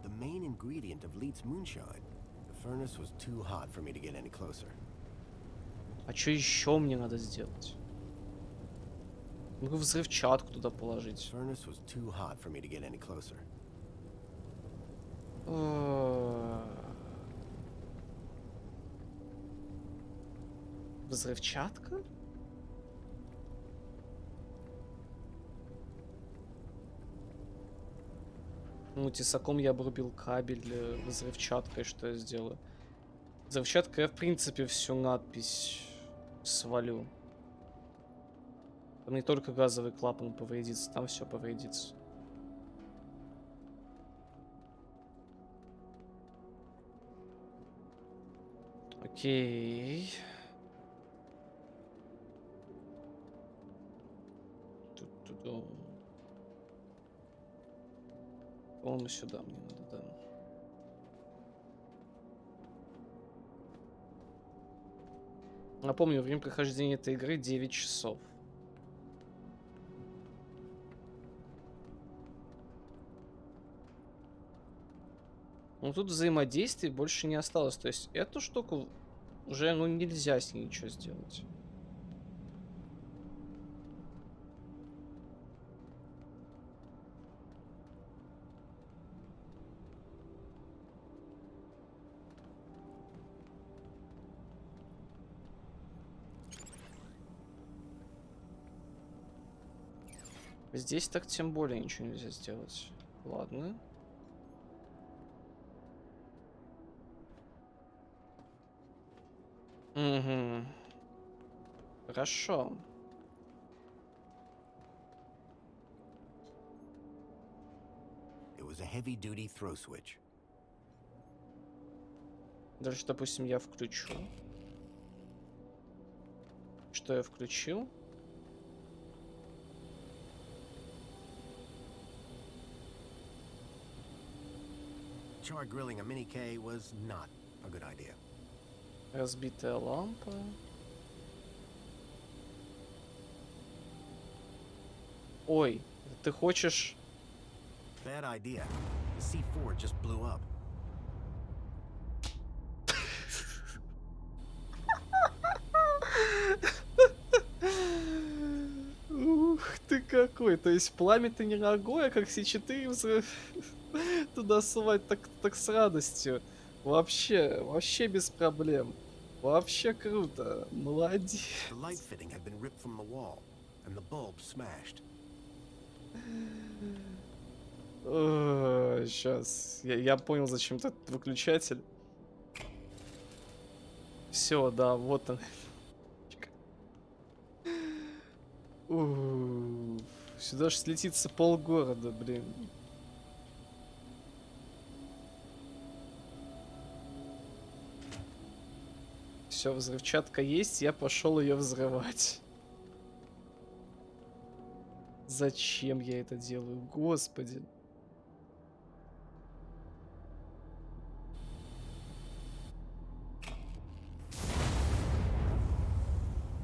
The main ingredient of Leet's moonshine. The furnace was too hot for me to get any closer. А что еще мне надо сделать? Могу взрывчатку туда положить. The furnace was too hot for me to get any closer. Взрывчатка? Ну, тесаком я обрубил кабель, взрывчаткой что я сделаю? Взрывчаткой я, в принципе, всю надпись свалю. Там не только газовый клапан повредится, там все повредится. Окей. Ту-ту-ду. По-моему, сюда мне надо, да. Напомню, время прохождения этой игры 9 часов. Ну тут взаимодействий больше не осталось. То есть эту штуку уже ну, нельзя с ней ничего сделать. Здесь так тем более ничего нельзя сделать. Ладно. Угу. Хорошо. It was a heavy-duty throw switch. Дальше, допустим, я включу. Что я включил? Char grilling a mini K was not a good idea. Разбитая лампа. Ой, ты хочешь... Bad idea. The C4 just blew up. Ух ты какой. То есть пламя-то не ногой, а как C4 взрыв... туда сувать так с радостью. Вообще без проблем. Вообще круто. Молодец. The light fitting had been ripped from the wall, and the bulb smashed. Сейчас. Я понял, зачем этот выключатель. Все, да, вот он. Сюда ж слетится полгорода, блин. Все, взрывчатка есть, я пошел ее взрывать. Зачем я это делаю, господи?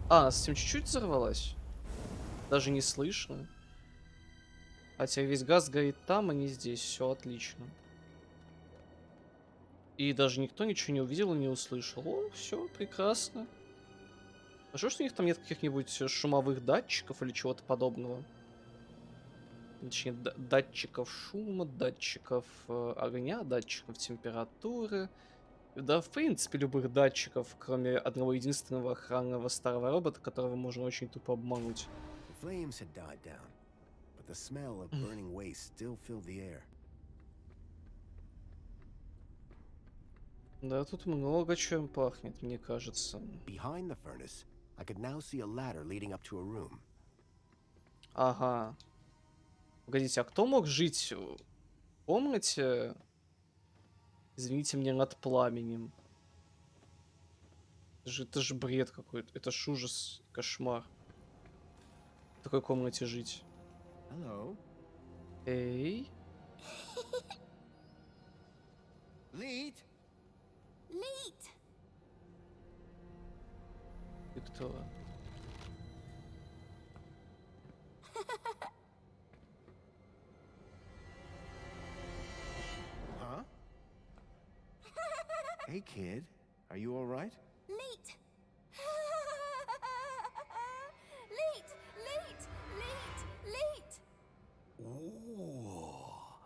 А, с этим чуть-чуть взорвалась? Даже не слышно. Хотя весь газ горит там, а не здесь. Все отлично. И даже никто ничего не увидел и не услышал. О, все, прекрасно. А что у них там нет каких-нибудь шумовых датчиков или чего-то подобного? Точнее, датчиков шума, датчиков огня, датчиков температуры. Да, в принципе, любых датчиков, кроме одного единственного охранного старого робота, которого можно очень тупо обмануть. Да, тут много чем пахнет, мне кажется. Ага. Погодите, а кто мог жить в комнате, извините меня, над пламенем? Это же бред какой-то. Это ж ужас, кошмар. В такой комнате жить. Hello. Эй. Lead. Lead. Ты кто? Huh? Hey, kid. Are you all right? Lead. Lead. Lead. Lead. Lead. Oh.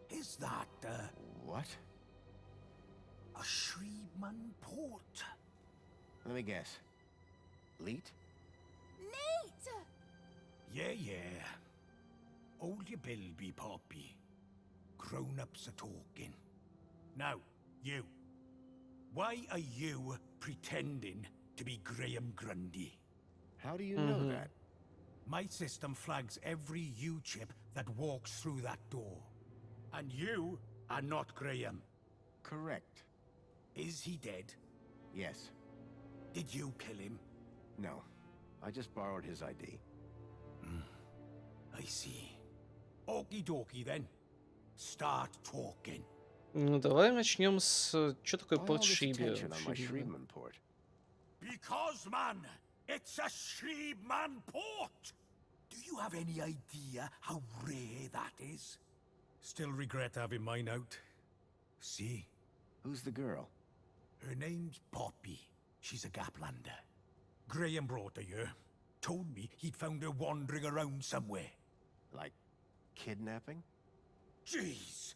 Is that What? A Shreebman port. Let me guess. Leet? Neat! Yeah. Hold your bilby, Poppy. Grown-ups are talking. Now, you. Why are you pretending to be Graham Grundy? How do you know that? My system flags every U-chip that walks through that door. And you are not Graham. Correct. Is he dead? Yes. Did you kill him? No. I just borrowed his ID. I see. Okie dokie then. Start talking. Ну, давай начнем с... Что такое Why порт all this Шриби? attention on my Shreebman port? Because, man, it's a Shreebman port! Do you have any idea how rare that is? Still regret having mine out. See? Who's the girl? Her name's Poppy. She's a Gaplander. Graham brought her here. Told me he'd found her wandering around somewhere. Like kidnapping? Jeez!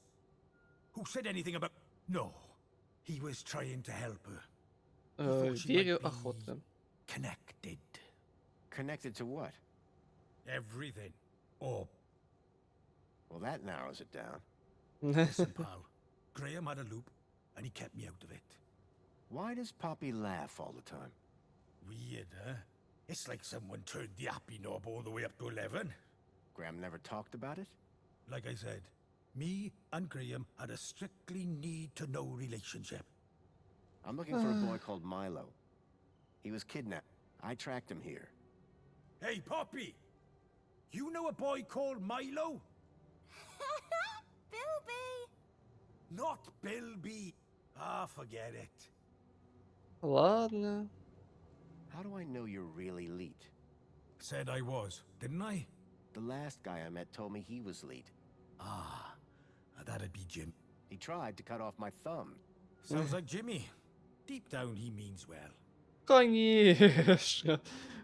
Who said anything about... No. He was trying to help her. Верю охотно. Connected. Connected to what? Everything. Oh. Well, that narrows it down. Listen, pal. Graham had a loop, and he kept me out of it. Why does Poppy laugh all the time? Weird, huh? It's like someone turned the happy knob all the way up to 11. Graham never talked about it? Like I said, me and Graham had a strictly need-to-know relationship. I'm looking for a boy called Milo. He was kidnapped. I tracked him here. Hey, Poppy! You know a boy called Milo? Bilby! Not Bilby. Ah, forget it. Ладно. How do I know you're really Leet? Said I was, didn't I? The last guy I met told me he was Leet. Ah, that'd be Jim. He tried to cut off my thumb. Sounds like Jimmy. Deep down, he means well. Конечно.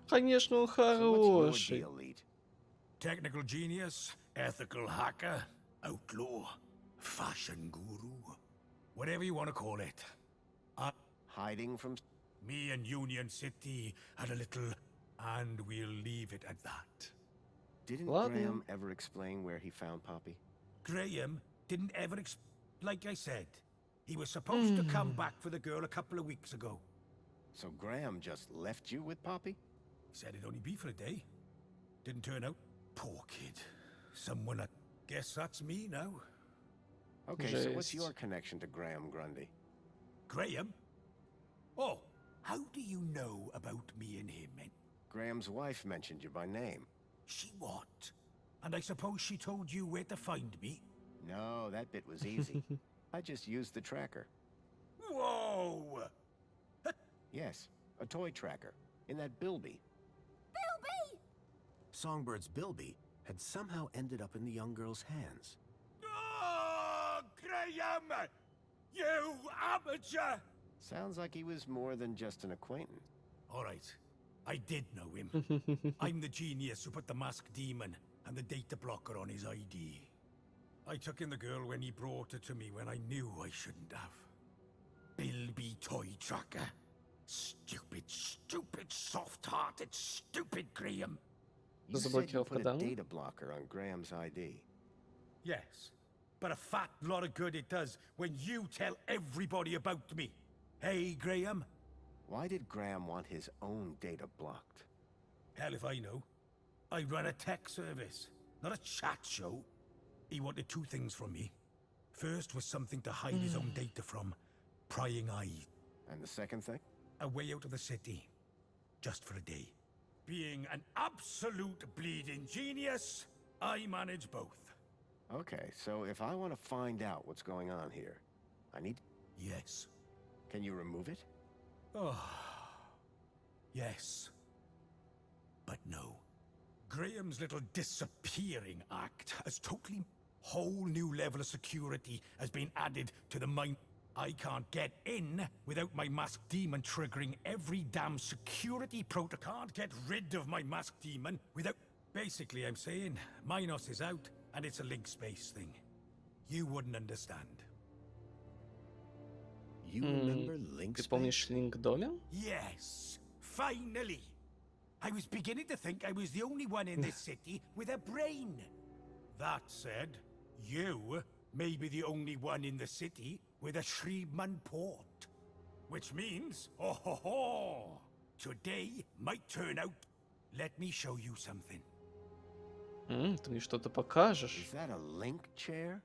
Конечно, он So what's хороший. your deal, Leet? Technical genius, ethical hacker, outlaw, fashion guru. Whatever you want to call it. Hiding from... Me and Union City had a little, and we'll leave it at that. Didn't Ладно. Graham ever explain where he found Poppy? Graham didn't ever like I said, he was supposed to come back for the girl a couple of weeks ago. So Graham just left you with Poppy? He said it'd only be for a day. Didn't turn out. Poor kid. Someone I guess that's me now. Okay, so what's Жесть. your connection to Graham Grundy? Graham? Oh, how do you know about me and him? Graham's wife mentioned you by name. She what? And I suppose she told you where to find me? No, that bit was easy. I just used the tracker. Whoa! Yes, a toy tracker. In that Bilby. Bilby! Songbird's Bilby had somehow ended up in the young girl's hands. Oh, Graham! You amateur! Sounds like he was more than just an acquaintance. All right, I did know him. I'm the genius who put the masked demon and the data blocker on his ID. I took in the girl when he brought her to me when I knew I shouldn't have. Bilby Toy Tracker. Stupid, soft-hearted, stupid Graham. You said you put a data blocker on Graham's ID. Yes, but a fat lot of good it does when you tell everybody about me. Hey, Graham? Why did Graham want his own data blocked? Hell if I know. I run a tech service, not a chat show. He wanted two things from me. First was something to hide his own data from. Prying eyes. And the second thing? A way out of the city. Just for a day. Being an absolute bleeding genius, I manage both. Okay, so if I want to find out what's going on here, I need... Yes. Can you remove it? Oh. Yes. But no. Graham's little disappearing act has totally... Whole new level of security has been added to the mine. I can't get in without my masked demon triggering every damn security protocol. Can't get rid of my masked demon without... Basically, I'm saying, Minos is out, and it's a link space thing. You wouldn't understand. You remember link Ты space? помнишь линк-домен? Yes, finally. I was beginning to think I was the only one in this city with a brain. That said, you may be the only one in the city with a Shriman port. Which means, oh ho ho, today might turn out. Let me show you something. Ты мне что-то покажешь. Is that a link chair?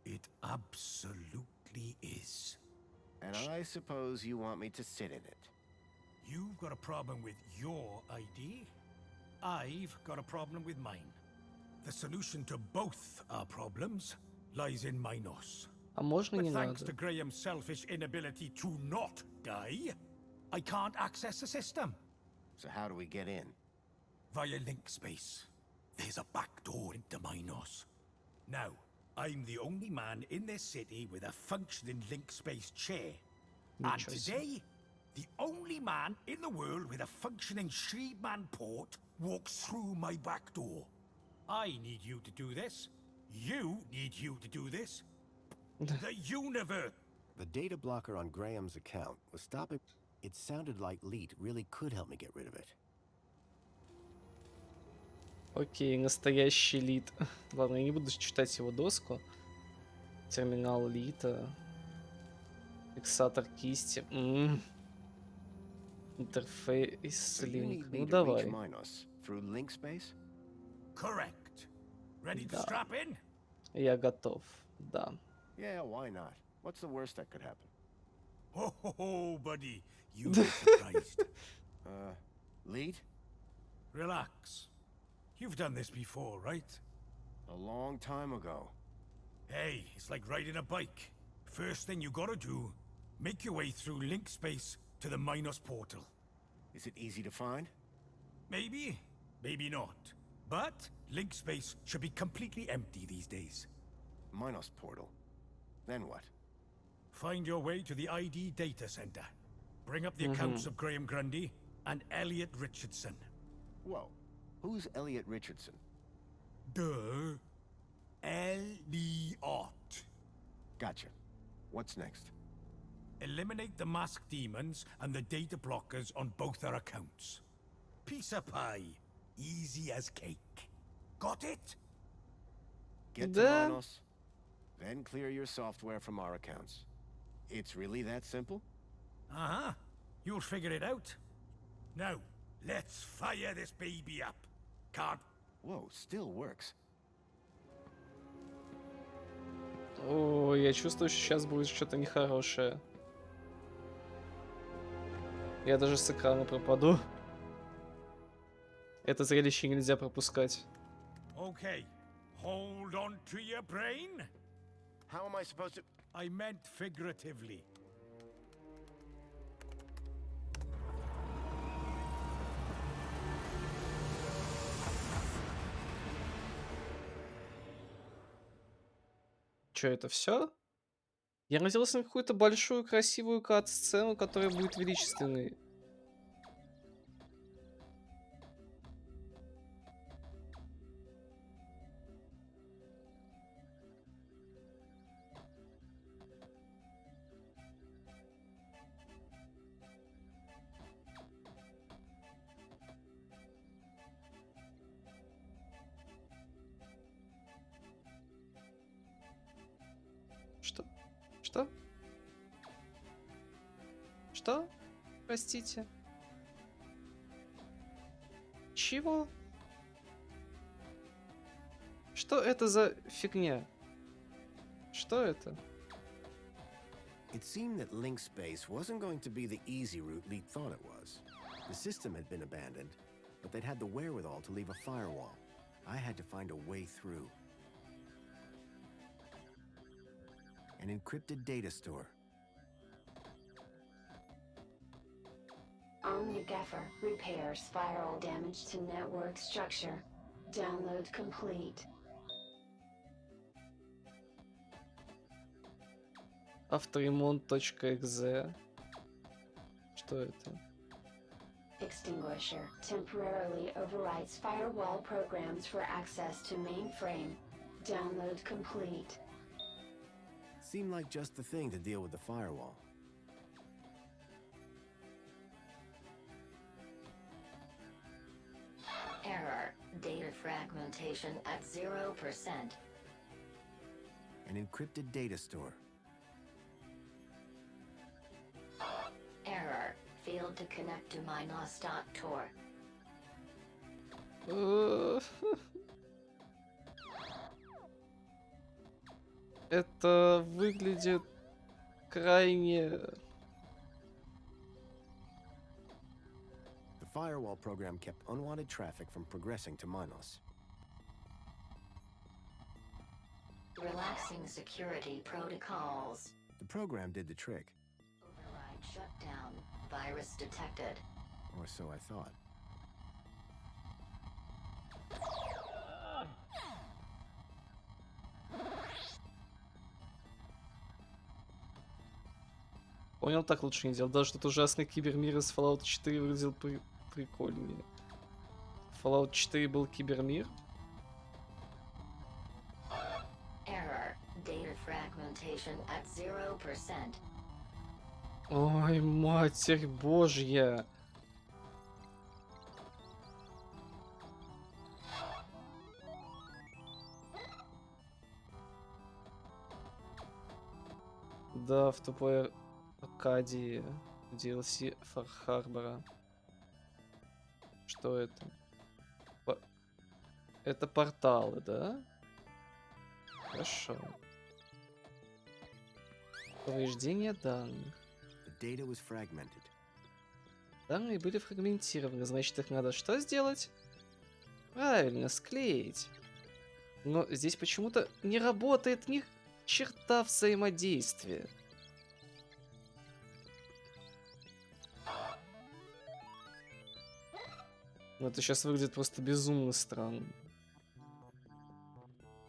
It absolutely is. And I suppose you want me to sit in it. You've got a problem with your ID. I've got a problem with mine. The solution to both our problems lies in Minos. А можно But не thanks надо? to Graham's selfish inability to not die, I can't access the system. So how do we get in? Via link space. There's a back door into Minos. Now, I'm the only man in this city with a functioning link space chair. And Ничего себе. today, the only man in the world with a functioning Shriman port walks through my back door. I need you to do this. You need you to do this. The universe. The data blocker on Graham's account was stopping. It sounded like Leet really could help me get rid of it. Окей, настоящий лид. Ладно, я не буду читать его доску. Терминал лита. Фиксатор кисти. Интерфейс So you линк. need me Ну to reach давай. Minos through link space? Correct. Ready to Да. strap in? Я готов. Да. Yeah, why not? What's the worst that could happen? Ho ho ho, buddy. You'll be surprised. Lead? Relax. You've done this before, right? A long time ago. Hey, it's like riding a bike. First thing you gotta do, make your way through link space to the Minos portal. Is it easy to find? Maybe, maybe not. But link space should be completely empty these days. Minos portal. Then what? Find your way to the ID data center. Bring up the accounts of Graham Grundy and Elliot Richardson. Whoa. Who's Elliot Richardson? Duh. Elliot. Gotcha. What's next? Eliminate the masked demons and the data blockers on both our accounts. Piece of pie. Easy as cake. Got it? Get to Да. Minos, then clear your software from our accounts. It's really that simple? Uh-huh. You'll figure it out. Now, let's fire this baby up. Can't... Whoa, still works. О, я чувствую, что сейчас будет что-то нехорошее. Я даже с экрана пропаду. Это зрелище нельзя пропускать. Okay. Hold on to your brain. How am I supposed to... I meant figuratively. Чё, это все? Я надеялся на какую-то большую красивую кат-сцену, которая будет величественной. Что? Что? Что? Простите. Чего? Что это за фигня? Что это? It seemed that link space wasn't going to be the easy route Leet thought it was. The system had been abandoned, but they'd had the wherewithal to leave a firewall. I had to find a way through. An encrypted data store. Omnigaffer repairs spiral damage to network structure. Download complete. Авторемонт.exe. Что это? Extinguisher temporarily overrides firewall programs for access to mainframe. Download complete. Seemed like just the thing to deal with the firewall. fragmentation at 0%. An encrypted data store. Error. Failed to connect to mynos.tor. Это выглядит крайне... The firewall program kept unwanted traffic from progressing to Minos. Relaxing security protocols. The program did the trick. Override shutdown. Virus detected. Or so I thought. Понял, так лучше не делать. Даже тот ужасный кибермир из Fallout 4 выглядел прикольнее. Fallout 4 был кибермир. Error. Data fragmentation at 0%. Ой, матерь божья. Да, в тупой Аркадии DLC Far Harbor. Что это? Это порталы, да? Хорошо. Повреждение данных. Данные были фрагментированы, значит их надо что сделать? Правильно, склеить. Но здесь почему-то не работает ни черта взаимодействия. Но это сейчас выглядит просто безумно странно.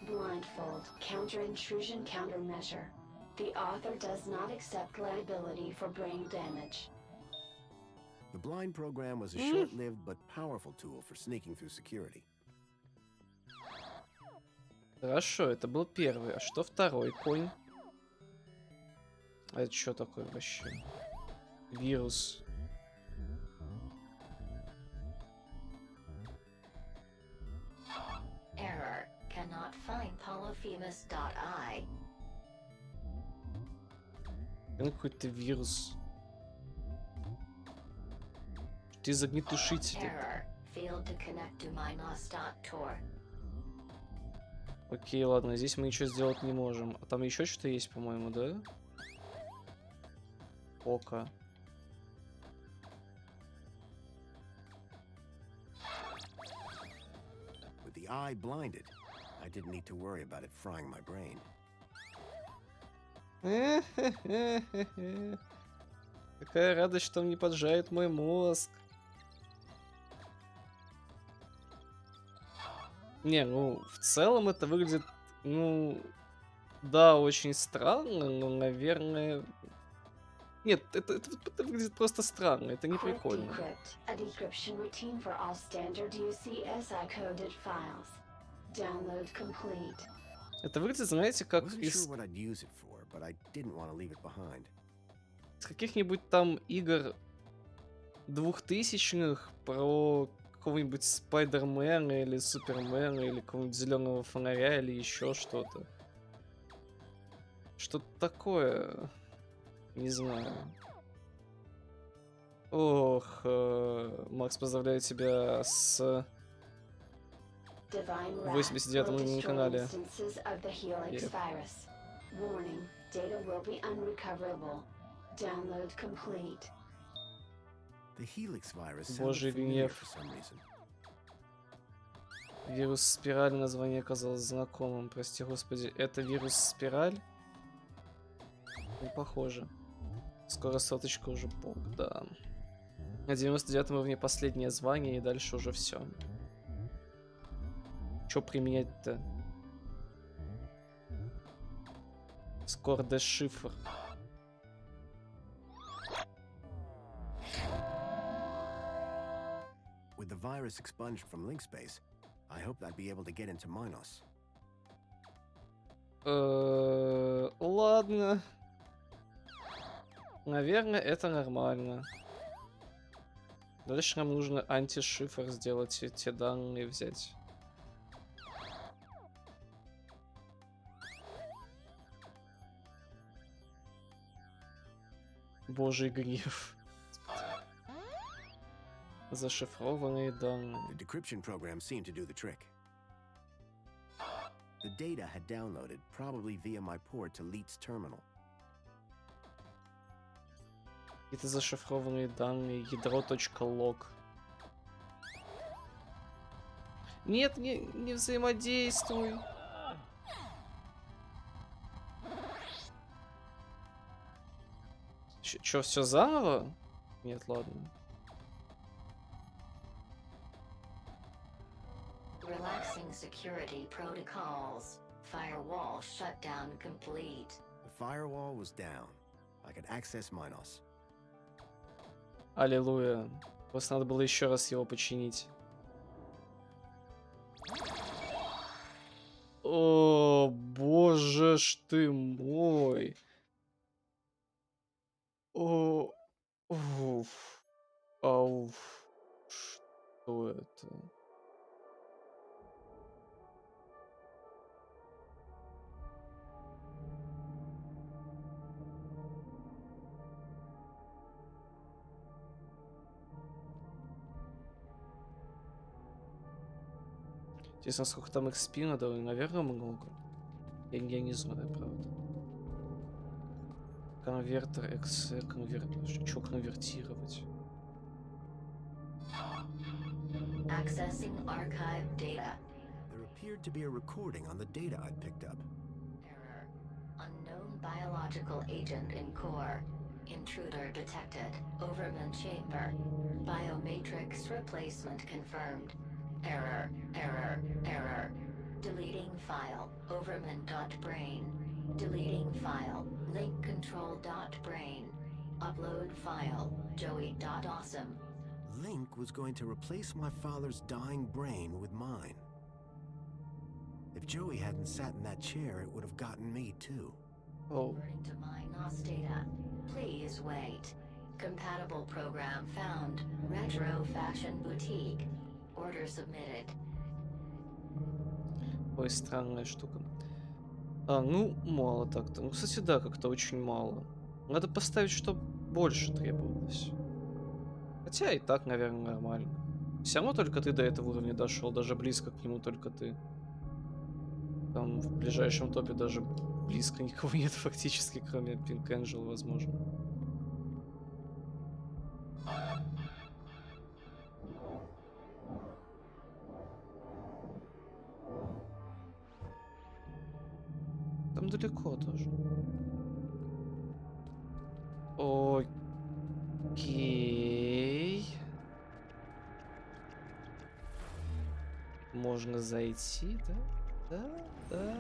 Blindfold. Counter-intrusion countermeasure. The author does not accept liability for brain damage. The blind program was a short-lived but powerful tool for sneaking through security. Хорошо, это был первый. А что второй конь? А это что такое вообще? Вирус. Error. Cannot find polyphemus.i. Это какой-то вирус. Ты из огнетушителя. Error. Failed to connect to mynos.tor. Окей, ладно, здесь мы ничего сделать не можем. А там еще что-то есть, по-моему, да? Око. With the eye blinded, I didn't need to worry about it frying my brain. Какая радость, что он не поджарит мой мозг. Не, ну, в целом это выглядит, ну, да, очень странно, но, наверное... Нет, это выглядит просто странно, это не прикольно. A decryption routine for all standard UCSI coded files. Download complete. Это выглядит, знаете, как из каких-нибудь там игр 2000-х про какого-нибудь Спайдермена или Супермена или какого-нибудь зеленого фонаря или еще что-то. Что-то такое. Не знаю. Ох, Макс, поздравляю тебя с 89-м канале. Божий гнев. Вирус спираль, название оказалось знакомым. Прости господи, это вирус спираль? Не похоже. Скоро соточка уже пок, да. На 99 уровне последнее звание, и дальше уже все. Чё применять-то? Скоро дешифр. With the virus expunged from link space, I hope I'd be able to get into Minos. Ладно. Наверное, это нормально. Дальше нам нужно антишифр сделать и те данные взять. Божий гнев. Зашифрованные данные. The decryption program seemed to do the trick. The data had downloaded, probably via my port to Leet's terminal. Какие-то зашифрованные данные. Ядро.лог. Нет, не взаимодействуй. Чё, все заново? Нет, ладно. Relaxing security protocols. Firewall shutdown complete. The firewall was down. I could access Minos. Аллилуйя. Просто надо было еще раз его починить. О, боже ж ты мой. О, уф. Ауф. Что это? Интересно, сколько там XP надо? Наверное, много. Я не знаю, правда. Конвертер, эксе, что конвертировать? Accessing archive data. There appeared to be a recording on the data I'd picked up. Error. Unknown biological agent in core. Intruder detected. Overman chamber. Biomatrix replacement confirmed. Error. Error. Error. Deleting file. Overman.brain. Deleting file. Link control.brain. Upload file. Joey.awesome. Link was going to replace my father's dying brain with mine. If Joey hadn't sat in that chair, it would have gotten me too. Oh. According to my NOS data. Please wait. Compatible program found. Retro Fashion Boutique. Order submitted. Ой, странная штука. Ну, мало так-то. Ну, кстати, да, как-то очень мало. Надо поставить, чтобы больше требовалось. Хотя и так, наверное, нормально. Все равно только ты до этого уровня дошел, даже близко к нему только ты. Там в ближайшем топе даже близко никого нет фактически, кроме Pink Angel, возможно. Там далеко тоже. Окей. Можно зайти, да? Да.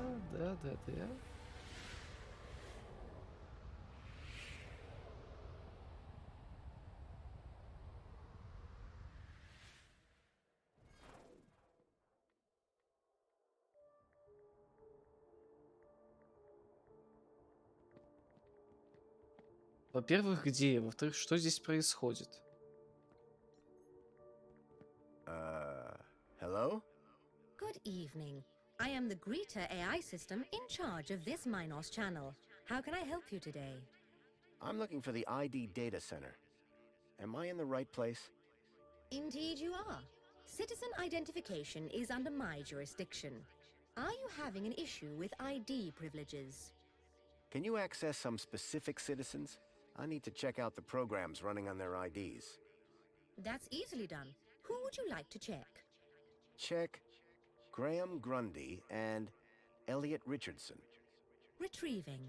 Во-первых, где я? Во-вторых, что здесь происходит? Hello? Good evening. I am the Greeter AI system in charge of this Minos channel. How can I help you today? I'm looking for the ID data center. Am I in the right place? Indeed you are. Citizen identification is under my jurisdiction. Are you having an issue with ID privileges? Can you access some specific citizens? I need to check out the programs running on their IDs. That's easily done. Who would you like to check? Check Graham Grundy and Elliot Richardson. Retrieving.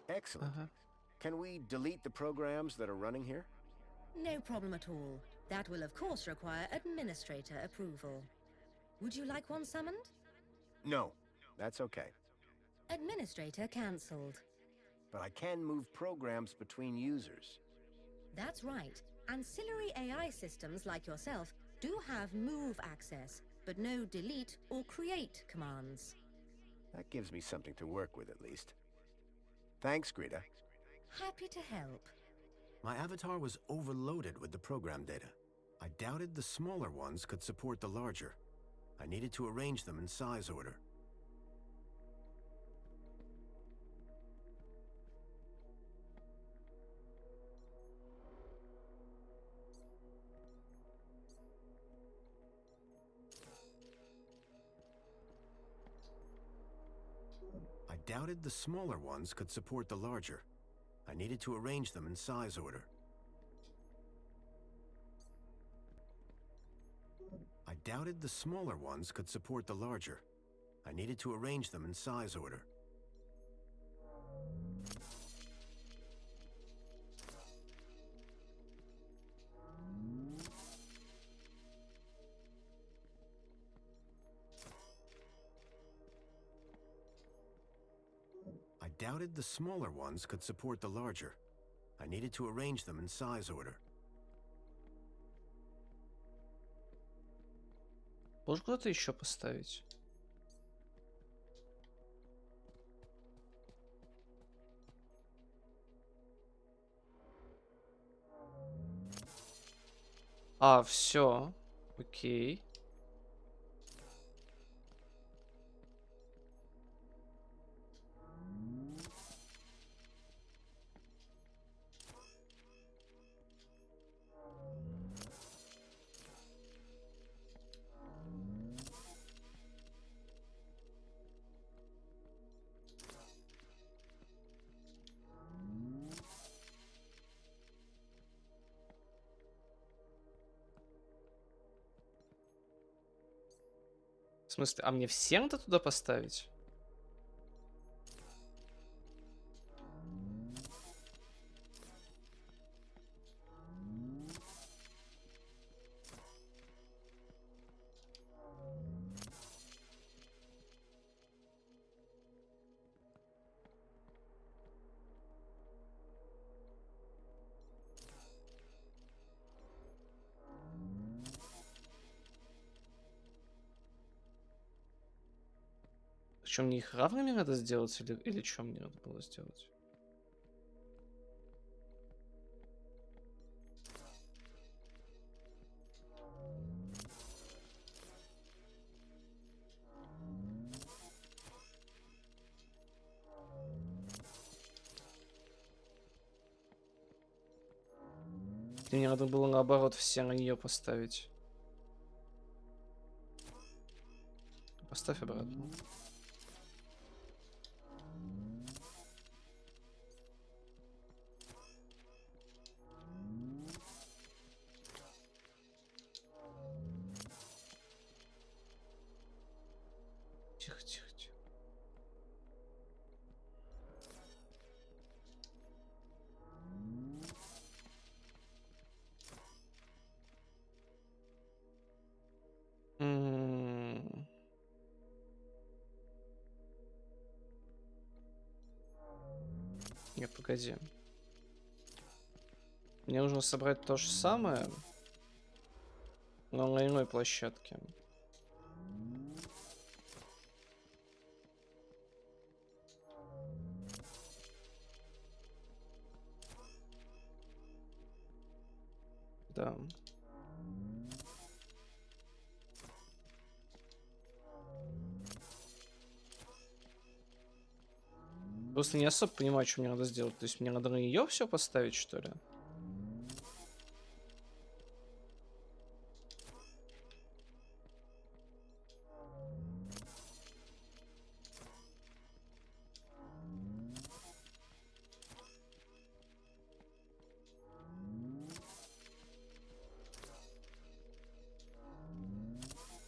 Excellent. Can we delete the programs that are running here? No problem at all. That will of course require administrator approval. Would you like one summoned? No, that's okay. Administrator cancelled. But I can move programs between users. That's right. Ancillary AI systems like yourself do have move access, but no delete or create commands. That gives me something to work with at least. Thanks, Greta. Happy to help. My avatar was overloaded with the program data. I doubted the smaller ones could support the larger. I needed to arrange them in size order. doubted the smaller ones could support the larger. I needed to arrange them in size order. I doubted the smaller ones could support the larger. I needed to arrange them in size order. I doubted the smaller ones could support the larger. I needed to arrange them in size order. Можешь куда-то еще поставить? А, все. Окей. В смысле, а мне всем-то туда поставить? Причем мне их равными надо сделать или что мне надо было сделать? Или мне надо было наоборот все на нее поставить? Поставь обратно. Тихо, тихо, тихо. Нет, погоди. Мне нужно собрать то же самое, но на иной площадке. Да. Просто не особо понимаю, что мне надо сделать. То есть мне надо на нее все поставить, что ли?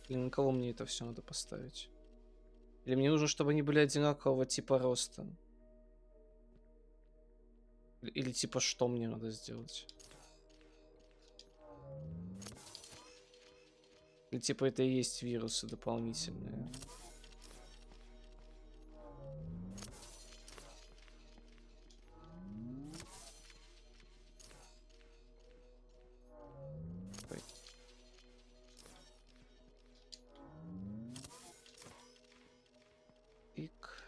И на кого мне это все надо поставить? Или мне нужно, чтобы они были одинакового типа роста? Или типа что мне надо сделать? Или типа это и есть вирусы дополнительные? Ой. Ик.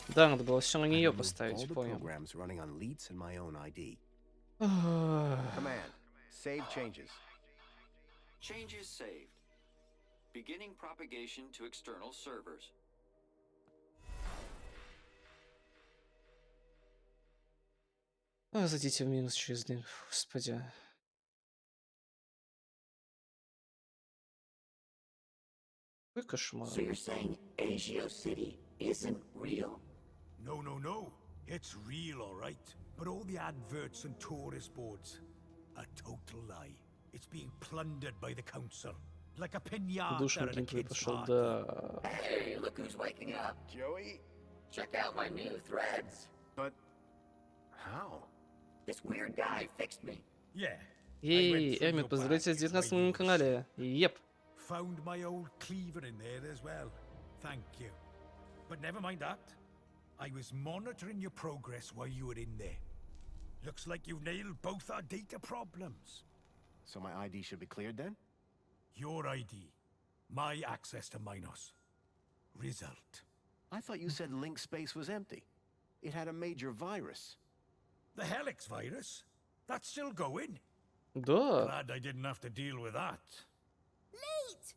Ты. Да, надо было все на нее поставить, понял. Command. Save changes. Changes saved. Beginning propagation to external servers. Зайдите в минус через дым. Господи. Какой кошмар. So you're saying Agio City isn't real? No, no, no. It's real, all right. But all the adverts and tourist boards, a total lie. It's being plundered by the council, like a pinata Душ at a геймплей kid's пошел, party. да. Hey, look who's waking up. Joey? Check out my new threads. But how? This weird guy fixed me. Yeah. Ей, Эми, поздравляйте с 19 на моем канале. Еп. Found my old cleaver in there as well. Thank you. But never mind that. I was monitoring your progress while you were in there. Looks like you've nailed both our data problems. So my ID should be cleared then? Your ID. My access to Minos. Result. I thought you said link space was empty. It had a major virus. The Helix virus? That's still going? Да. Glad I didn't have to deal with that. Late!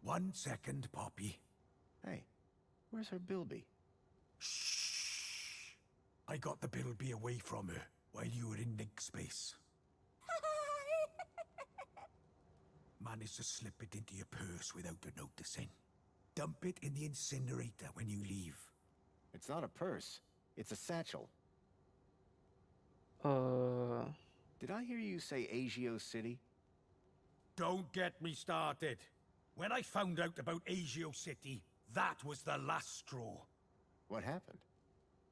1 second, Poppy. Hey, where's her Bilby? Shh. I got the Bilby away from her while you were in link space. Managed to slip it into your purse without her noticing. Dump it in the incinerator when you leave. It's not a purse. It's a satchel. Did I hear you say Agio City? Don't get me started. When I found out about Agio City, that was the last straw. What happened?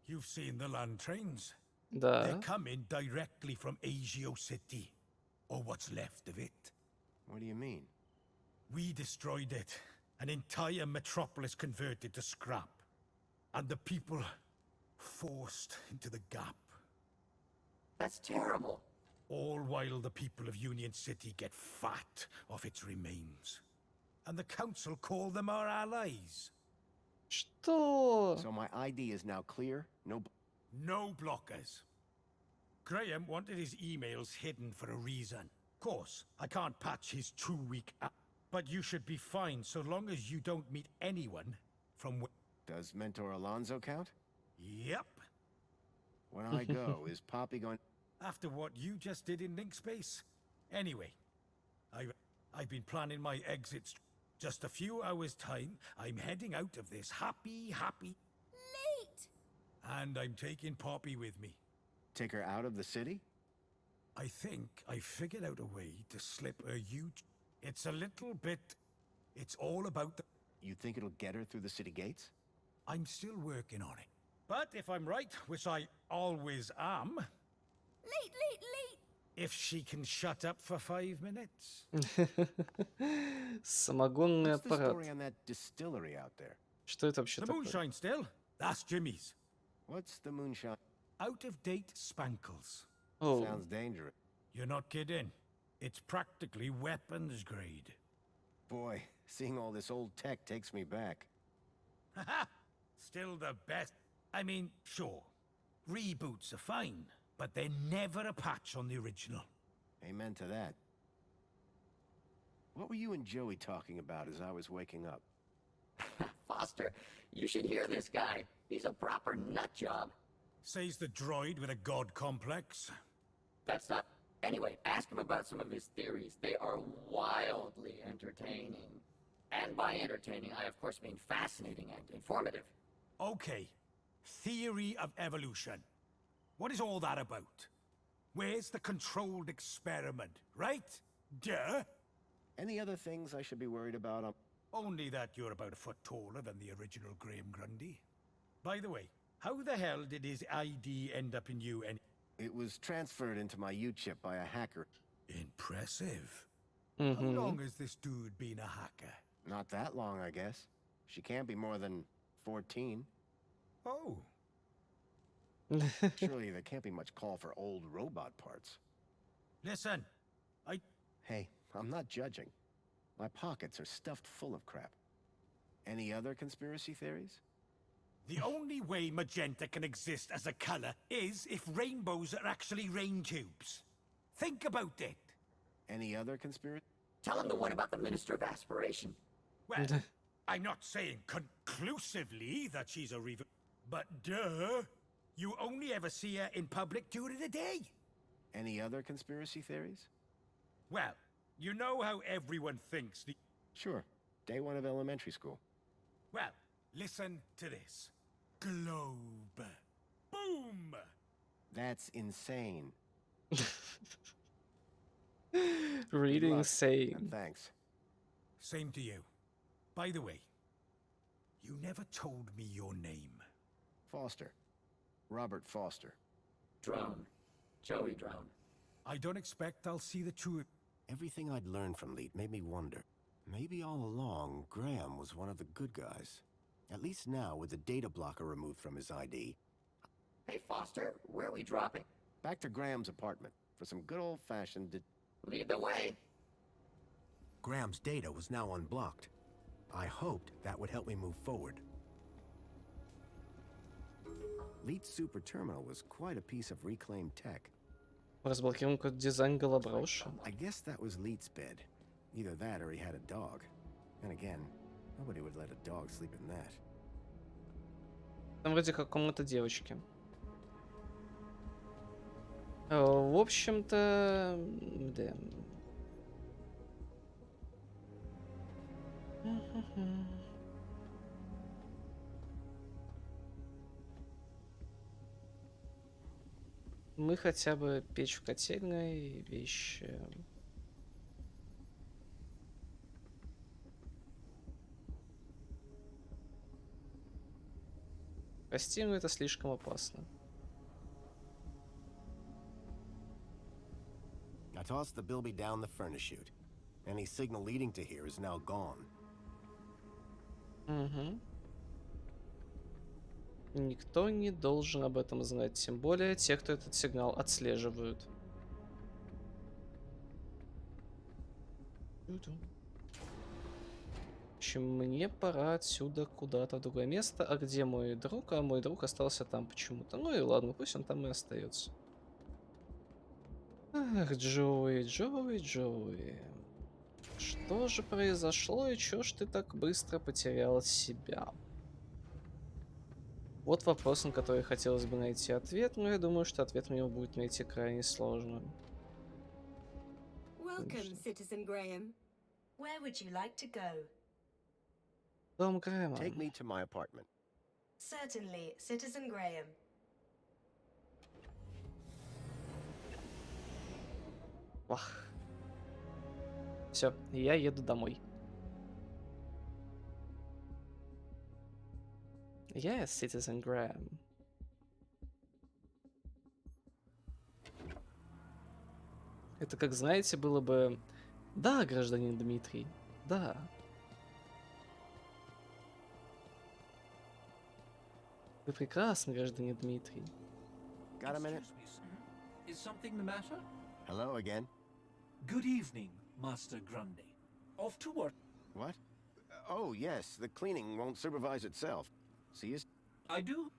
You've seen the land trains. Да. They're coming directly from Agio City. Or what's left of it. What do you mean? We destroyed it. An entire metropolis converted to scrap. And the people forced into the gap. That's terrible. All while the people of Union City get fat off its remains. And the council call them our allies. Что? So my ID is now clear? No blockers. Graham wanted his emails hidden for a reason. Of course, I can't patch his 2-week app. But you should be fine so long as you don't meet anyone from... Does Mentor Alonso count? Yep. When I go, is Poppy going... After what you just did in Link Space. Anyway, I've been planning my exits. Just a few hours' time, I'm heading out of this happy... Late! And I'm taking Poppy with me. Take her out of the city? I think I figured out a way to slip a huge... It's a little bit... It's all about the... You think it'll get her through the city gates? I'm still working on it. But if I'm right, which I always am... Late! If she can shut up for 5 minutes. Самогонный What's the аппарат. story on that distillery out there? Что это вообще The такое? moonshine still? That's Jimmy's. What's the moonshine? Out-of-date spankles. Oh. Sounds dangerous. You're not kidding. It's practically weapons grade. Boy, seeing all this old tech takes me back. Haha! Still the best. I mean, sure. Reboots are fine, but they're never a patch on the original. Amen to that. What were you and Joey talking about as I was waking up? Foster, you should hear this guy. He's a proper nut job. Says the droid with a god complex. That's not... Anyway, ask him about some of his theories. They are wildly entertaining. And by entertaining, I of course mean fascinating and informative. Okay. Theory of evolution. What is all that about? Where's the controlled experiment, right? Duh! Any other things I should be worried about? Only that you're about a foot taller than the original Graham Grundy. By the way, how the hell did his ID end up in you and... It was transferred into my U-chip by a hacker. Impressive. Mm-hmm. How long has this dude been a hacker? Not that long, I guess. She can't be more than 14. Oh. Surely there can't be much call for old robot parts. Listen, Hey, I'm not judging. My pockets are stuffed full of crap. Any other conspiracy theories? The only way magenta can exist as a color is if rainbows are actually rain tubes. Think about it. Any other conspiracy? Tell him the one about the Minister of Aspiration. Well, I'm not saying conclusively that she's a reaver, but duh, you only ever see her in public during the day. Any other conspiracy theories? Well, you know how everyone thinks the... Sure. Day one of elementary school. Well, listen to this. Globe. Boom! That's insane. Really And insane. thanks. Same to you. By the way, you never told me your name. Foster. Robert Foster. Drone. Joey Drone. I don't expect I'll see the two... Everything I'd learned from Leet made me wonder. Maybe all along, Graham was one of the good guys. At least now, with the data blocker removed from his ID. Hey, Foster, where are we dropping? Back to Graham's apartment for some good old-fashioned... Lead the way. Graham's data was now unblocked. I hoped that would help me move forward. Leet's super terminal was quite a piece of reclaimed tech. Разблокируем какой-то дизайн голоброша. I guess that was Leet's bed. Either that or he had a dog. And again, nobody would let a dog sleep in that. Там вроде как комната девочки. В общем-то, да. Мы хотя бы печь в котельной, вещи. Гостиную это слишком опасно. I tossed the bilby down the furnace chute. Any signal leading to here is now gone. Угу. Никто не должен об этом знать, тем более те, кто этот сигнал отслеживают. В общем, мне пора отсюда куда-то в другое место. А где мой друг? А мой друг остался там почему-то. Ну и ладно, пусть он там и остается. Ах, Джоуи, Джоуи, Джоуи. Что же произошло и чё ж ты так быстро потерял себя? Вот вопрос, на который хотелось бы найти ответ, но я думаю, что ответ мне будет найти крайне сложно. Welcome, Citizen Graham. Where would you like to go? Дом Грэма. Take me to my apartment. Certainly, Citizen Graham. Вах. Все, я еду домой. Yes, Citizen Graham. Это, как знаете, было бы... Да, гражданин Дмитрий, да. Вы прекрасны, гражданин Дмитрий. Got a minute? Excuse me, sir. Is something the matter? Hello again. Good evening, Master Grundy. Off to work. What? Oh, yes, the cleaning won't supervise itself. See you... I do.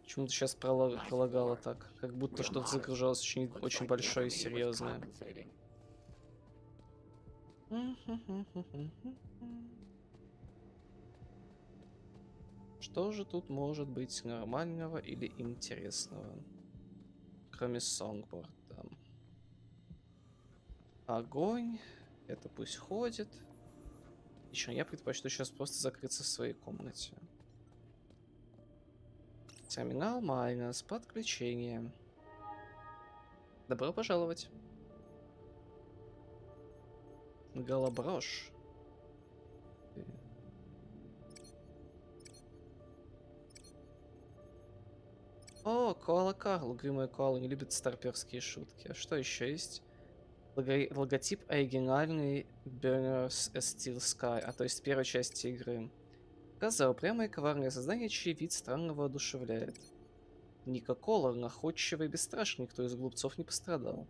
Почему-то сейчас пролагало так, как будто что-то загружалось очень большое и серьезное. Что же тут может быть нормального или интересного, кроме сонгборда? Огонь, это пусть ходит. Еще я предпочту сейчас просто закрыться в своей комнате. Терминал майнус, подключение. Добро пожаловать. Голоброш. О, Коала Карл. Угрюмая Коала не любит старперские шутки. А что еще есть? Логотип оригинальный Burners Steel Sky, а то есть первой части игры. Коза, упрямое и коварное создание, чей вид странно воодушевляет. Ника Колор, находчивый и бесстрашный, никто из глупцов не пострадал.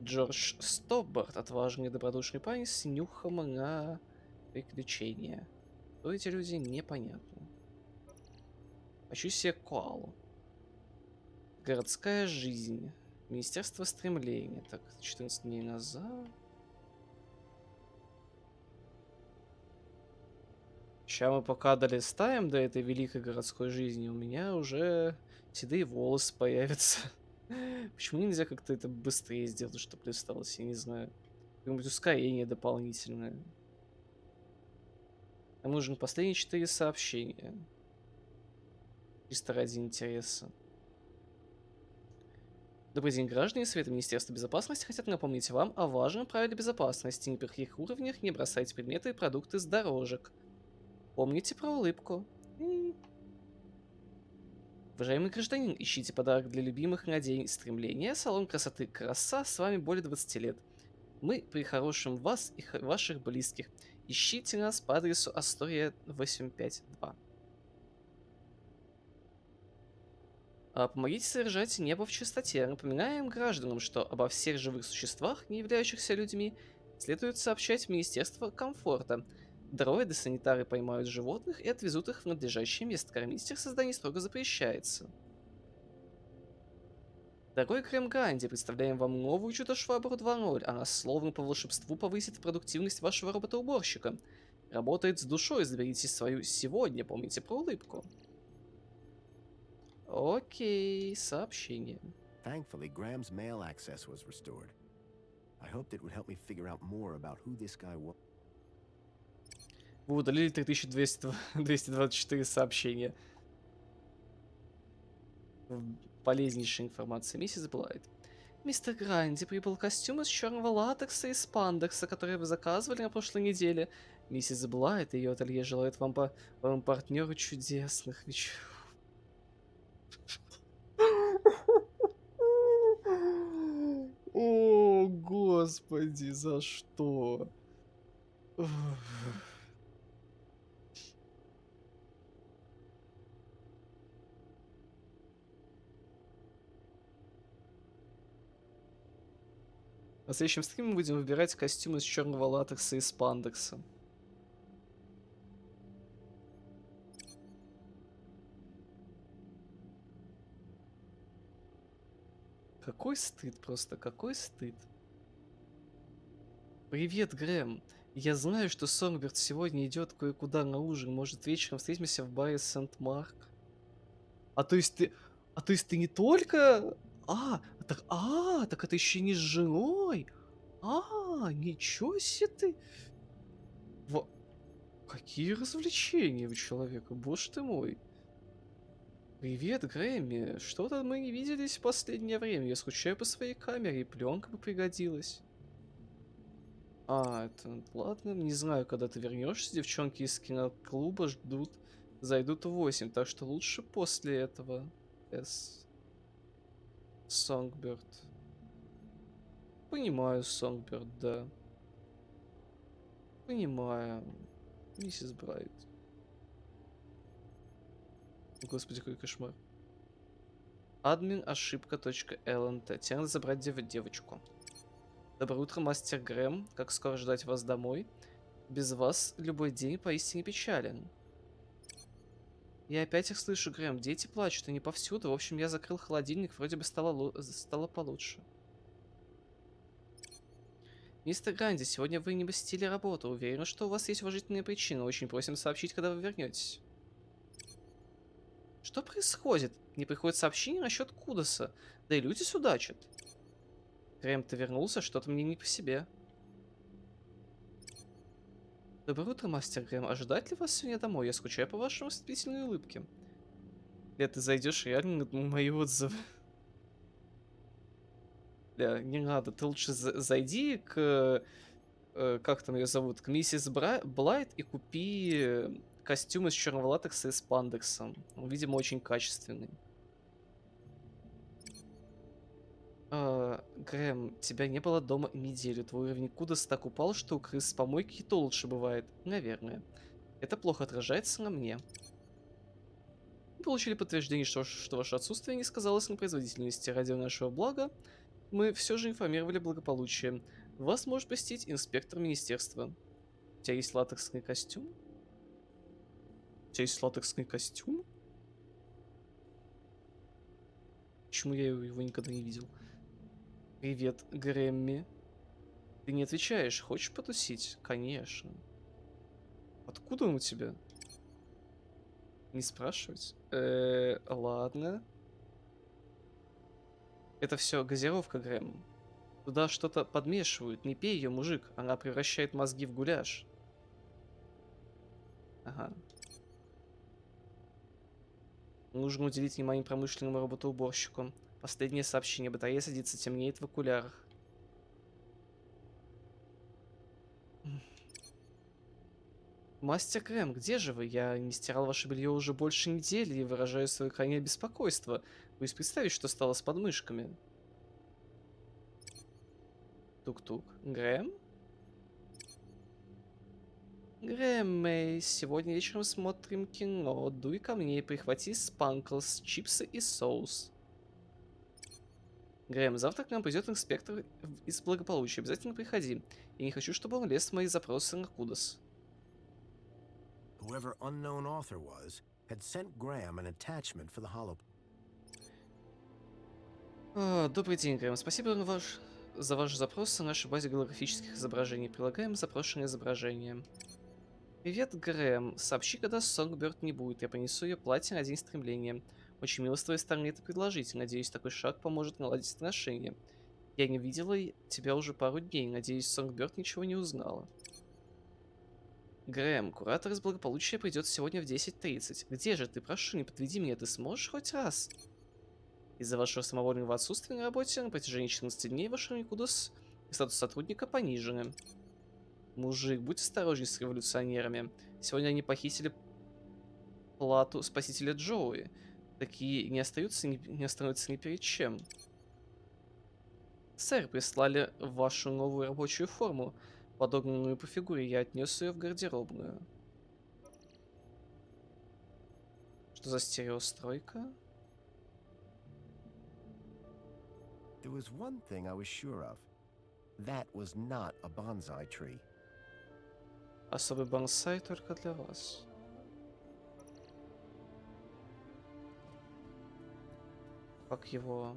Джордж Стопбард, отважный и добродушный парень с нюхом на приключения. Кто эти люди, непонятно. Хочу себе коалу. Городская жизнь. Министерство стремления. Так, 14 дней назад. Сейчас мы пока долистаем до этой великой городской жизни, у меня уже седые волосы появятся. Почему нельзя как-то это быстрее сделать, чтобы листалось, я не знаю. Какое-нибудь ускорение дополнительное. Нам нужны последние 4 сообщения. Чисто ради интереса. Добрый день, граждане. Советы Министерства безопасности хотят напомнить вам о важном правиле безопасности. Ни при каких уровнях не бросайте предметы и продукты с дорожек. Помните про улыбку. Уважаемый гражданин, ищите подарок для любимых на день стремления. Салон красоты «Краса» с вами более 20 лет. Мы прихорошим вас и ваших близких. Ищите нас по адресу Астория 852. Помогите содержать небо в чистоте. Напоминаем гражданам, что обо всех живых существах, не являющихся людьми, следует сообщать в Министерство комфорта. Дроиды-санитары поймают животных и отвезут их в надлежащее место. Кормить их созданий строго запрещается. Дорогой Крем Ганди, представляем вам новую чудо-швабру 2.0. Она словно по волшебству повысит продуктивность вашего робота-уборщика. Работает с душой, заберите свою сегодня, помните про улыбку. Окей, сообщение. Thankfully, Graham's mail access was restored. I hoped it would help me figure out more about who this guy was. Вы удалили 3224 сообщения. Полезнейшая информация. Миссис Блайт. Мистер Гранди, прибыл костюм из черного латекса и спандекса, который вы заказывали на прошлой неделе. Миссис Блайт и ее ателье желают вам партнеру чудесных вечеров. О, господи, за что? На следующем стриме мы будем выбирать костюм из черного латекса и спандекса. Какой стыд просто, какой стыд. Привет, Грэм. Я знаю, что Сонгберт сегодня идет кое-куда на ужин. Может, вечером встретимся в баре Сент-Марк? То есть ты не только... так это еще не с женой? Ничего себе ты. Какие развлечения у человека, боже ты мой. Привет, Грэмми. Что-то мы не виделись в последнее время. Я скучаю по своей камере, и пленка бы пригодилась. Это... Ладно, не знаю, когда ты вернешься. Девчонки из киноклуба зайдут в 8, так что лучше после этого. Сонгберт. Понимаю, Сонгберт, да. Понимаю. Миссис Брайт. Господи, какой кошмар. Админ ошибка.lnt. Тебе надо забрать девочку. Доброе утро, мастер Грэм. Как скоро ждать вас домой? Без вас любой день поистине печален. Я опять их слышу, Грэм. Дети плачут, они повсюду. В общем, я закрыл холодильник, вроде бы стало получше. Мистер Гранди, сегодня вы не посетили работу. Уверен, что у вас есть уважительные причины. Очень просим сообщить, когда вы вернетесь. Что происходит? Не приходит сообщение насчет Кудоса. Да и люди судачат. Грэм, ты вернулся? Что-то мне не по себе. Доброе утро, мастер Грэм. Ожидать ли вас сегодня домой? Я скучаю по вашей восхитительной улыбке. Ты зайдешь реально на мои отзывы. Не надо. Ты лучше зайди к... как там ее зовут? К миссис Блайт и купи костюм из черного латекса и спандексом. Он, видимо, очень качественный. Грэм, тебя не было дома неделю. Твой уровень Кудоса так упал, что у крыс с помойки и то лучше бывает. Наверное. Это плохо отражается на мне. Мы получили подтверждение, что ваше отсутствие не сказалось на производительности. Ради нашего блага мы все же информировали благополучие. Вас может посетить инспектор министерства. У тебя есть латексный костюм? У тебя есть латексный костюм? Почему я его никогда не видел? Привет, Грэмми. Ты не отвечаешь. Хочешь потусить? Конечно. Откуда он у тебя? Не спрашивать? Ладно. Это все газировка, Грэм. Туда что-то подмешивают. Не пей ее, мужик. Она превращает мозги в гуляш. Ага. Нужно уделить внимание промышленному роботу-уборщику. Последнее сообщение. Батарея садится, темнеет в окулярах. Мастер Грэм, где же вы? Я не стирал ваше белье уже больше недели и выражаю свое крайнее беспокойство. Боюсь представить, что стало с подмышками. Тук-тук. Грэм? Грэм, сегодня вечером смотрим кино. Дуй ко мне и прихвати спанклс, чипсы и соус. Грэм, завтра к нам придет инспектор из благополучия. Обязательно приходи. Я не хочу, чтобы он лез в мои запросы на Кудос. Whoever unknown author was had sent Graham an attachment for the hollow. Добрый день, Грэм. Спасибо за ваш запрос на нашей базе голографических изображений. Прилагаем запрошенное изображение. Привет, Грэм. Сообщи, когда Сонгберт не будет. Я принесу ее платье на день стремления. Очень мило с твоей стороны это предложить. Надеюсь, такой шаг поможет наладить отношения. Я не видела тебя уже пару дней. Надеюсь, Сонгберт ничего не узнала. Грэм, куратор из благополучия придет сегодня в 10:30. Где же ты? Прошу, не подведи меня. Ты сможешь хоть раз? Из-за вашего самовольного отсутствия на работе на протяжении 14 дней вашего Никудос и статус сотрудника понижены. Мужик, будь осторожней с революционерами. Сегодня они похитили плату спасителя Джоуи. Такие не остаются, не остановятся ни перед чем. Сэр, прислали вашу новую рабочую форму, подогнанную по фигуре. Я отнес ее в гардеробную. Что за стереостройка? There was one thing I was sure of. That was not a bonsai tree. Особый бонсай только для вас. Как его...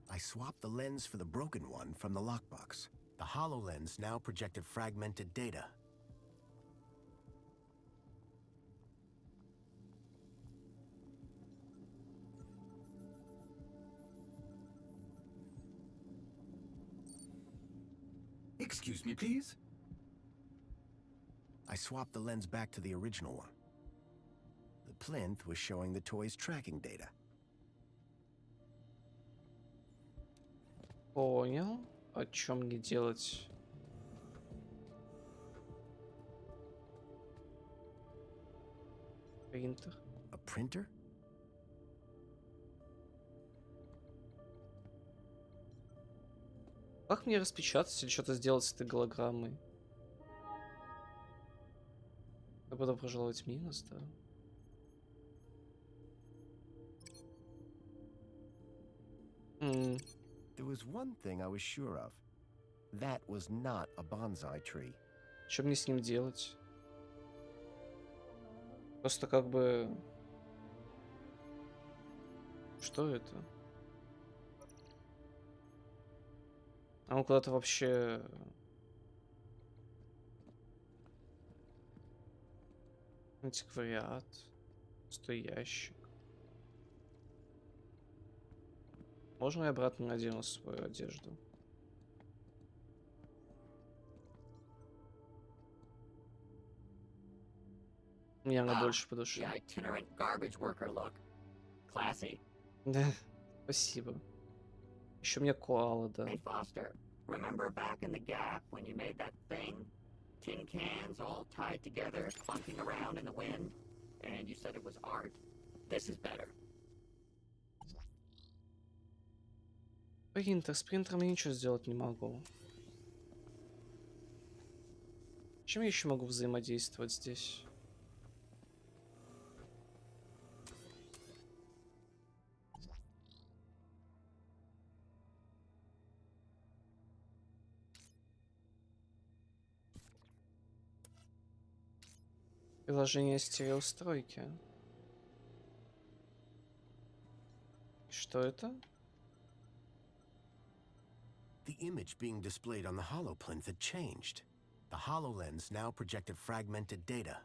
I swapped the lens for the broken one from the lockbox. The HoloLens now projected fragmented data. Excuse me, please? I swapped the lens back to the original one. The plinth was showing the toy's tracking data. Понял. О чем мне делать? Принтер. A printer? Как мне распечатать или что-то сделать с этой голограммой? Добро пожаловать в минус, да? There was one thing I was sure of. That was not a bonsai tree. Что мне с ним делать? Просто как бы... Что это? А он куда-то вообще... Антиквариат. Пустой ящик. Можно я обратно надену свою одежду? Мне она больше по душе. The itinerant garbage worker look. Classy. Да, спасибо. Еще у меня коала, да. Hey, Foster, remember back in the Gap when you made that thing? Tin cans all tied together, funking around in the wind? And you said it was art? This is better. Принтер. С принтером я ничего сделать не могу. Чем я еще могу взаимодействовать здесь? Приложение стереостройки. Что это? The image being displayed on the HoloPlinth had changed. The HoloLens now projected fragmented data.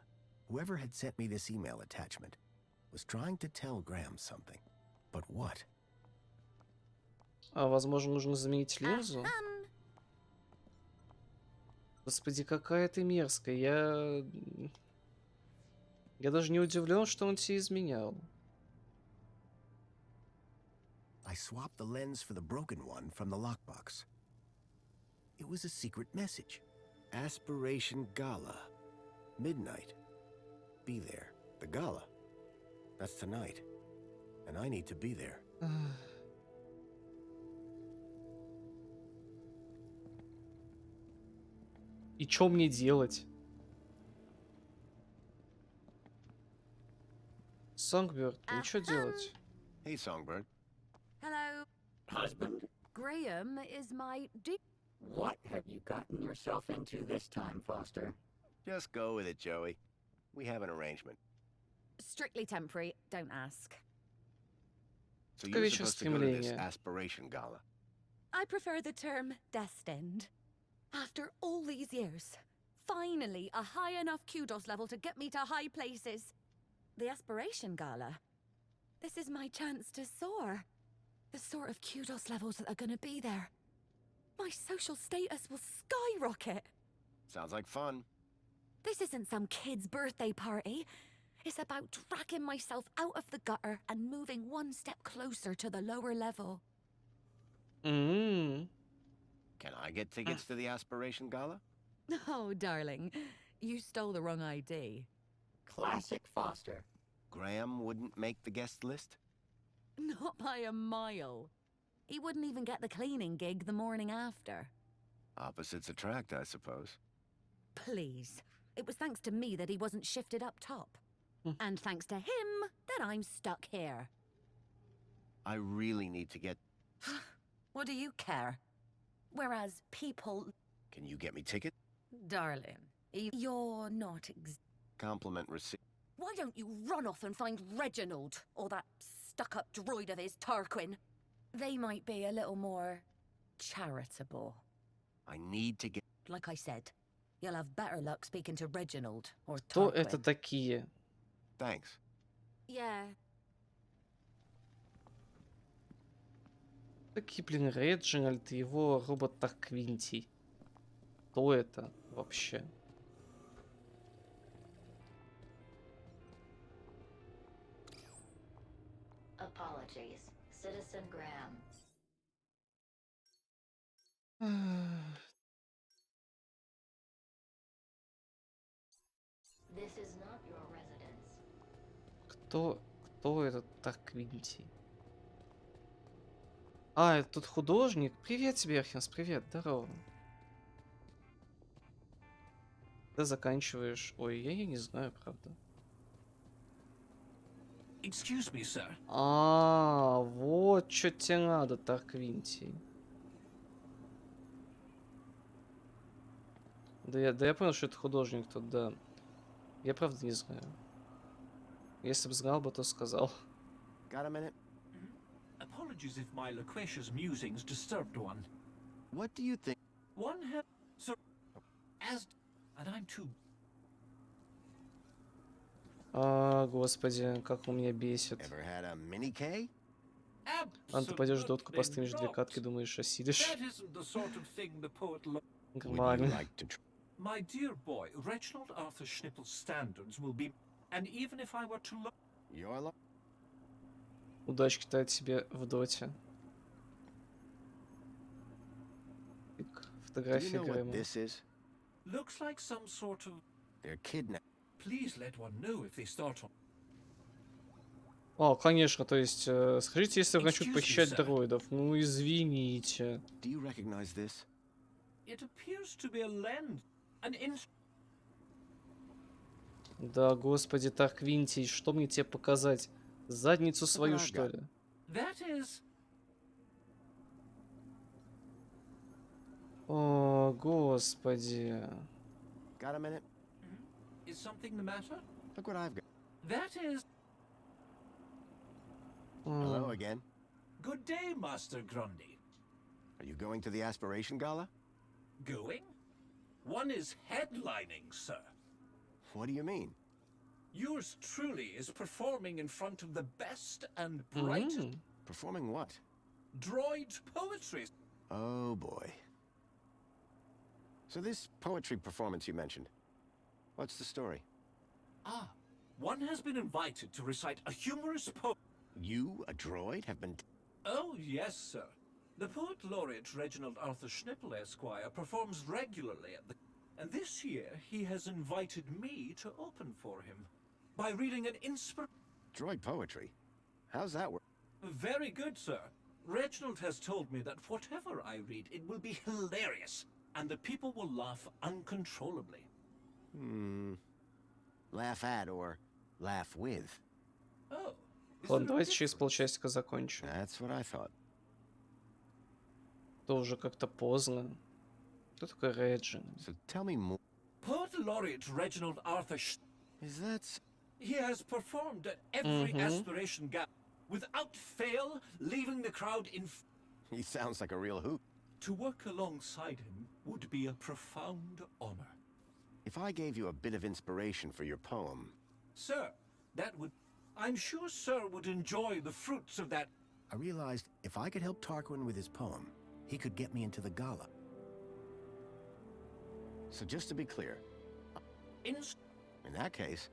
Whoever had sent me this email attachment was trying to tell Graham something. But what? А, возможно, нужно заменить линзу? Господи, какая ты мерзкая. Я даже не удивлен, что он тебе изменял. I swapped the lens for the broken one from the lockbox. It was a secret message. Aspiration Gala. Midnight. Be there. The gala. That's tonight. And I need to be there. И что мне делать? Songbird, ничего делать. Hey, Songbird. Hello. Husband? Graham is my What have you gotten yourself into this time, Foster? Just go with it, Joey. We have an arrangement. strictly temporary, don't ask. So you're supposed to go to this aspiration gala. I prefer the term destined. After all these years, finally a high enough kudos level to get me to high places. The aspiration gala. This is my chance to soar. The sort of kudos levels that are gonna be there. My social status will skyrocket. Sounds like fun. This isn't some kid's birthday party. It's about dragging myself out of the gutter and moving one step closer to the lower level. Can I get tickets to the aspiration gala? Oh, darling, you stole the wrong ID. Classic Foster. Graham wouldn't make the guest list? Not by a mile. He wouldn't even get the cleaning gig the morning after. Opposites attract, I suppose. Please. It was thanks to me that he wasn't shifted up top. And thanks to him that I'm stuck here. I really need to get... What do you care? Whereas people... Can you get me ticket? Darling, you're not Compliment receipt. Why don't you run off and find Reginald, or that stuck-up droid of his, Tarquin? They might be a little more charitable. I need to get... Like I said, you'll have better luck speaking to Reginald or Кто Tarquin. это такие? Thanks. Yeah. Такие, блин, Реджинальд и его робот Тарквинтий. Кто это вообще? Apologies, Citizen Graham. This is not your residence. Кто этот Тарквинтий? А, это тот художник? Привет тебе, Архинс, привет, здорово. Ты заканчиваешь... Ой, я не знаю, правда. Excuse me, sir. А, вот что тебе надо, Тарквинтий. Да я понял, что это художник тут, да. Я правда не знаю. Если бы знал бы, то сказал. Got a minute? Apologies if my loquacious musings disturbed one. What do you think? One had... So... As... And I'm too... А, господи, как он меня бесит. Ever had a mini K? Ладно, ты пойдешь дотку, постримишь две катки, думаешь, осилишь. That isn't the sort of thing the poet... Нормально. My dear boy, Reginald Arthur Schnippel's standards will be... And even if I were to look... You're... Удачки-то от тебе в доте. Фотография Грэма. Looks like some sort of... They're kidnapped. Please let one know if they start on... О, конечно, то есть, скажите, если вы хотите похищать дроидов. Ну, извините. Do you recognize this? It appears to be a lens. An Да, господи, Тарквинтий, что мне тебе показать? Задницу свою, что ли? That is... О, господи. Got a minute? Is something the matter? Look what I've got. That is... Hello again. Good day, Master Grundy. Are you going to the Aspiration Gala? Going? One is headlining, sir. What do you mean? Yours truly is performing in front of the best and brightest... Performing what? Droid poetry. Oh boy. So this poetry performance you mentioned, what's the story? Ah, one has been invited to recite a humorous poem. You, a droid, have been... Oh, yes, sir. The poet laureate Reginald Arthur Schnipple, Esquire, performs regularly at the... And this year, he has invited me to open for him by reading an Droid poetry? How's that work? Very good, sir. Reginald has told me that whatever I read, it will be hilarious, and the people will laugh uncontrollably. Laugh at or laugh with? Oh. Ладно, давайте через полчасика закончим. That's what I thought. То уже как-то поздно. Кто такой Реджинальд? So tell me more. Poet laureate Reginald Arthur Is that... He has performed at every aspiration gap, without fail, leaving the crowd in... He sounds like a real hoot. To work alongside him would be a profound honor. If I gave you a bit of inspiration for your poem... Sir, that would... I'm sure Sir would enjoy the fruits of that... I realized if I could help Tarquin with his poem, he could get me into the gala. So just to be clear... In that case,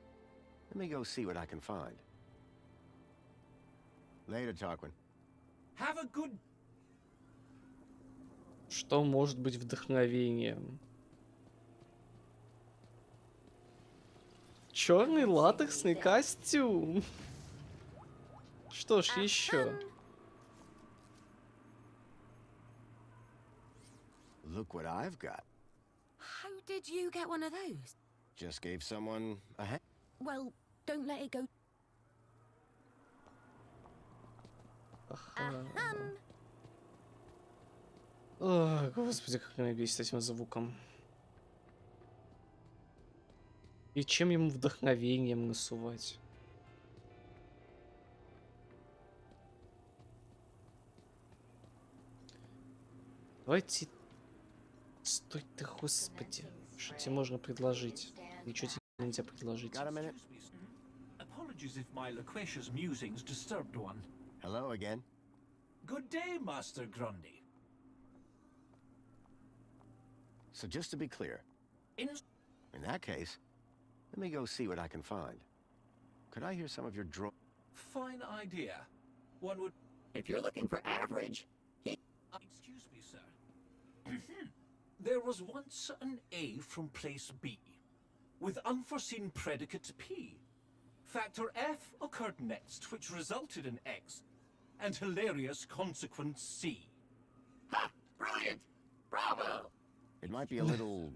let me go see what I can find. Later, Tarquin. Have a good... Что может быть вдохновением? Черный латексный костюм. Что ж еще? Look what I've got. How did you get one of those? Just gave someone a hand. Well, don't let it go. Ой, господи, как меня бесит этим звуком. И чем ему вдохновением насувать? Давайте... Стой ты, господи. Что тебе можно предложить? Ничего тебе нельзя предложить. Apologies if my loquacious musings disturbed one. Hello again. Good day, Master Grundy. So just to be clear, in that case, let me go see what I can find. Could I hear some of your Fine idea. One would... If you're looking for average, Excuse me, sir. There was once an A from place B, with unforeseen predicate P. Factor F occurred next, which resulted in X, and hilarious consequence C. Ha! Brilliant! Bravo! It might be a little...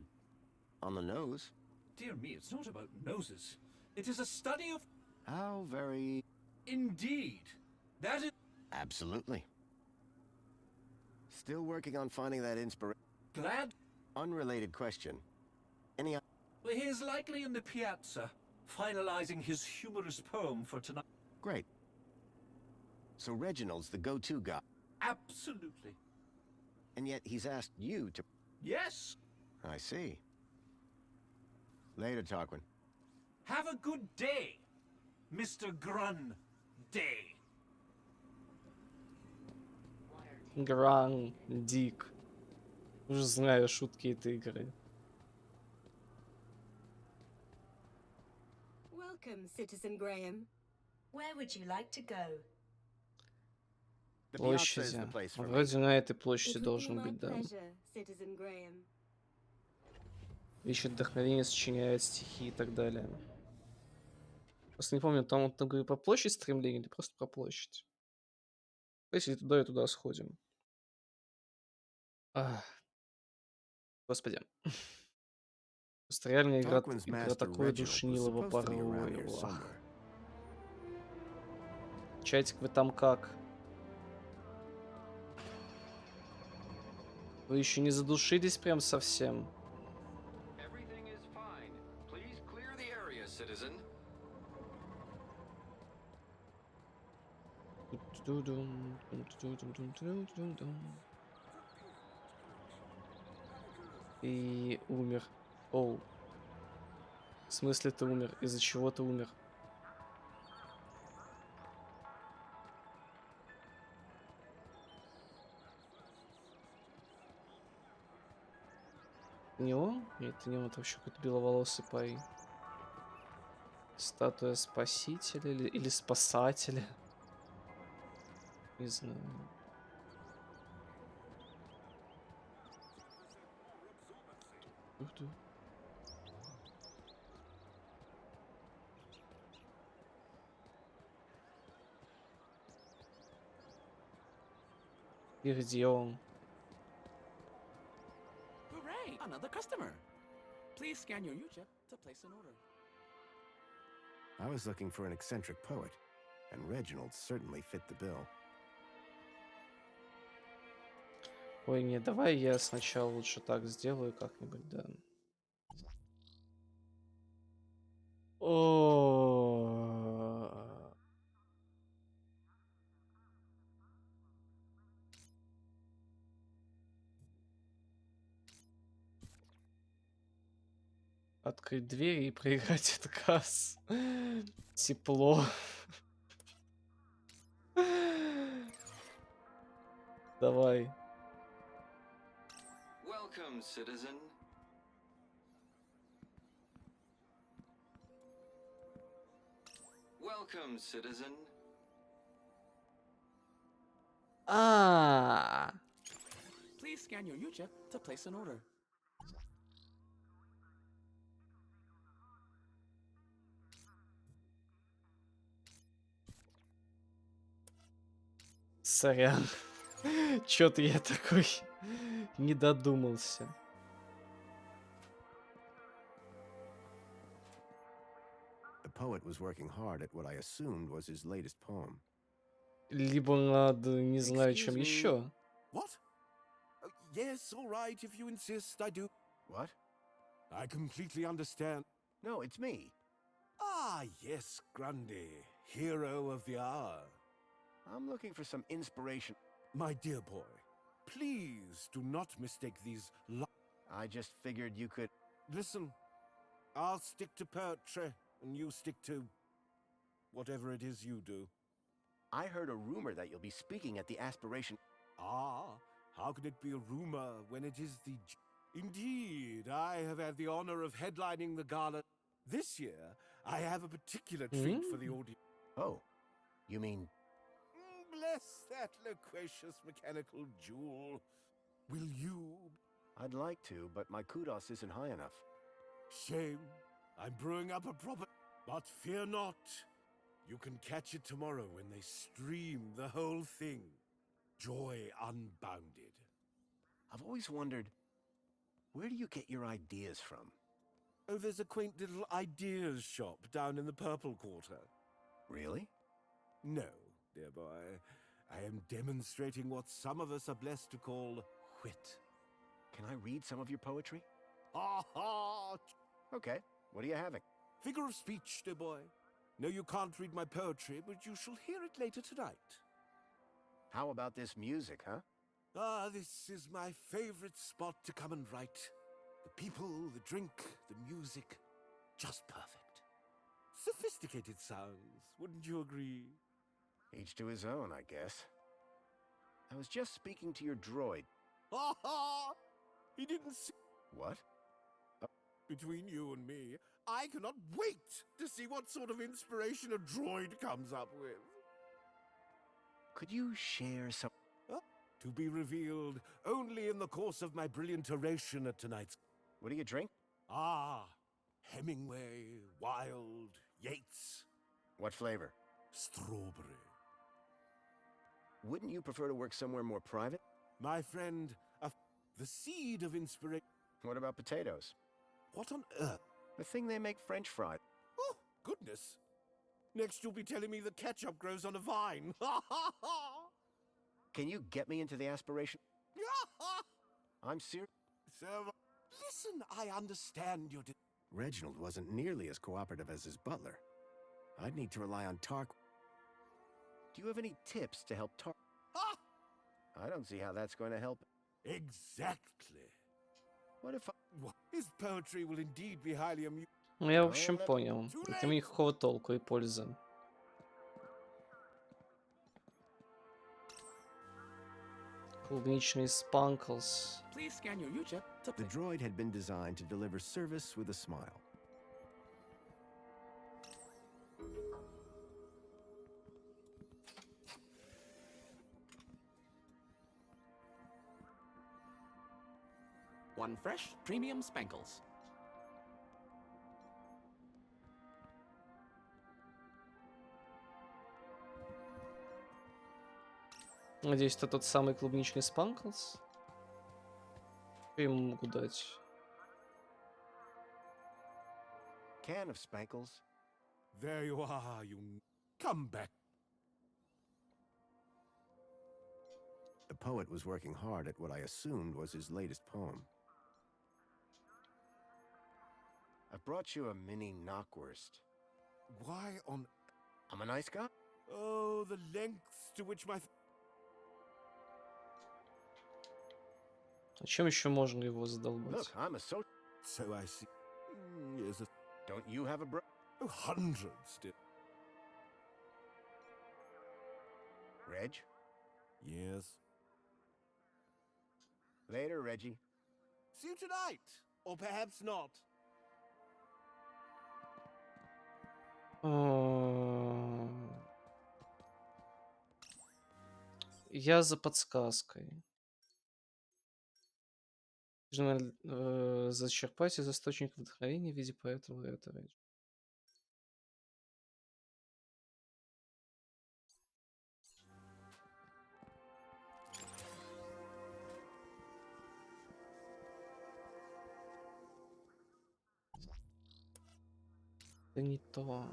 on the nose. Dear me, it's not about noses. It is a study of... How very... Indeed. That is... Absolutely. Still working on finding that inspiration. Glad... Unrelated question. Any... Well, he is likely in the piazza, finalizing his humorous poem for tonight. Great. So Reginald's the go-to guy. Absolutely. And yet he's asked you to... Yes. I see. Later, Tarquin. Have a good day, Mr. Grun Day. Гран, Дик. Уже знаю шутки этой игры. Welcome, Citizen Graham. Where would you like to go? Площади. Вроде на этой площади должен быть, да. Citizen Graham. Ищет вдохновение, сочиняет стихи и так далее. Просто не помню, там вот говорю про площадь стремления или просто про площадь. Если туда и туда сходим. Ах. Господи. Просто реально игра такое душнилово порой. Чатик, вы там как? Вы еще не задушились прям совсем? И умер. Оу. В смысле ты умер? Из-за чего ты умер? Не он? Нет, это не он, это вообще какой-то беловолосый парень. Статуя спасителя или спасателя. Не знаю. Ух ты. И где он? Hooray! Another customer. Please scan your UCHIP to place an order. I was looking for an eccentric poet, and Reginald certainly fit the bill. Ой, не, давай я сначала лучше так сделаю как-нибудь, да. О. Открыть дверь и проиграть этот газ. Тепло. Давай. Welcome, citizen. Welcome, citizen. А. Please scan your UCHIP to place an order. Сорян. Чё-то я такой не додумался. The poet was working hard at what I assumed was his latest poem. Либо надо, не знаю, Excuse чем me. еще. What? Yes, all right, if you insist, I do. What? I completely understand. No, it's me. Ah, yes, Grundy, hero of the hour. I'm looking for some inspiration. My dear boy, please do not mistake these I just figured you could... Listen, I'll stick to poetry, and you stick to whatever it is you do. I heard a rumor that you'll be speaking at the Aspiration... Ah, how could it be a rumor when it is the... Indeed, I have had the honor of headlining the gala. This year, I have a particular treat for the audience. Oh, you mean... Bless that loquacious mechanical jewel. Will you? I'd like to, but my kudos isn't high enough. Shame. I'm brewing up a proper... But fear not. You can catch it tomorrow when they stream the whole thing. Joy unbounded. I've always wondered, where do you get your ideas from? Oh, there's a quaint little ideas shop down in the Purple Quarter. Really? No, dear boy. I am demonstrating what some of us are blessed to call wit. Can I read some of your poetry? Ha ha! Okay, what are you having? Figure of speech, dear boy. No, you can't read my poetry, but you shall hear it later tonight. How about this music, huh? Ah, this is my favorite spot to come and write. The people, the drink, the music. Just perfect. Sophisticated sounds, wouldn't you agree? Each to his own, I guess. I was just speaking to your droid. Ha ha! He didn't see... What? Between you and me, I cannot wait to see what sort of inspiration a droid comes up with. Could you share some... To be revealed only in the course of my brilliant oration at tonight's... What do you drink? Ah, Hemingway, Wilde, Yeats. What flavor? Strawberry. Wouldn't you prefer to work somewhere more private? My friend, the seed of inspiration... What about potatoes? What on earth? The thing they make French fried. Oh, goodness. Next you'll be telling me that ketchup grows on a vine. Ha ha ha! Can you get me into the Aspiration? I'm serious. So, listen, I understand your... Reginald wasn't nearly as cooperative as his butler. I'd need to rely on Tark. Do you have any tips to help I don't see how that's going to help. Exactly. What if His poetry will indeed be highly amusing. Ну, я, в общем, понял. Это никакого толку и пользы. Клубничный спанклс. Please scan your UCHIP to The droid had been designed to deliver service with a smile. One fresh premium spankles. Надеюсь, это тот самый клубничный спанклс. Что ему могу дать? Can of spankles. There you are, you come back. The poet was working hard at what I assumed was his latest poem. I brought you a mini knockwurst. Why on... I'm a nice guy. Oh, the lengths to which my... А чем еще можно его задолбать? Look, I'm a So I see. Yes, Don't you have a bro? oh, hundreds did. Reg? Yes. Later, Reggie. See you tonight. Or perhaps not. Я за подсказкой. Зачерпать из источника вдохновения в виде поэта это Рейдж. Это не то.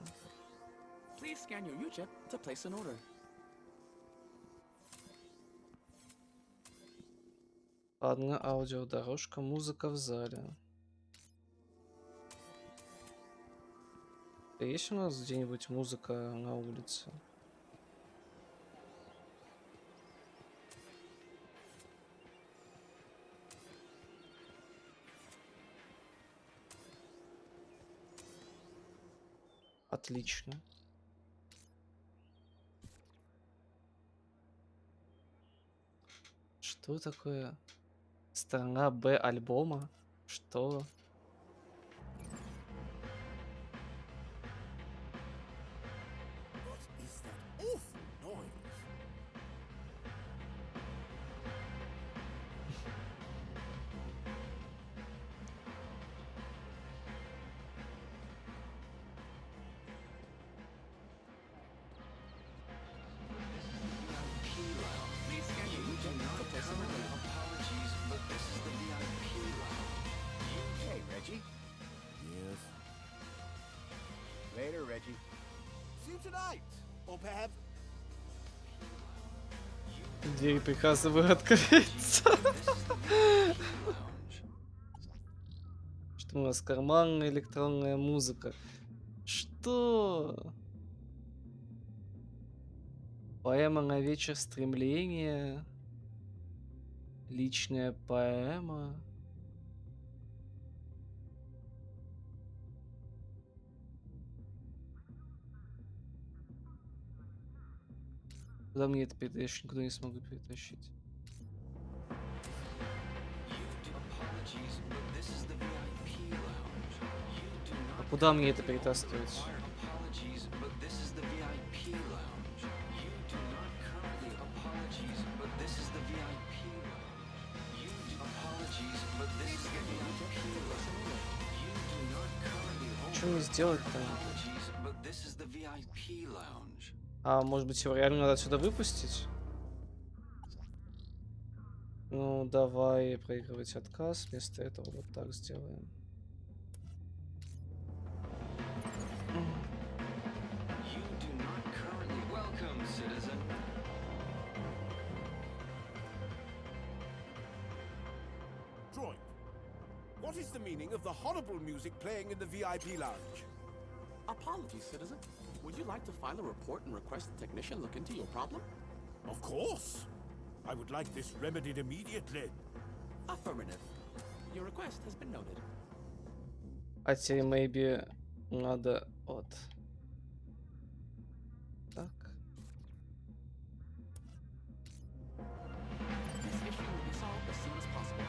Please scan your UCHIP to place an order. Ладно, аудиодорожка, музыка в зале. Есть у нас где-нибудь музыка на улице? Отлично. Что такое? Сторона Б альбома? Что? What is that awful noise? Please scan your UCHIP to place an order. Apologies, but this is the VIP lounge. Hey, Reggie. Yes. Later, Reggie. See you tonight. Or perhaps... Двери приказываю открыться. Что у нас? Карманная электронная музыка. Что? Поэма на вечер стремления. Личная поэма. Куда мне это перетащить? Никуда не смогу перетащить. Apologies, but this is the VIP lounge. You do А not куда мне это перетаскивать? apologies, but this is the VIP lounge. You do not currently apologies, but this is the VIP lounge. You do apologies, but this is the VIP lounge. You do not currently Что мне сделать-то? apologies, but this is the VIP lounge. А может быть его реально надо отсюда выпустить? Ну, давай проигрывать отказ. Вместо этого вот так сделаем. You do not currently welcome, citizen. Droid, what is the meaning of the horrible music playing in the VIP lounge? Apologies, citizen. Would you like to file a report and request a technician look into your problem? Of course. I would like this remedied immediately. Affirmative. Your request has been noted. А теперь, maybe, надо вот так. This issue will be solved as soon as possible.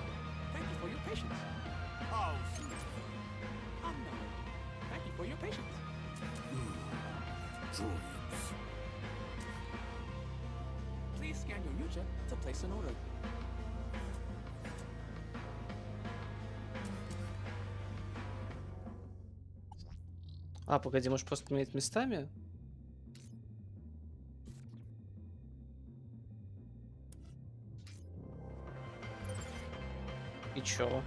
Thank you for your patience. Oh, No. Thank you for your patience. droids. Please scan your UCHIP to place an order. А, погоди, может просто поменять местами? И чё?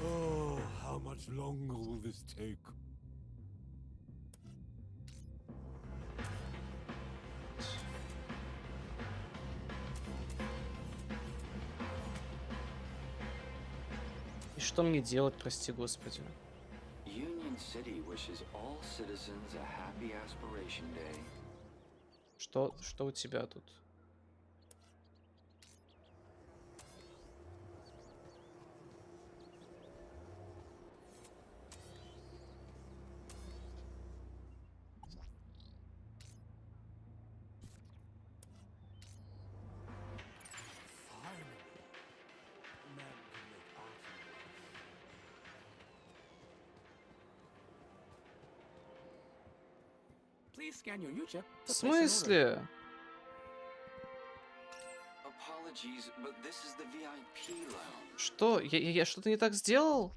Oh, how much longer will this take? И что мне делать, прости господи? Union City wishes all citizens a happy aspiration day. Что у тебя тут? Please scan your UCHIP В to place an order. смысле? Apologies, but this is the VIP lounge. Что? Я что-то не так сделал?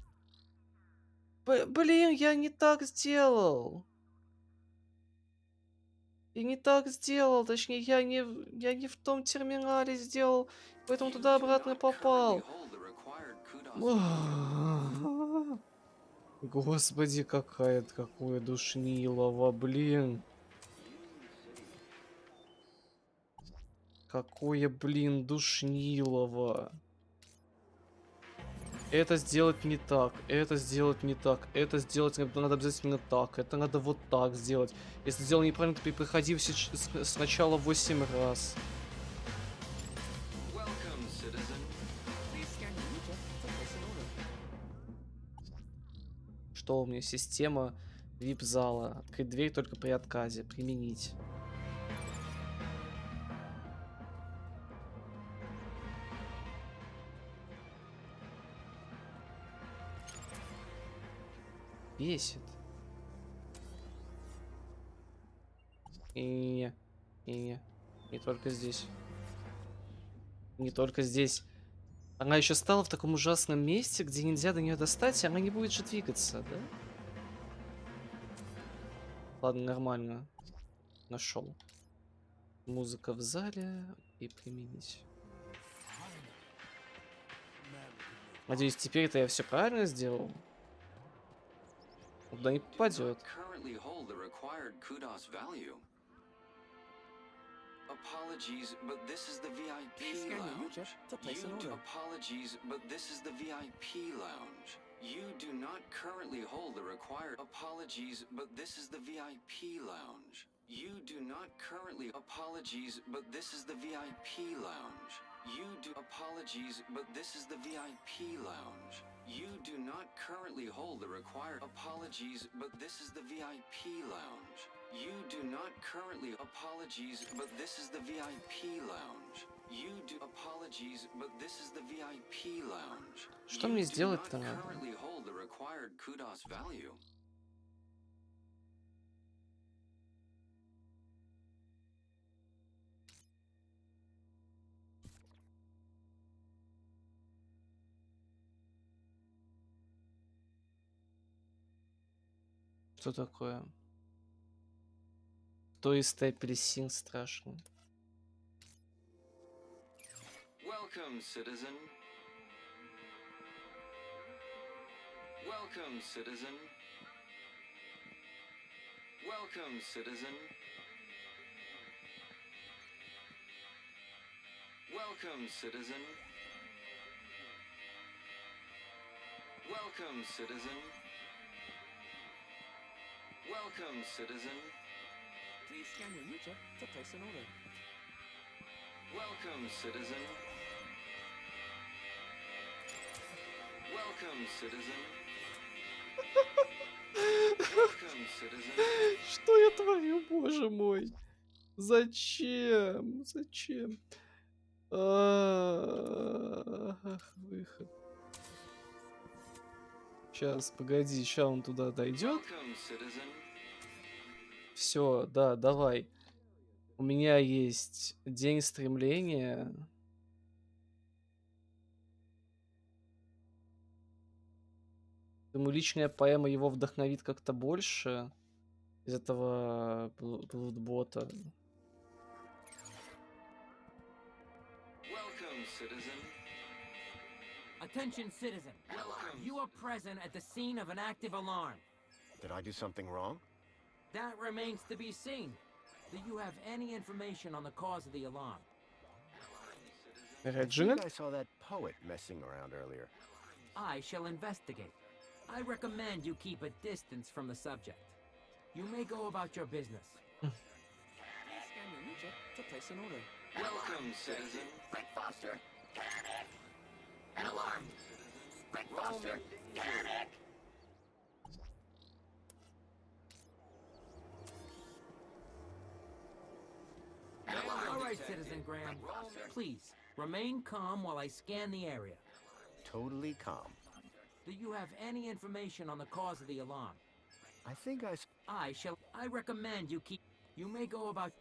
Блин, я не так сделал. Я не так сделал, точнее, я не в том терминале сделал, поэтому туда-обратно попал. Господи, какое душнилово, блин. Какое, блин, душнилово. Это сделать не так, это сделать не так, это сделать надо обязательно так, это надо вот так сделать. Если сделал неправильно, то приходи сначала 8 раз. Welcome, citizen. Please scan your UCHIP to place an order. Что у меня? Система VIP-зала. Открыть дверь только при отказе. Применить. Бесит. Не только здесь. Не только здесь. Она еще стала в таком ужасном месте, где нельзя до нее достать, и она не будет же двигаться, да? Ладно, нормально. Нашел. Музыка в зале и применить. Надеюсь, теперь-то я все правильно сделал. Туда не попадет. Currently hold the required kudos value. Apologies, but this is the VIP Please scan your lounge. UCHIP to place an order. Apologies, but this is the VIP lounge. You do not currently hold the required apologies, but this is the VIP lounge. You do not currently apologies, but this is the VIP lounge. You do apologies, but this is the VIP lounge. You do not currently hold the required apologies, but this is the VIP lounge. You do not currently apologies, but this is the VIP lounge. You do apologies, but this is the VIP lounge. Что мне сделать-то надо? Currently hold the required kudos value. Что такое? То есть апельсин страшный. Welcome, citizen. Welcome, citizen. Welcome, citizen. Welcome, citizen. Welcome, citizen. Welcome, citizen. Please scan your user to place an order. Welcome, citizen. Welcome, citizen. Welcome, citizen. Что я творю, боже мой? Зачем? Зачем? Выход. Сейчас, погоди, сейчас он туда дойдет. Welcome, citizen. Все, да, давай. У меня есть день стремления. Думаю, личная поэма его вдохновит как-то больше из этого блудбота. Welcome, citizen. Attention, citizen. You are present at the scene of an active alarm. Did I do something wrong? That remains to be seen. Do you have any information on the cause of the alarm? I think I saw that poet messing around earlier. I shall investigate. I recommend you keep a distance from the subject. You may go about your business. Please scan your user to place an order. Welcome, citizen. Quick, Foster. Panic. An alarm. Quick, Foster. Panic. All right, Citizen Graham. Please, remain calm while I scan the area. Totally calm. Do you have any information on the cause of the alarm? I think I recommend you keep... You may go about...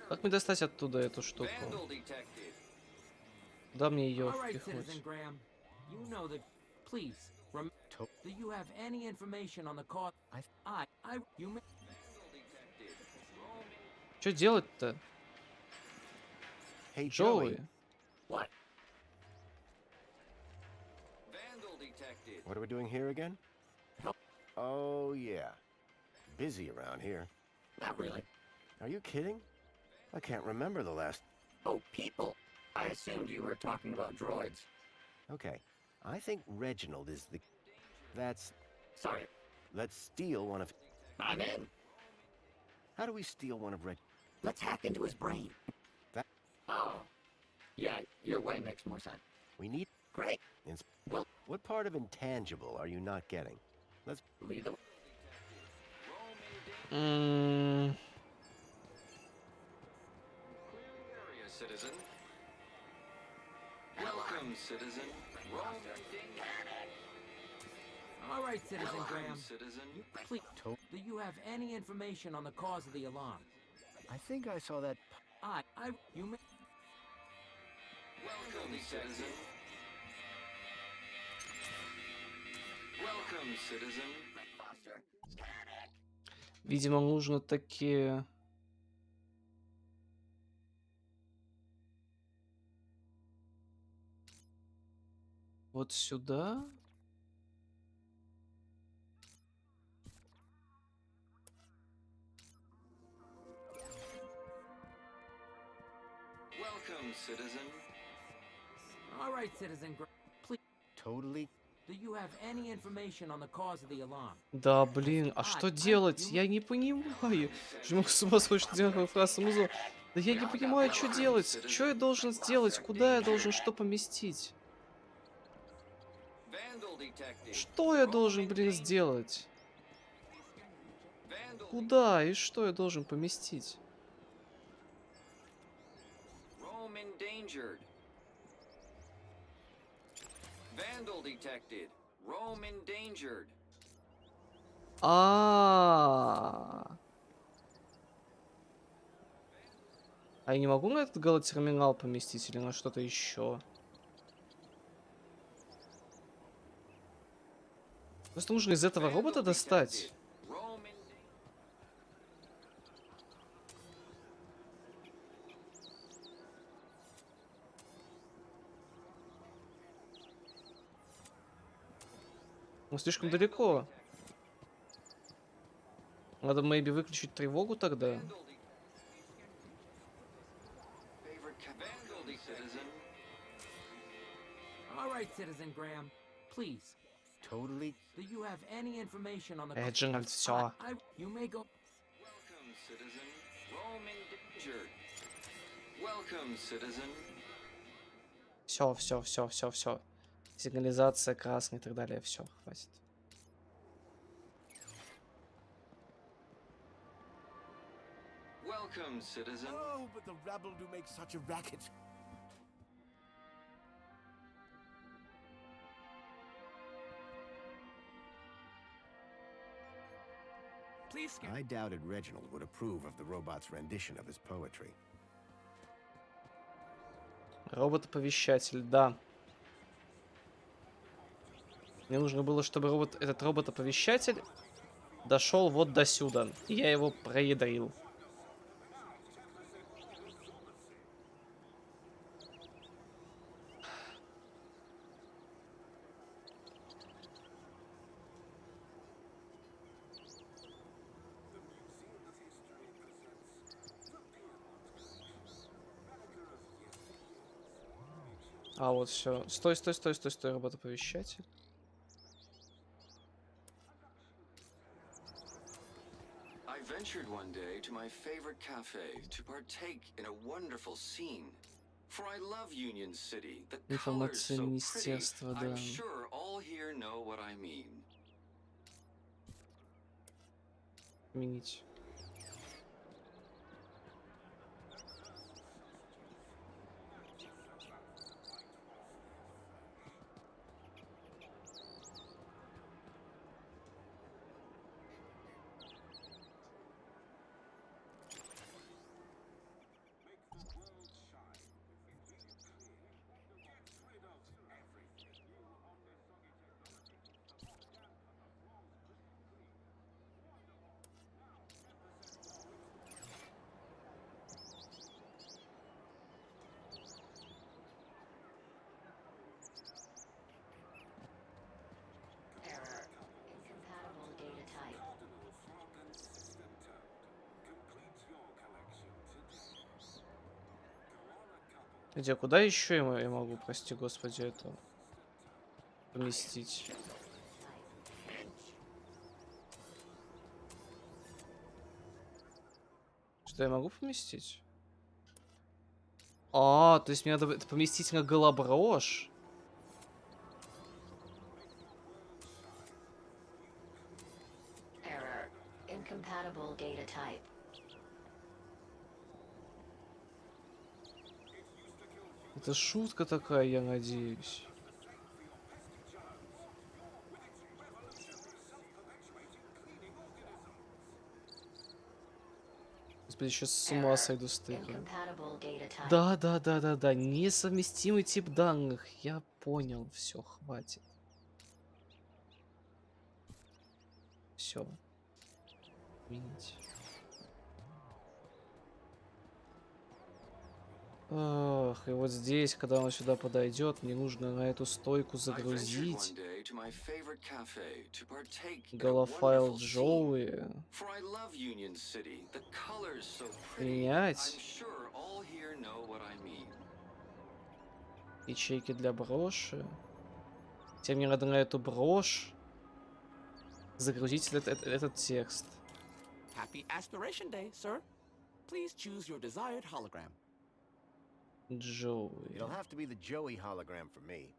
Как мне достать оттуда эту штуку? Да мне ее All right, впихнуть. Citizen Graham. You know that... Please, do you have any information on the cause... You may... Что делать-то? Hey, Joey. What? Vandal detected. What are we doing here again? Oh, yeah. Busy around here. Not really. Are you kidding? I can't remember the last... Oh, people. I assumed you were talking about droids. Okay. I think Reginald is the... That's... Sorry. Let's steal one of... I'm in. How do we steal one of Reg... Let's hack into his brain. That... Oh. Yeah, your way makes more sense. We need... Great. Well, what part of intangible are you not getting? Let's... Lead the... Area, citizen. Welcome, citizen. All right, Citizen Graham. Citizen. Please, do you have any information on the cause of the alarm? I think I saw that... You may... Welcome, citizen. Welcome, citizen. Видимо, нужно таки... Вот сюда. Welcome, citizen. All right, Citizen Graham. Please, Totally... do you have any information on the cause of the alarm? Да, блин, а что делать? Я не понимаю. Жму с ума сходишь, одинаковая фраза музо. Да я не понимаю, что делать. Что я должен сделать? Куда я должен что поместить? Что я должен, блин, сделать? Куда и что я должен поместить? Rome endangered. Vandal detected. Rome endangered. А я не могу на этот галотерминал поместить или на что-то еще? Просто нужно из этого робота достать. Он слишком далеко. Надо, maybe, выключить тревогу тогда. Vandal, citizen. All right, Citizen Graham. Please. Totally. Do you have any information on the... Джинальд, все. You may go... Welcome, citizen. Rome endangered. Welcome, citizen. Все. Сигнализация красная и так далее. Все, хватит. Welcome, citizen. Oh, but the rabble do make such a racket. Please. I doubted Reginald would approve of the robot's rendition of his poetry. Робот-оповещатель, да. Мне нужно было, чтобы этот робот-оповещатель дошел вот до сюда. И я его проядрил. А вот все. Стой, робот-оповещатель. I ventured one day to my favorite cafe to partake in a wonderful scene. For I love Union City. The colors so pretty. I'm sure all here know what I mean. Отменить. Где, куда еще я могу, прости господи, это поместить? Что я могу поместить? А, то есть мне надо это поместить на голоброшь? Error. Incompatible data type. Это шутка такая, я надеюсь. Господи, сейчас с ума сойду с тыка. Да. Несовместимый тип данных. Я понял. Все, хватит. Все. Отменить. Ах, и вот здесь, когда он сюда подойдет, мне нужно на эту стойку загрузить голофайл Джоуи, принять ячейки для броши. Теперь мне надо на эту брошь загрузить этот текст. Happy Aspiration Day, sir. Please choose your desired hologram. Joey. It'll have to be the Joey hologram for me.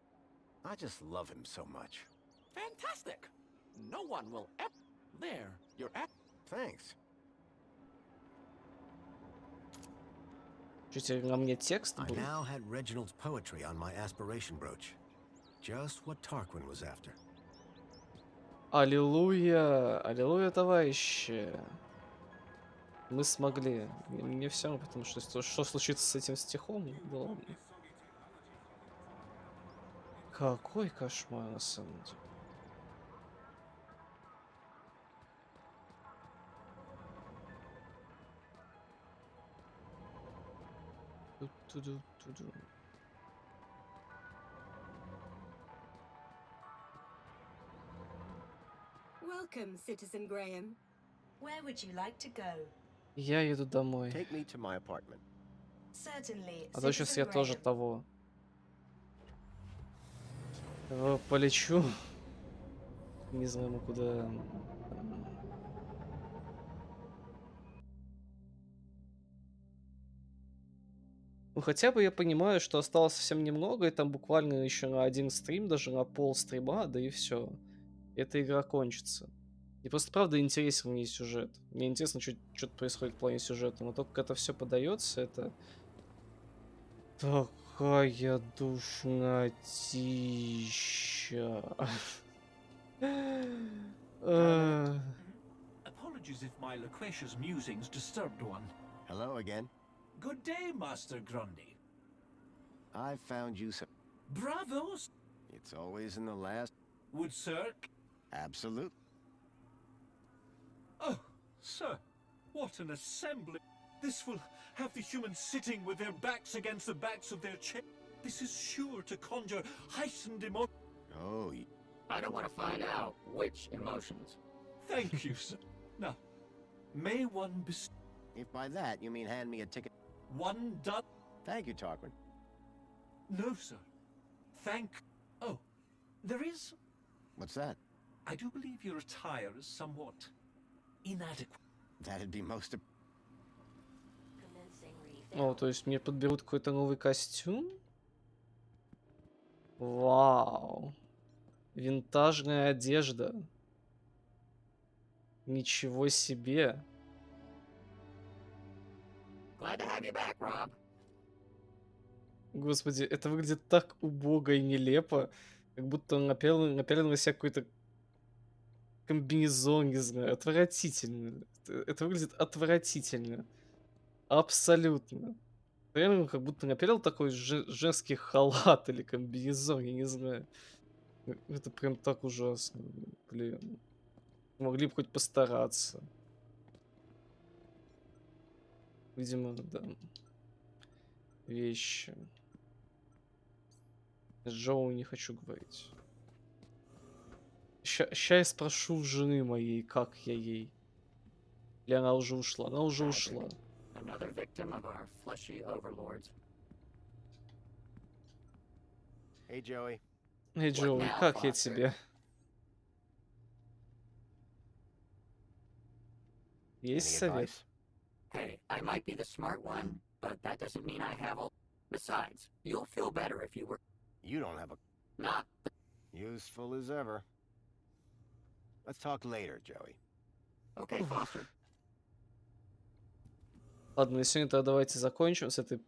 I just love him so much. Fantastic. No one will ever... There, your app. Thanks. Теперь на мне текст I будет. now had Reginald's poetry on my aspiration brooch. Just what Tarquin was after. Аллилуйя! Аллилуйя, товарищи! Мы смогли. Мне все равно, потому что случится с этим стихом? Да ладно. Какой кошмар, на самом деле. Ту-ду-ту-ду. Welcome, Citizen Graham. Where would you like to go? Я еду домой. Take me to my apartment. Certainly, А то сейчас Citizen я тоже Graham. того. Полечу. Не знаю, куда. Ну, хотя бы я понимаю, что осталось совсем немного, и там буквально еще на один стрим, даже на пол стрима, да и все. Эта игра кончится. И просто правда интересен мне сюжет. Мне интересно, что происходит в плане сюжета. Но только это все подается, это такая душнотища. Apologies if my loquacious musings disturbed one. Hello again. Good day, Master Grundy. I found you some. Bravos! It's always in the last. Would sir... Absolute. Oh, sir, what an assembly. This will have the humans sitting with their backs against the backs of their chairs. This is sure to conjure heightened emotion. Oh, I don't want to find out which emotions. Thank you, sir. Now, may one if by that you mean hand me a ticket. One done. Thank you, Tarquin. No, sir. Oh, there is... What's that? I do believe your attire is somewhat inadequate. That'd be most... О, то есть мне подберут какой-то новый костюм? Вау. Винтажная одежда. Ничего себе. Glad to have you back, Rob. Господи, это выглядит так убого и нелепо, как будто он напялил на себя какой-то комбинезон, не знаю, отвратительно. Это выглядит отвратительно. Абсолютно. Реально, как будто напялил такой женский халат или комбинезон, я не знаю. Это прям так ужасно, блин. Могли бы хоть постараться. Видимо, да. Вещи. С Джоу не хочу говорить. Ща я спрошу у жены моей, как я ей. Или она уже ушла? Она уже ушла. Another victim of our fleshy overlords. Hey, Joey. Эй, Джоуи, now, как я Foster? тебе? Есть Any совет? advice? Hey, I might be the smart one, but that doesn't mean I have all. Besides, you'll feel better if you were You don't have a... not. Useful as ever. Let's talk later, Joey. Okay, Foster. Ладно, на сегодня тогда давайте закончим с этой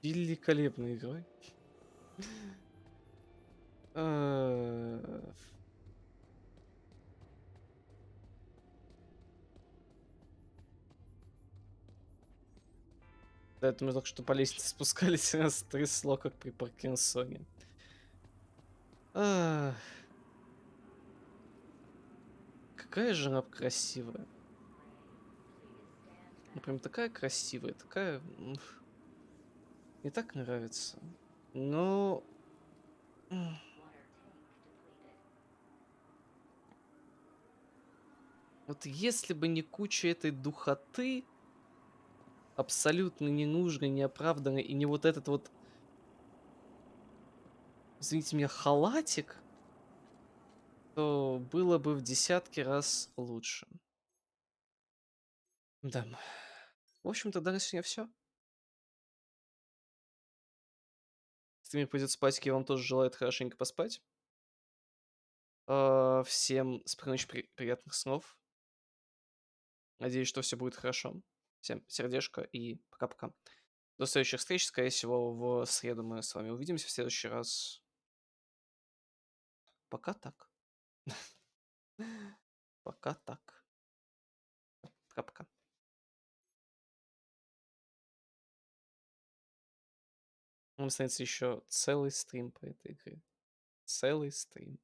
великолепной игрой. Да, это мы только что по лестнице спускались, и нас трясло, как при Паркинсоне. Какая же она красивая. Ну, прям такая красивая, такая... Мне так нравится. Но... Вот если бы не куча этой духоты, абсолютно ненужной, неоправданной, и не вот этот вот, извините меня, халатик, то было бы в десятки раз лучше. Да. В общем, тогда на сегодня все. Стример пойдет спать, я вам тоже желаю хорошенько поспать. Всем спокойной ночи, приятных снов. Надеюсь, что все будет хорошо. Всем сердечко и пока-пока. До следующих встреч. Скорее всего, в среду мы с вами увидимся в следующий раз. Пока так. Пока так. Пока-пока. У нас останется еще целый стрим по этой игре. Целый стрим.